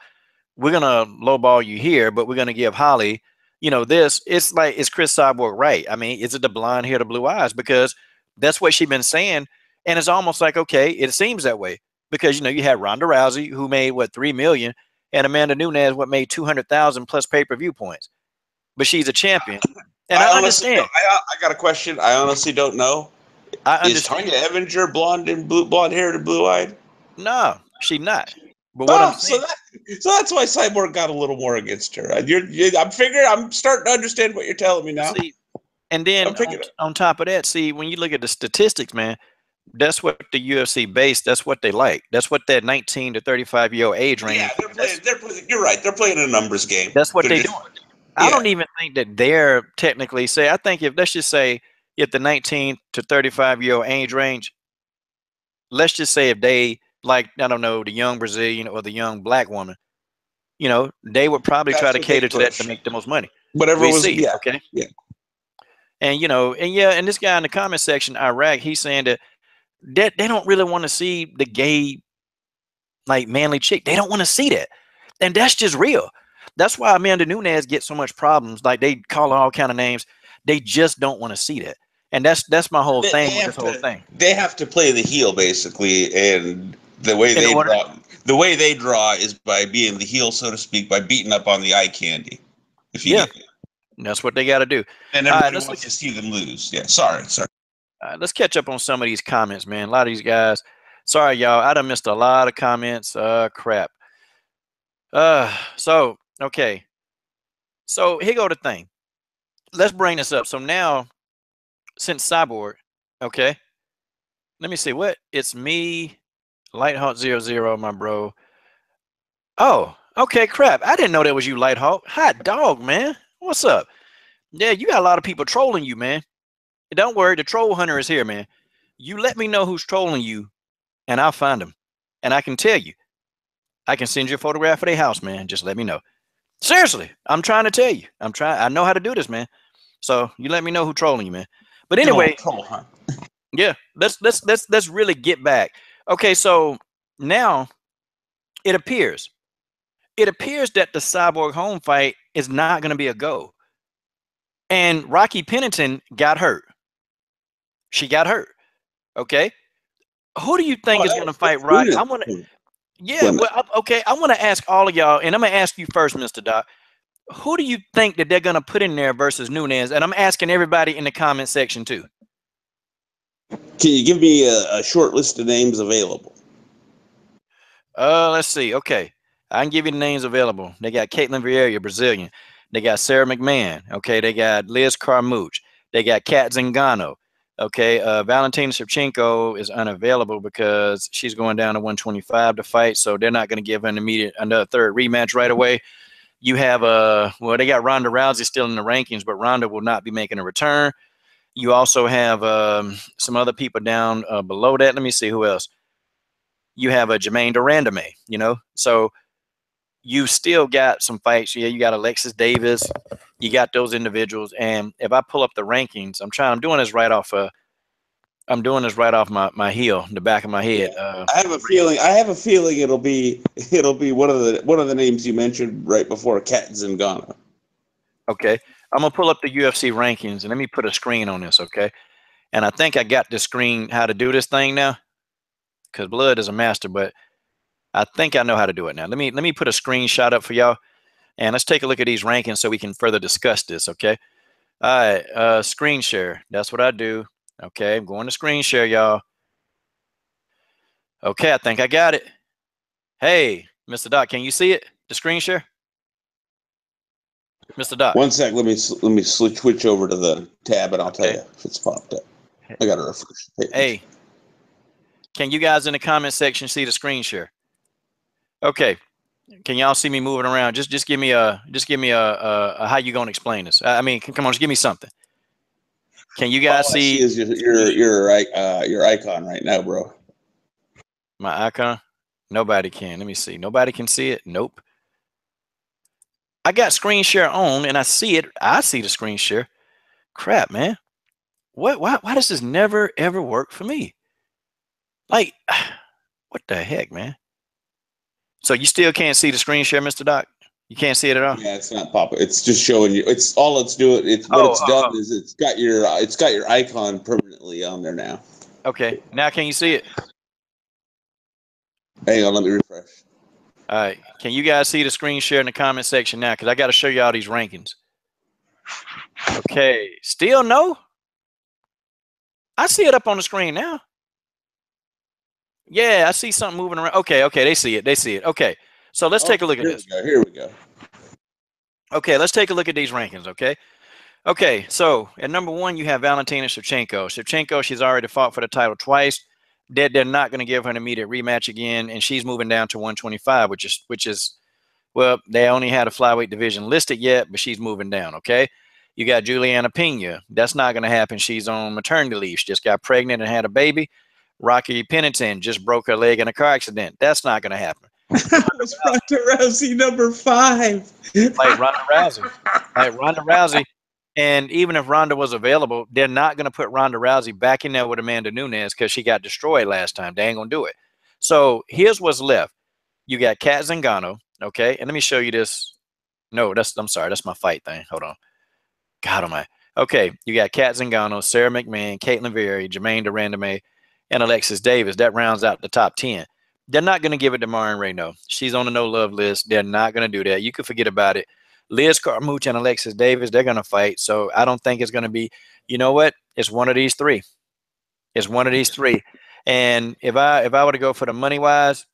we're gonna lowball you here, but we're gonna give Holly, you know, this. It's like, is Chris Cyborg right? I mean, is it the blonde hair, the blue eyes? Because that's what she's been saying, and it's almost like, okay, it seems that way because, you know, you had Ronda Rousey who made what, $3 million, and Amanda Nunes what, made 200,000 plus pay-per-view points, but she's a champion. And I understand. I got a question. I honestly don't know. I understand. Is Tanya Evinger blonde haired and blue eyed? No, she not. But what I'm saying, so that's why Cyborg got a little more against her. I'm starting to understand what you're telling me now. see, and then on top of that, see, when you look at the statistics, man, that's what the UFC base. That's what they like. That's what that 19 to 35-year-old age range. Yeah, they're playing. You're right. They're playing a numbers game. That's what they're doing. I don't even think that they're technically say. I think if let's just say if the 19 to 35-year-old age range, let's just say if they like, I don't know, the young Brazilian or the young black woman, you know, they would probably try to cater to that to make the most money. Whatever we was, see, yeah, okay, yeah. And you know, and this guy in the comment section, Iraq, he's saying that they don't really want to see the gay, like manly chick. They don't want to see that, and that's just real. That's why Amanda Nunes gets so much problems. Like they call her all kind of names. They just don't want to see that, and that's my whole thing with this whole thing. They have to play the heel basically, and the way they draw is by being the heel, so to speak, by beating up on the eye candy. If you get it. That's what they got to do. And everybody wants to see them lose. Yeah, sorry. Let's catch up on some of these comments, man. A lot of these guys. Sorry, y'all. I done missed a lot of comments. Crap. So okay. So here go the thing. Let's bring this up. So now, since Cyborg, okay. Let me see what it's me, Lighthawk00, my bro. Oh, okay, crap. I didn't know that was you, Lighthawk. Hot dog, man. What's up? Yeah, you got a lot of people trolling you, man. Don't worry, the troll hunter is here, man. You let me know who's trolling you, and I'll find them. And I can tell you. I can send you a photograph of their house, man. Just let me know. Seriously, I'm trying to tell you. I know how to do this, man. So you let me know who's trolling you, man. But anyway, yeah, let's really get back. Okay, so now it appears that the Cyborg Holm fight is not going to be a go. And Rocky Pennington got hurt. She got hurt. Okay. Who do you think is going to fight Rocky? I want to. Yeah. Well, okay. I want to ask all of y'all, and I'm going to ask you first, Mr. Doc. Who do you think that they're going to put in there versus Nunes? And I'm asking everybody in the comment section too. Can you give me a short list of names available? Let's see. Okay. I can give you the names available. They got Caitlin Vieira, Brazilian. They got Sarah McMahon. Okay. They got Liz Carmouche. They got Kat Zingano. Okay. Valentina Shevchenko is unavailable because she's going down to 125 to fight. So they're not going to give her another third rematch right away. You have well, they got Ronda Rousey still in the rankings, but Ronda will not be making a return. You also have some other people down below that. Let me see who else. You have a Jermaine Durandame, you know. So you still got some fights. Yeah, you got Alexis Davis. You got those individuals. And if I pull up the rankings, I'm doing this right off my heel, the back of my head. Yeah. I have a feeling it'll be one of the names you mentioned right before Kat Zingano. Okay. I'm gonna pull up the UFC rankings and let me put a screen on this, okay? And I think I got the screen how to do this thing now, because Blood is a master, but I think I know how to do it now. Let me put a screenshot up for y'all, and let's take a look at these rankings so we can further discuss this, okay? All right, screen share. That's what I do. Okay, I'm going to screen share, y'all. Okay, I think I got it. Hey, Mr. Doc, can you see it? The screen share? Mr. Doc. One sec. Let me switch over to the tab, and I'll tell you if it's popped up. I got to refresh the page. Hey, can you guys in the comment section see the screen share? Okay. Can y'all see me moving around? Just give me a how you gonna explain this? I mean, come on, just give me something. Can you guys see? Is your icon right now, bro? My icon? Nobody can. Let me see. Nobody can see it. Nope. I got screen share on and I see it. I see the screen share. Crap, man. Why does this never ever work for me? Like, what the heck, man? So you still can't see the screen share, Mr. Doc? You can't see it at all? Yeah, it's not popping. It's just showing you. It's all it's doing. It's done is it's got your icon permanently on there now. Okay. Now can you see it? Hang on, let me refresh. All right. Can you guys see the screen share in the comment section now? Because I got to show you all these rankings. Okay. Still no? I see it up on the screen now. Yeah, I see something moving around. Okay, they see it. Okay, so let's take a look at this. Here we go. Okay, let's take a look at these rankings, okay, so at number 1, you have Valentina Shevchenko. Shevchenko, she's already fought for the title twice. They're not going to give her an immediate rematch again, and she's moving down to 125, which is well, they only had a flyweight division listed yet, but she's moving down, okay? You got Juliana Pena. That's not going to happen. She's on maternity leave. She just got pregnant and had a baby. Rocky Pennington just broke her leg in a car accident. That's not going to happen. That was Ronda Rousey number 5. Like Ronda Rousey. And even if Ronda was available, they're not going to put Ronda Rousey back in there with Amanda Nunes because she got destroyed last time. They ain't going to do it. So here's what's left. You got Kat Zingano, okay? And let me show you this. No, I'm sorry. That's my fight thing. Hold on. God almighty. Okay, you got Kat Zingano, Sarah McMahon, Caitlin Vieira, Jermaine Durandame, and Alexis Davis. That rounds out the top 10. They're not going to give it to Marion Renaud. She's on the no-love list. They're not going to do that. You can forget about it. Liz Carmouche and Alexis Davis, they're going to fight. So I don't think it's going to be, you know what? It's one of these three. It's one of these three. And if I were to go for the money-wise,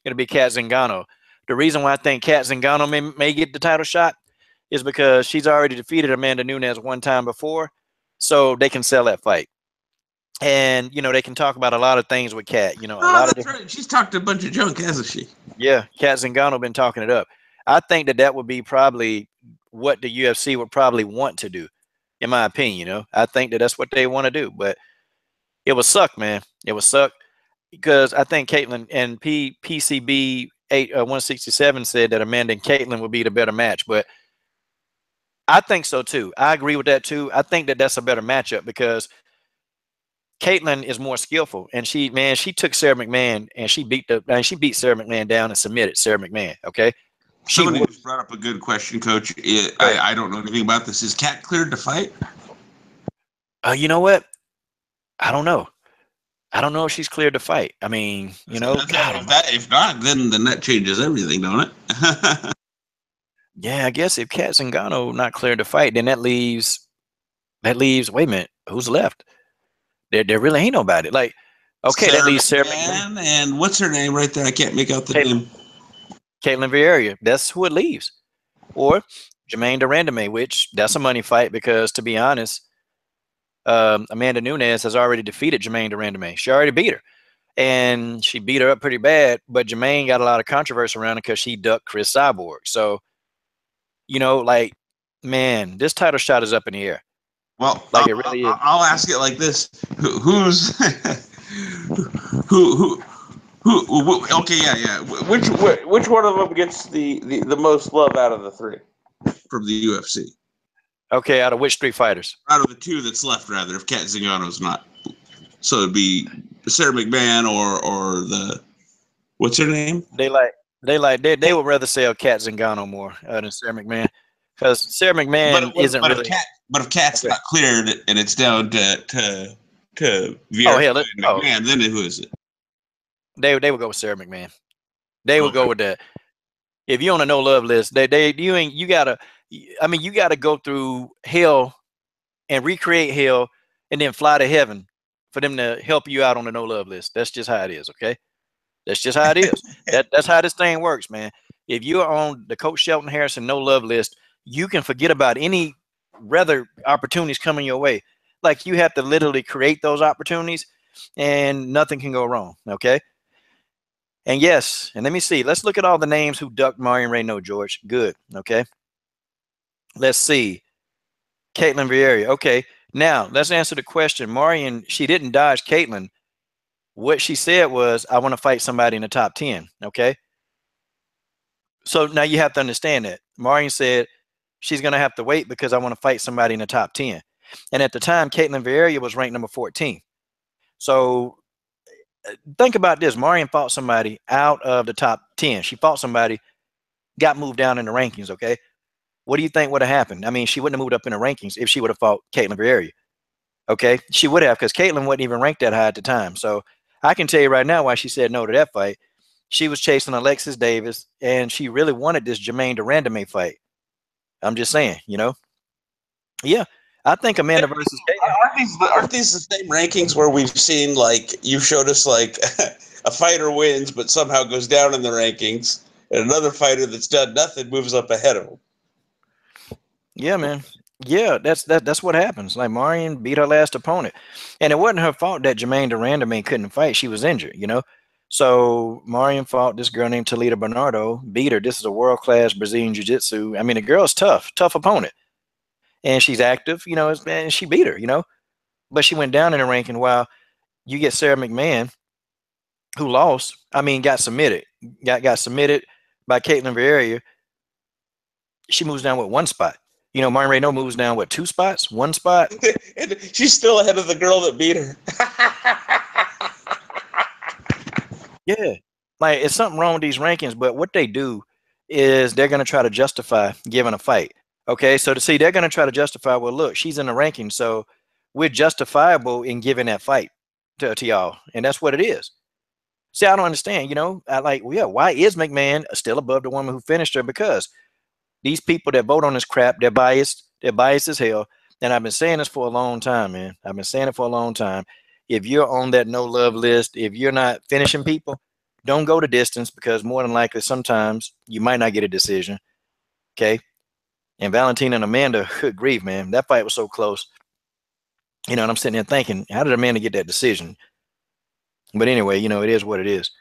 it'll be Kat Zingano. The reason why I think Kat Zingano may get the title shot is because she's already defeated Amanda Nunes one time before, so they can sell that fight. And, you know, they can talk about a lot of things with Kat. You know, that's right. She's talked a bunch of junk, hasn't she? Yeah, Kat Zingano been talking it up. I think that would be probably what the UFC would probably want to do, in my opinion. You know, I think that's what they want to do, but it would suck, man. It would suck because I think Caitlin and PCB 167 said that Amanda and Caitlin would be the better match, but I think so too. I agree with that too. I think that's a better matchup because Caitlin is more skillful, and she took Sarah McMahon and she beat Sarah McMahon down and submitted Sarah McMahon. Okay. Somebody just brought up a good question, Coach. I don't know anything about this. Is Kat cleared to fight? You know what? I don't know. I don't know if she's cleared to fight. I mean, you know, if not, then that changes everything, don't it? Yeah, I guess if Kat Zingano not cleared to fight, then that leaves. Wait a minute, who's left? There really ain't nobody. Like, okay, that leaves Sarah McMahon and what's her name right there? I can't make out the name. Caitlin Vieira. That's who it leaves. Or Jermaine Durandame, which that's a money fight because, to be honest, Amanda Nunes has already defeated Jermaine Durandame. She already beat her. And she beat her up pretty bad, but Jermaine got a lot of controversy around it because she ducked Chris Cyborg. So, you know, like, man, this title shot is up in the air. Well, like it really is. I'll ask it like this: who's who? Okay, yeah. Which one of them gets the most love out of the 3 from the UFC? Okay, out of which 3 fighters? Out of the 2 that's left, rather, if Kat Zingano's not. So it'd be Sarah McMahon or the what's her name? They would rather sell Kat Zingano more than Sarah McMahon because Sarah McMahon isn't really. But if Kat's not cleared and it's down to Vieira McMahon, then who is it? They would go with Sarah McMahon. They would go with that. If you're on a no love list, you gotta go through hell and recreate hell and then fly to heaven for them to help you out on the no love list. That's just how it is, okay? That's just how it is. That's how this thing works, man. If you're on the Coach Shelton Harrison no love list, you can forget about any rather opportunities coming your way. Like, you have to literally create those opportunities and nothing can go wrong, okay? And yes, and let me see. Let's look at all the names who ducked Marion Renaud, George. Good, okay? Let's see. Caitlin Vieira. Okay, now let's answer the question. Marion, she didn't dodge Caitlin. What she said was, I want to fight somebody in the top 10, okay? So now you have to understand that. Marion said she's going to have to wait because I want to fight somebody in the top 10. And at the time, Caitlin Vieira was ranked number 14. So think about this. Marion fought somebody out of the top 10. She fought somebody, got moved down in the rankings, okay? What do you think would have happened? I mean, she wouldn't have moved up in the rankings if she would have fought Caitlin Vieira, okay? She would have because Caitlin wasn't even ranked that high at the time. So I can tell you right now why she said no to that fight. She was chasing Alexis Davis, and she really wanted this Jermaine Durandame fight. I'm just saying, you know? Yeah, I think Amanda versus Caitlin. Aren't these the same rankings where we've seen, like, you showed us, like, a fighter wins, but somehow goes down in the rankings, and another fighter that's done nothing moves up ahead of him. Yeah, man. Yeah, that's what happens. Like Marion beat her last opponent, and it wasn't her fault that Jermaine Durandame couldn't fight. She was injured, you know. So Marion fought this girl named Talita Bernardo, beat her. This is a world-class Brazilian jiu-jitsu. I mean, the girl's tough opponent, and she's active, you know. And she beat her, you know. But she went down in the ranking. While you get Sarah McMahon, who lost. I mean, got submitted by Caitlin Vieira. She moves down with one spot. You know, Martin Reyno moves down with 2 spots, 1 spot. And she's still ahead of the girl that beat her. Yeah. Like, it's something wrong with these rankings, but what they do is they're going to try to justify giving a fight. Okay, so they're going to try to justify, well, look, she's in the ranking, so we're justifiable in giving that fight to y'all. And that's what it is. See, I don't understand, you know. Why is McMahon still above the woman who finished her? Because these people that vote on this crap, they're biased. They're biased as hell. And I've been saying this for a long time, man. I've been saying it for a long time. If you're on that no love list, if you're not finishing people, don't go the distance, because more than likely sometimes you might not get a decision. Okay. And Valentina and Amanda, good grief, man. That fight was so close. You know, and I'm sitting there thinking, how did Amanda get that decision? But anyway, you know, it is what it is.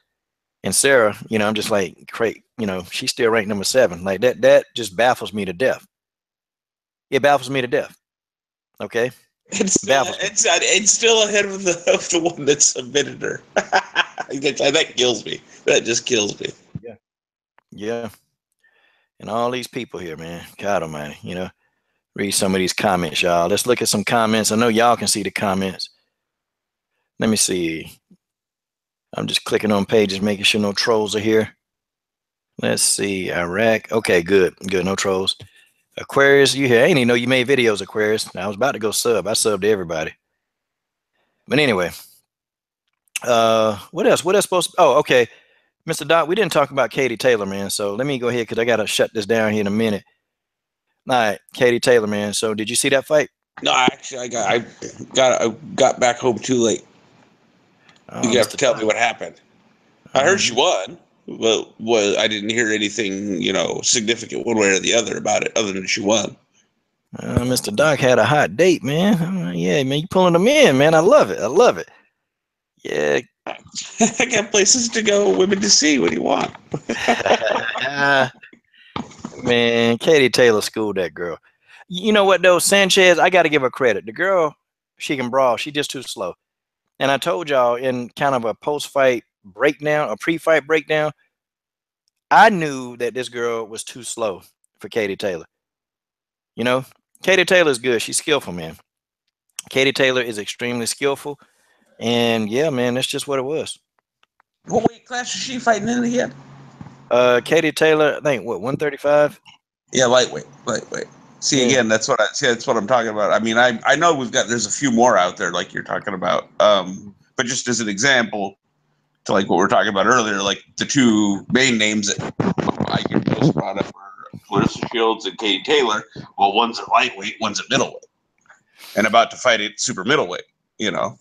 And Sarah, you know, I'm just like, great, you know, she's still ranked number 7. Like that just baffles me to death. It baffles me to death. Okay. It's still ahead of the one that submitted her. That kills me. That just kills me. Yeah. Yeah. And all these people here, man. God almighty, you know. Read some of these comments, y'all. Let's look at some comments. I know y'all can see the comments. Let me see. I'm just clicking on pages, making sure no trolls are here. Let's see. Iraq. Okay, good. Good. No trolls. Aquarius, you here? I didn't even know you made videos, Aquarius. I was about to go sub. I subbed to everybody. But anyway. What else? What else supposed to... Oh, okay. Mr. Doc, we didn't talk about Katie Taylor, man. So let me go ahead, because I got to shut this down here in a minute. All right, Katie Taylor, man. So did you see that fight? No, actually, I got back home too late. You have to tell me what happened. I heard she won, but I didn't hear anything, you know, significant one way or the other about it, other than she won. Mr. Doc had a hot date, man. Yeah, man, you pulling them in, man. I love it. I love it. Yeah. I got places to go, women to see. What do you want? Man, Katie Taylor schooled that girl. You know what, though? Sanchez, I got to give her credit. The girl, she can brawl. She's just too slow. And I told y'all in kind of a post-fight breakdown, a pre-fight breakdown, I knew that this girl was too slow for Katie Taylor. You know, Katie Taylor is good. She's skillful, man. Katie Taylor is extremely skillful. And yeah, man, that's just what it was. What weight class is she fighting in again? Katie Taylor, I think, what, 135? Yeah, lightweight. See, yeah. Again, that's what I'm talking about. I mean, I know there's a few more out there like you're talking about. But just as an example to like what we were talking about earlier, like the 2 main names that I get most brought up are Clarissa Shields and Katie Taylor. Well, one's at lightweight, one's at middleweight, and about to fight at super middleweight, you know.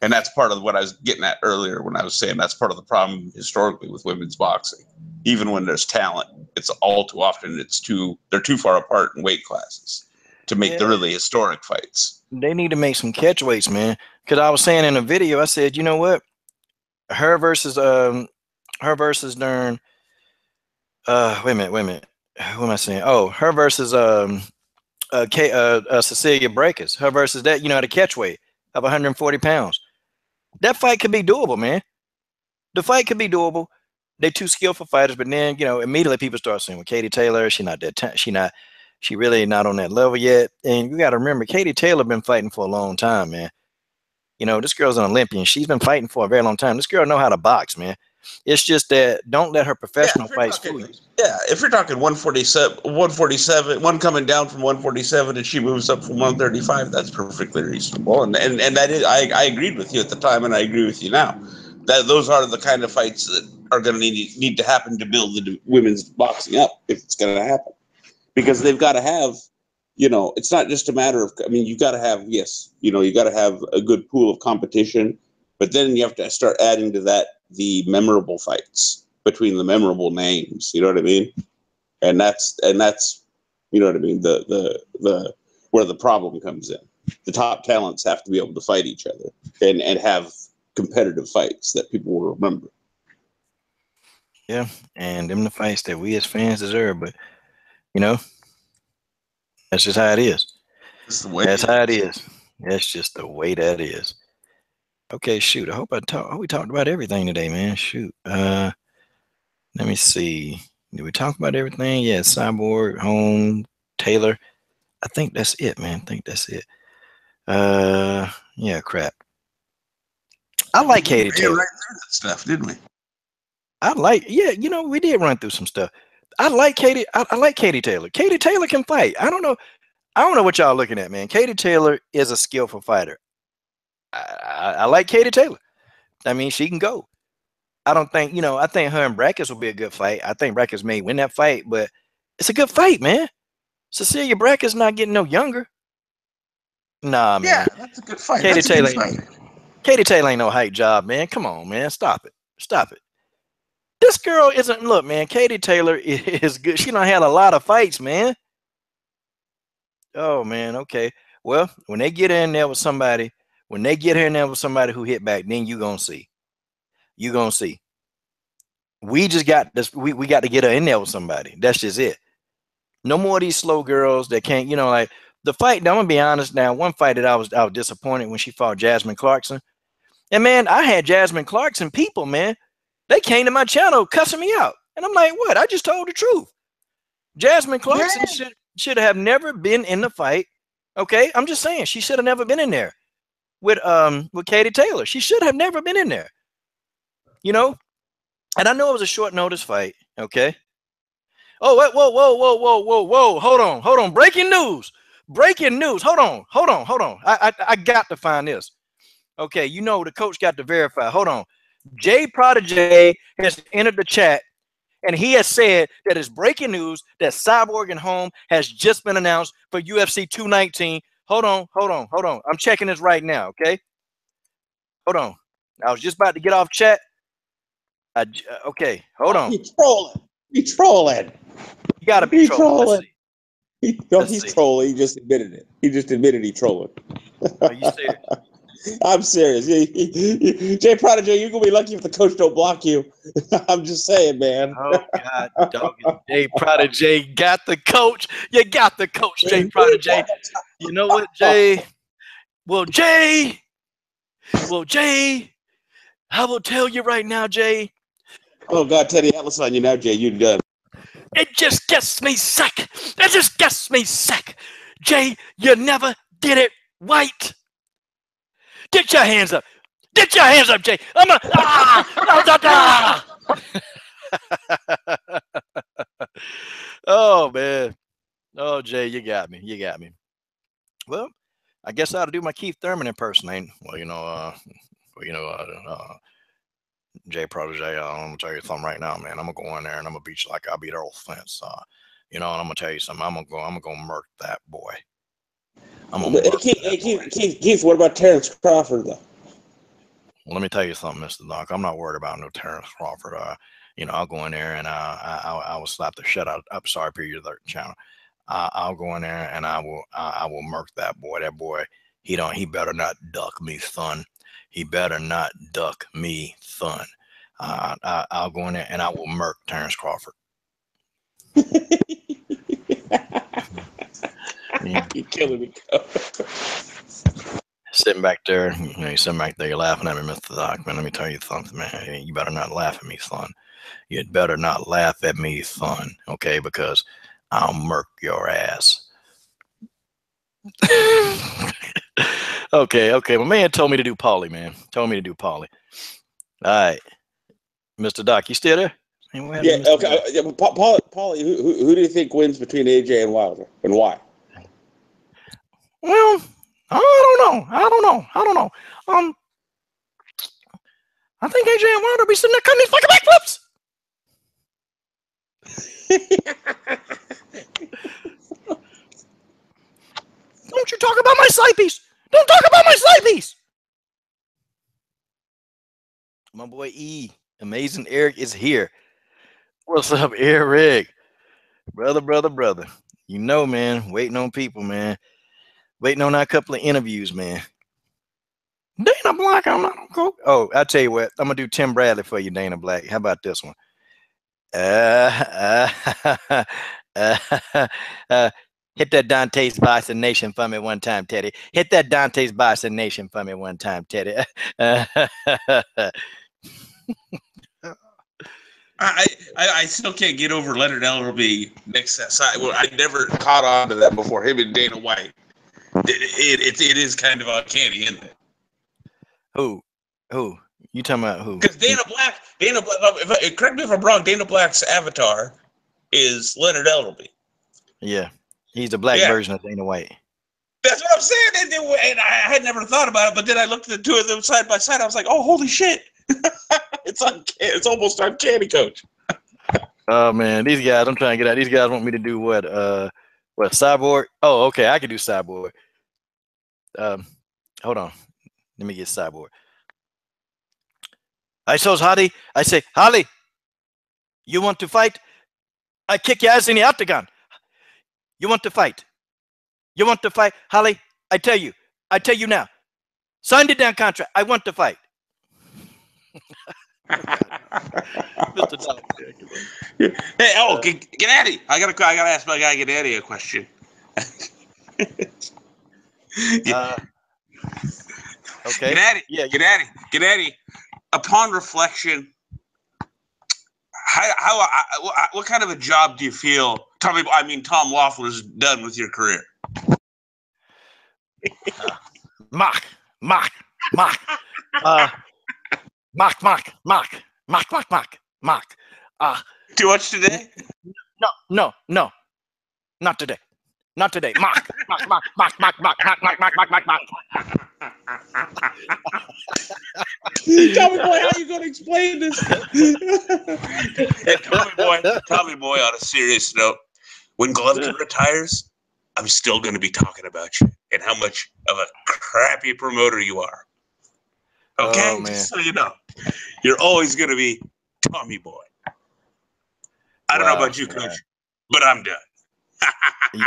And that's part of what I was getting at earlier when I was saying that's part of the problem historically with women's boxing. Even when there's talent, it's all too often they're too far apart in weight classes to make the really historic fights. They need to make some catch weights, man. Because I was saying in a video, I said, you know what? Her versus Dern. Wait a minute. Who am I saying? Oh, her versus Cecilia Breakers. Her versus that, you know, at a catch weight of 140 pounds. That fight could be doable, man. The fight could be doable. They're 2 skillful fighters, but then, you know, immediately people start saying, well, Katie Taylor, she really not on that level yet. And you got to remember, Katie Taylor been fighting for a long time, man. You know, this girl's an Olympian. She's been fighting for a very long time. This girl know how to box, man. It's just that don't let her professional fights fool you. Yeah, if you're talking 147, one coming down from 147 and she moves up from 135, that's perfectly reasonable. And that is, I agreed with you at the time, and I agree with you now. That those are the kind of fights that are going to need to happen to build the women's boxing up, if it's going to happen. Because they've got to have, you know, it's not just a matter of, I mean, you got to have, yes, you know, you got to have a good pool of competition, but then you have to start adding to that the memorable fights between the memorable names. You know what I mean? And that's you know what I mean. The where the problem comes in. The top talents have to be able to fight each other and have competitive fights that people will remember. Yeah, and them the fights that we as fans deserve. But you know, that's just how it is. That's how it is. That's just the way that is. Okay, shoot. I hope we talked about everything today, man. Shoot. Let me see. Did we talk about everything? Yeah, Cyborg, Holm, Taylor. I think that's it, man. I think that's it. Yeah, crap. I like Katie Taylor. Right through that stuff, didn't we? Yeah, you know, we did run through some stuff. I like Katie. I like Katie Taylor. Katie Taylor can fight. I don't know what y'all looking at, man. Katie Taylor is a skillful fighter. I like Katie Taylor. I mean, she can go. I don't think, I think her and Brackets will be a good fight. I think Brackets may win that fight, but it's a good fight, man. Cecilia Brackets not getting no younger. Nah, man. Yeah, that's a good fight. Katie Taylor ain't no hype job, man. Come on, man. Stop it. Stop it. This girl isn't, look, man, Katie Taylor is good. She done had a lot of fights, man. Oh, man, okay. Well, when they get in there with somebody, who hit back, then you gonna see. You gonna see. We just got this. We got to get her in there with somebody. That's just it. No more of these slow girls that can't, like the fight. Now, I'm gonna be honest. Now, one fight that I was disappointed when she fought Jasmine Clarkson. And man, I had Jasmine Clarkson people, man. They came to my channel cussing me out, and I'm like, what? I just told the truth. Jasmine Clarkson should have never been in the fight. Okay, I'm just saying she should have never been in there with Katie Taylor. She should have never been in there. And I know it was a short notice fight. Okay. Oh, whoa. Hold on. Breaking news. Hold on. I got to find this. Okay. The coach got to verify. Hold on. Jay Prodigy has entered the chat and he has said that it's breaking news that Cyborg and Holm has just been announced for UFC 219. Hold on. I'm checking this right now. Okay. Hold on. I was just about to get off chat. Okay, hold on. He's trolling. You gotta be trolling. He's trolling. He just admitted it. He just admitted he trolling. Are you serious? I'm serious. Jay Prodigy, you're gonna be lucky if the coach don't block you. I'm just saying, man. Oh God, dog. Jay Prodigy got the coach. You got the coach, Jay Prodigy. You know what, Jay? Well, Jay, I will tell you right now, Jay. Oh God, Teddy Atlas on you now, Jay. You're done. It just gets me sick. Jay, you never did it right. Get your hands up. Jay. I'm Oh man. Oh, Jay, you got me. Well, I guess I ought to do my Keith Thurman impersonation. Jay Prodigy, I'm gonna tell you something right now, man. I'm gonna go in there and I'm gonna beat you like I beat Earl Spence. And I'm gonna tell you something. I'm gonna murk that boy. Keith, what about Terrence Crawford though? Well, let me tell you something, Mr. Doc. I'm not worried about no Terrence Crawford. I'll go in there and I will slap the shit out. I'm sorry, period. Channel. I'll go in there and I will murk that boy. That boy, he better not duck me, son. He better not duck me, son. I'll go in there and I will murk Terrence Crawford. You're killing me. Sitting back there, you're laughing at me, Mr. Doc. Man, let me tell you something, man. You better not laugh at me, son. You better not laugh at me, son. Okay, because I'll murk your ass. Okay. My man told me to do Paulie, man. All right. Mr. Doc, you still there? Yeah, okay. Paulie, who do you think wins between AJ and Wilder, and why? Well, I don't know. I think AJ and Wilder be sitting there cutting these fucking backflips. Don't you talk about my side piece. Don't talk about my side piece. I'm My boy E. Amazing Eric is here. What's up, Eric? Brother. You know, man, waiting on people, man. Waiting on that couple of interviews, man. Dana Black, I'm not cool. Oh, I'll tell you what. I'm going to do Tim Bradley for you, Dana Black. How about this one? Hit that Dante's Bison Nation for me one time, Teddy. Hit that Dante's Bison Nation for me one time, Teddy. I still can't get over Leonard Ellerby next side. Well, I never caught on to that before. Him and Dana White. It is kind of uncanny, isn't it? Who? You talking about who? Because Dana Black, correct me if I'm wrong, Dana Black's avatar is Leonard Ellerby. Yeah. He's the black version of Dana White. That's what I'm saying. And I had never thought about it, but then I looked at the two of them side by side. I was like, oh, holy shit. It's almost uncanny, Coach. Oh, man. These guys, I'm trying to get out. These guys want me to do what? Cyborg? Oh, okay. I can do Cyborg. Hold on. Let me get Cyborg. I say, Holly, you want to fight? I kick your ass in the octagon. You want to fight? You want to fight? Holly, I tell you now. Sign the damn contract. I want to fight. Mr. Hey, Gennady. I gotta ask my guy Gennady a question. Okay. Gennady. Upon reflection, what kind of a job do you feel Tom Loeffler's done with your career? Mock. Too much today? No. Not today. Mock. Tommy boy, how you gonna explain this? And Tommy boy, on a serious note, when Golovkin retires, I'm still gonna be talking about you and how much of a crappy promoter you are. Okay, just so you know, you're always gonna be Tommy boy. I don't know about you, Coach, but I'm done.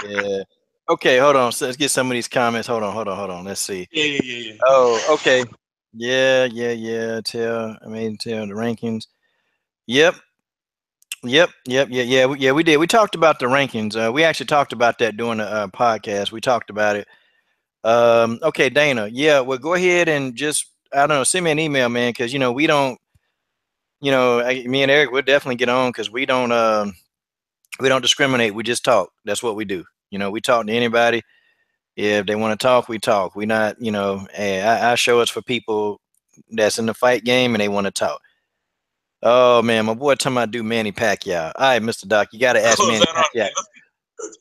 Yeah. Okay, hold on. So let's get some of these comments. Hold on. Let's see. Yeah. Oh, okay. Yeah. Tell the rankings. Yep. Yeah, we did. We talked about the rankings. We actually talked about that during the podcast. We talked about it. Okay, Dana. Yeah, well, go ahead and just, I don't know, send me an email, man, because, we don't, me and Eric, we'll definitely get on because we don't discriminate. We just talk. That's what we do. We talk to anybody. If they want to talk, we talk. We not, our show is for people that's in the fight game and they want to talk. Oh, man, my boy talking about do Manny Pacquiao. All right, Mr. Doc, you got to ask Manny Pacquiao.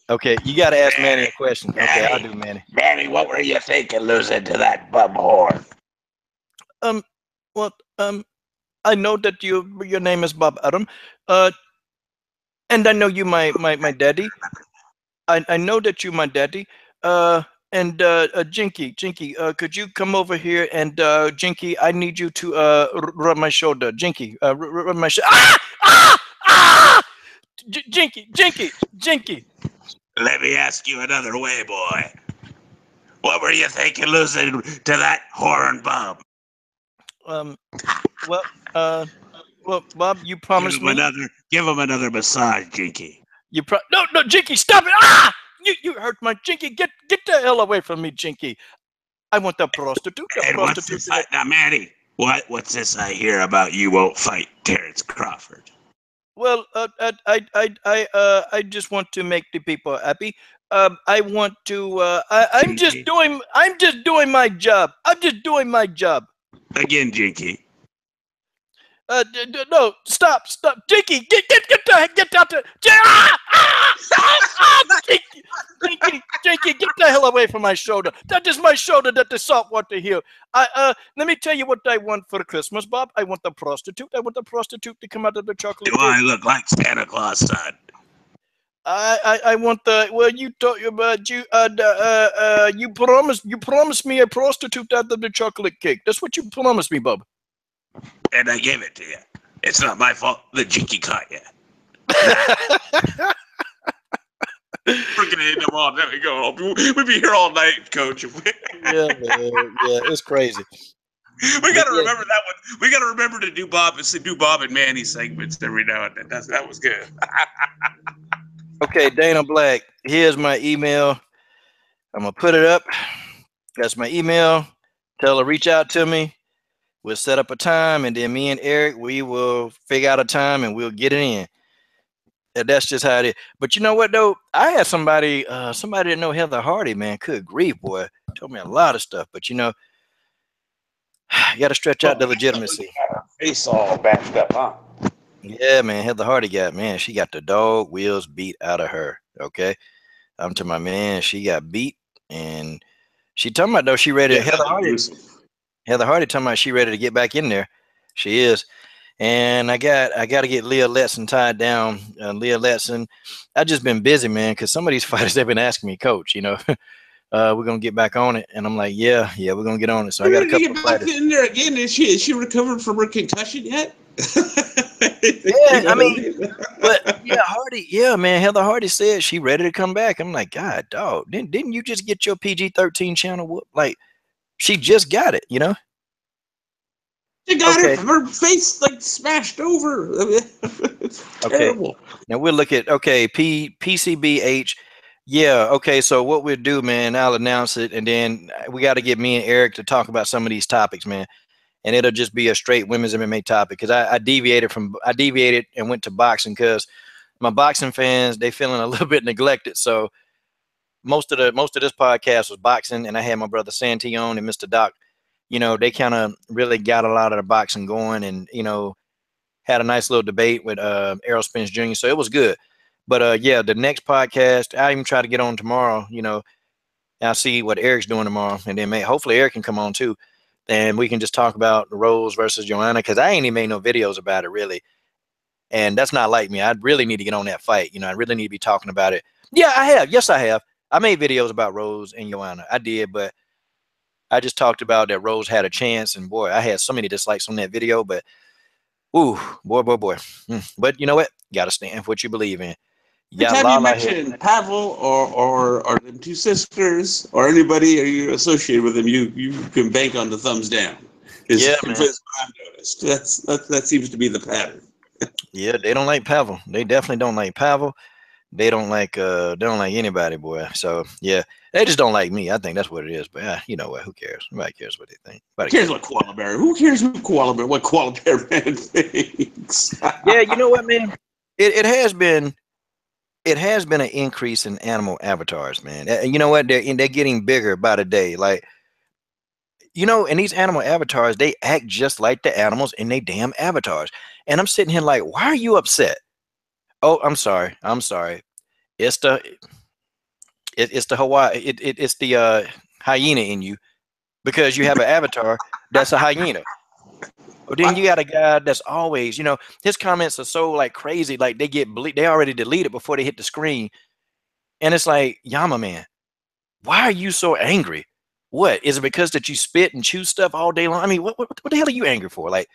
Okay, you got to ask Manny a question. Okay, I'll do Manny. Manny, what were you thinking losing to that bum whore? I know that your name is Bob Adam. And I know you my daddy. I know that you my daddy. And Jinky, could you come over here and Jinky, I need you to rub my shoulder. Jinky, rub my shoulder. Jinky. Let me ask you another way, boy. What were you thinking losing to that whore and bum? Well, Bob, you promised me. Give him another massage, Jinky. No, Jinky, stop it! You hurt my Jinky. Get the hell away from me, Jinky. I want the prostitute. What's this? Now, Manny, what's this I hear about you won't fight Terrence Crawford? Well, I just want to make the people happy. I want to. I'm just doing my job. I'm just doing my job. Again, Jinky. No, stop, Jinky, get out there, Jinky, get the hell away from my shoulder. That is my shoulder that the saltwater heal. Let me tell you what I want for Christmas, Bob. I want the prostitute. I want the prostitute to come out of the chocolate. Do I look like Santa Claus, son? I want the. Well, you talk about you. You promised me a prostitute out of the chocolate cake. That's what you promised me, Bob. and I gave it to you. It's not my fault the Jinky caught you. We're gonna end them all. There we go. We'll be here all night, Coach. Yeah, man. Yeah, it's crazy. We got to remember that one. We got to remember to do Bob and Manny segments every now and then. That was good. Okay, Dana Black. Here's my email. I'm gonna put it up. That's my email. Tell her reach out to me. We'll set up a time, and then me and Eric, we will figure out a time, and we'll get it in. And that's just how it is. But you know what though? I had somebody that know Heather Hardy, man. Good grief, boy. Told me a lot of stuff. But you know, you got to stretch out the legitimacy. Face all bashed up, huh? Yeah, man. Heather Hardy she got the dog wheels beat out of her. Okay. I'm to my man. She got beat, and she talking about though she ready. Heather Hardy talking about she ready to get back in there. She is. And I got to get Leah Letson tied down. Leah Letson, I've just been busy, man, because some of these fighters they've been asking me, Coach, you know, we're gonna get back on it, and I'm like, yeah, we're gonna get on it. So I got a couple of fighters in there again. Is she recovered from her concussion yet? Yeah, I mean, but yeah, Hardy, yeah, man. Heather Hardy said she ready to come back. I'm like, God, dog, didn't you just get your PG-13 channel whooped? Like, she just got it, you know. She got her face like smashed over. It's terrible. Now we'll look at PCBH. Yeah, okay. So what we'll do, man, I'll announce it, and then we got to get me and Eric to talk about some of these topics, man. And it'll just be a straight women's MMA topic because I deviated and went to boxing because my boxing fans, they feeling a little bit neglected. So most of this podcast was boxing, and I had my brother Santee on and Mr. Doc. You know, they kind of really got a lot of the boxing going, and you know, had a nice little debate with Errol Spence Jr. So it was good. But yeah, the next podcast, I even try to get on tomorrow. You know, I'll see what Eric's doing tomorrow, and then hopefully Eric can come on too, and we can just talk about Rose versus Joanna because I ain't even made no videos about it really, and that's not like me. I really need to get on that fight. You know, I really need to be talking about it. Yeah, I have. Yes, I have. I made videos about Rose and Joanna. I did, but I just talked about that Rose had a chance, and boy, I had so many dislikes on that video. But ooh, boy. But you know what? You got to stand for what you believe in. Every time you mention Pavel or them two sisters or anybody are you associated with them, you can bank on the thumbs down. Yeah, man. I've noticed. That seems to be the pattern. Yeah, they don't like Pavel. They definitely don't like Pavel. They don't like anybody, boy. So yeah, they just don't like me. I think that's what it is. But you know what? Who cares? Nobody cares what they think. Who cares what Koala Bear? Who cares what Koala Bear man thinks? Yeah, you know what, man? It has been an increase in animal avatars, man. You know what? They're getting bigger by the day. Like, you know, and these animal avatars, they act just like the animals in they damn avatars. And I'm sitting here like, why are you upset? Oh, I'm sorry. It's the Hawaii. It's the hyena in you because you have an avatar that's a hyena. But then you got a guy that's always, you know, his comments are so like crazy, like they already deleted before they hit the screen, and it's like, Yama man, why are you so angry? What is it because that you spit and chew stuff all day long? I mean, what the hell are you angry for? Like,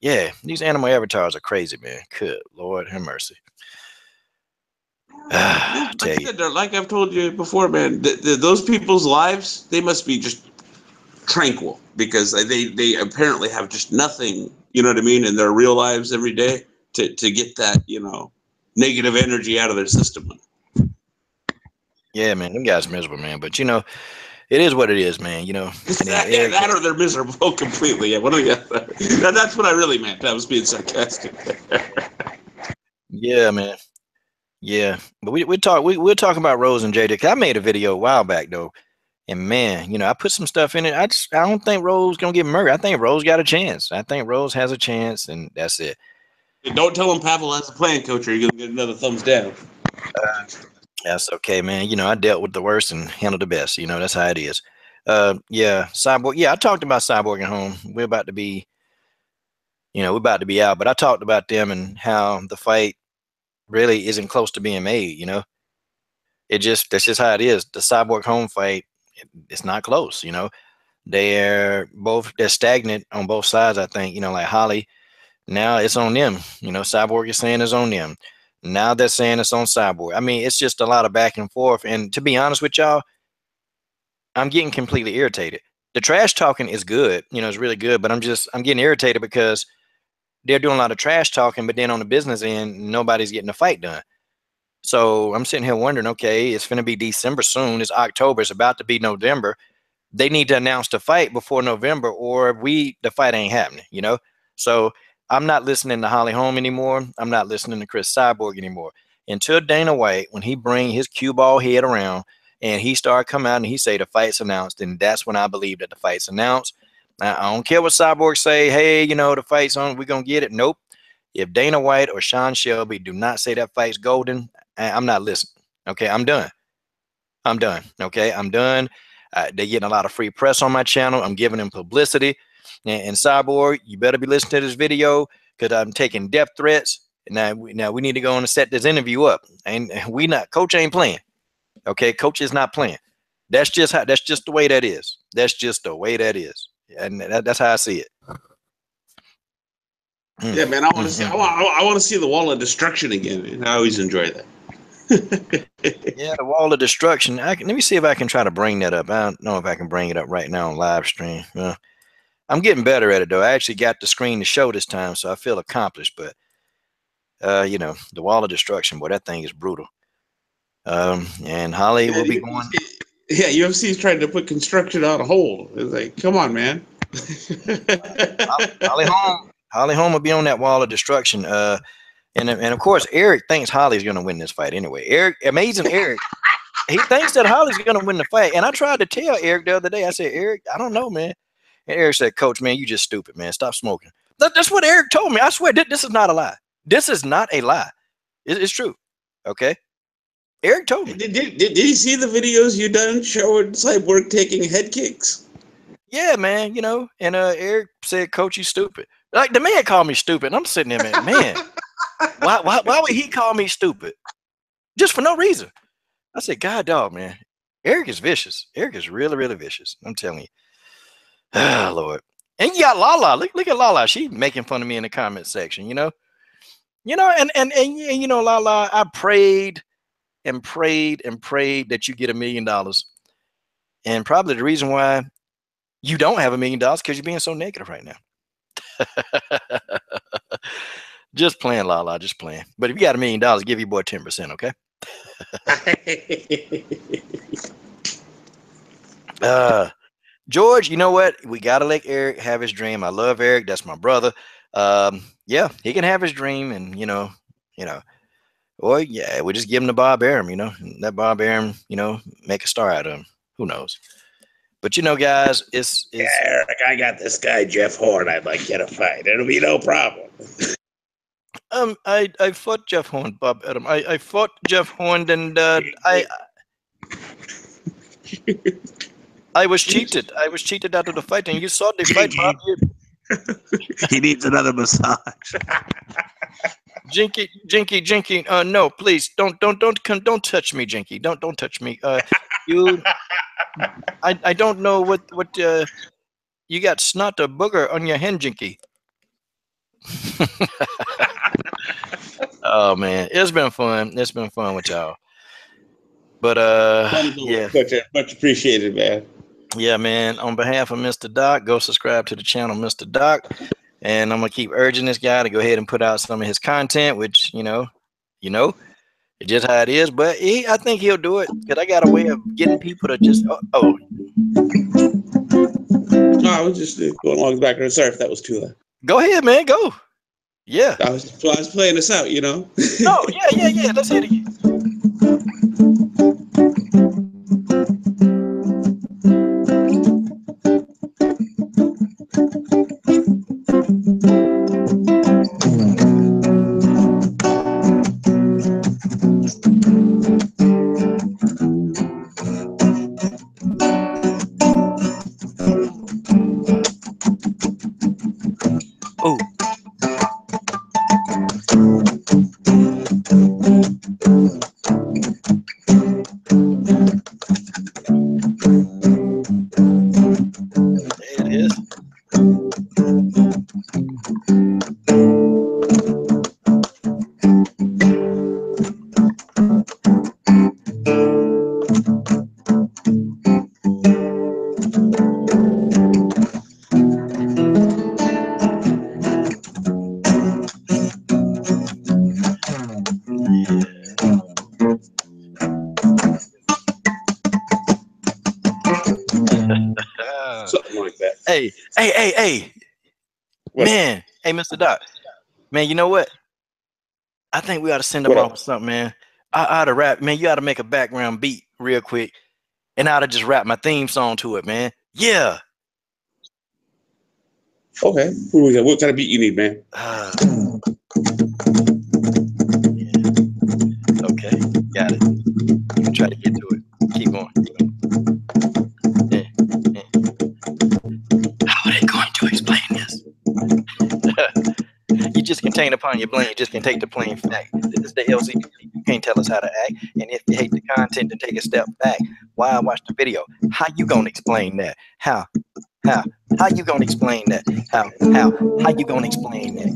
yeah, these animal avatars are crazy, man. Good Lord have mercy. Like I've told you before, man, those people's lives, they must be just tranquil because they apparently have just nothing, you know what I mean, in their real lives every day to get that, you know, negative energy out of their system. Yeah, man, them guys are miserable, man. But you know, it is what it is, man. You know, that or they're miserable completely. Yeah, one or the other. That's what I really meant. I was being sarcastic. Yeah, man. Yeah, but we'll talk about Rose and JJ. I made a video a while back though, and man, you know, I put some stuff in it. I don't think Rose gonna get murdered. I think Rose got a chance. I think Rose has a chance, and that's it. Don't tell him Pavel has a plan, Coach, or you're gonna get another thumbs down. That's okay, man. You know, I dealt with the worst and handled the best. You know, that's how it is. Yeah, Cyborg. Yeah, I talked about Cyborg and Holm. We're about to be out, but I talked about them and how the fight really isn't close to being made. You know, that's just how it is. The Cyborg Holm fight, it's not close. You know, they're stagnant on both sides. I think, you know, like Holly, now it's on them. You know, Cyborg is saying it's on them. Now they're saying it's on Cyborg. I mean, it's just a lot of back and forth. And to be honest with y'all, I'm getting completely irritated. The trash talking is good, you know, it's really good, but I'm getting irritated because they're doing a lot of trash talking, but then on the business end, nobody's getting the fight done. So I'm sitting here wondering, okay, it's going to be December soon. It's October. It's about to be November. They need to announce the fight before November, or the fight ain't happening, you know? So I'm not listening to Holly Holm anymore. I'm not listening to Chris Cyborg anymore. Until Dana White, when he bring his cue ball head around and he start coming out and he say the fight's announced, and that's when I believe that the fight's announced. I don't care what Cyborg say, hey, you know, the fight's on, we're going to get it. Nope. If Dana White or Sean Shelby do not say that fight's golden, I'm not listening. Okay, I'm done. I'm done. Okay, I'm done. They're getting a lot of free press on my channel. I'm giving them publicity. And Cyborg, you better be listening to this video because I'm taking death threats. Now we need to go on and set this interview up. And Coach ain't playing. Okay, Coach is not playing. That's just the way that is. That's just the way that is. And that's how I see it. Yeah, man, I want to see. I want to see the Wall of Destruction again. Man. I always enjoy that. Yeah, the Wall of Destruction. Let me see if I can try to bring that up. I don't know if I can bring it up right now on live stream. I'm getting better at it though. I actually got the screen to show this time, so I feel accomplished. But you know, the Wall of Destruction, boy, that thing is brutal. And Holly will be going. Yeah, UFC is trying to put construction on hold. It's like, come on, man. Holly Holm will be on that Wall of Destruction. And of course, Eric thinks Holly's going to win this fight anyway. Amazing Eric, he thinks that Holly's going to win the fight. And I tried to tell Eric the other day, I said, Eric, I don't know, man. And Eric said, Coach, man, you just stupid, man. Stop smoking. That's what Eric told me. I swear, this is not a lie. This is not a lie. It's true. Okay. Eric told me. Did you see the videos you done showing Cyborg taking head kicks? Yeah, man. You know, and Eric said, Coach, you stupid. Like the man called me stupid. And I'm sitting there, man. Why would he call me stupid? Just for no reason. I said, God dog, man. Eric is vicious. Eric is really, really vicious. I'm telling you. Oh, Lord. And you got Lala. Look at Lala. She's making fun of me in the comment section, you know? You know, and you know, Lala, I prayed and prayed and prayed that you get $1 million. And probably the reason why you don't have $1 million because you're being so negative right now. Just playing, Lala, just playing. But if you got $1 million, give your boy 10%, okay? George, you know what? We gotta let Eric have his dream. I love Eric. That's my brother. Yeah, he can have his dream, and you know, or yeah, we just give him the Bob Arum, you know, let Bob Arum, you know, make a star out of him. Who knows? But you know, guys, it's yeah, Eric, I got this guy Jeff Horn. I'd like you to fight. It'll be no problem. I fought Jeff Horn, Bob Arum. I fought Jeff Horn, and I was cheated. I was cheated out of the fight, and you saw the fight, Bob. He needs another massage. Jinky. No, please don't touch me, Jinky. Don't touch me. I don't know what you got snot or booger on your hand, Jinky. Oh man, it's been fun. It's been fun with y'all. But yeah, much appreciated, man. Yeah, man. On behalf of Mr. Doc, go subscribe to the channel, Mr. Doc. And I'm gonna keep urging this guy to go ahead and put out some of his content, which you know, it's just how it is. But I think he'll do it because I got a way of getting people to just No, I was just going along the background. Sorry if that was too loud. Go ahead, man. Go. Yeah. I was playing this out, you know. No, yeah. Let's hit it again. Oh. Hey, What? man. Hey, Mr. Doc. Man, you know what? I think we ought to send them What off up? with something, man. I ought to rap, man. You ought to make a background beat real quick, and I ought to just rap my theme song to it, man. Yeah. Okay. What kind of beat you need, man? Okay, got it. You can try to get to it. Keep going. Yeah. How are they going to explain this? You just contain upon your blame. You just can take the plain fact. This is the LCD. You can't tell us how to act. And if you hate the content, then take a step back. Why watch the video? How you gonna explain that? How you gonna explain that? How you gonna explain that?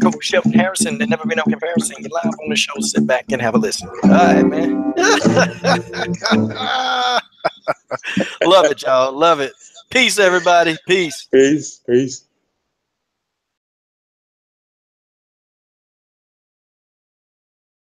Coach Shelton Harrison, there never been no comparison. You're live on the show. Sit back and have a listen. All right, man. Love it, y'all. Love it. Peace, everybody. Peace. Peace.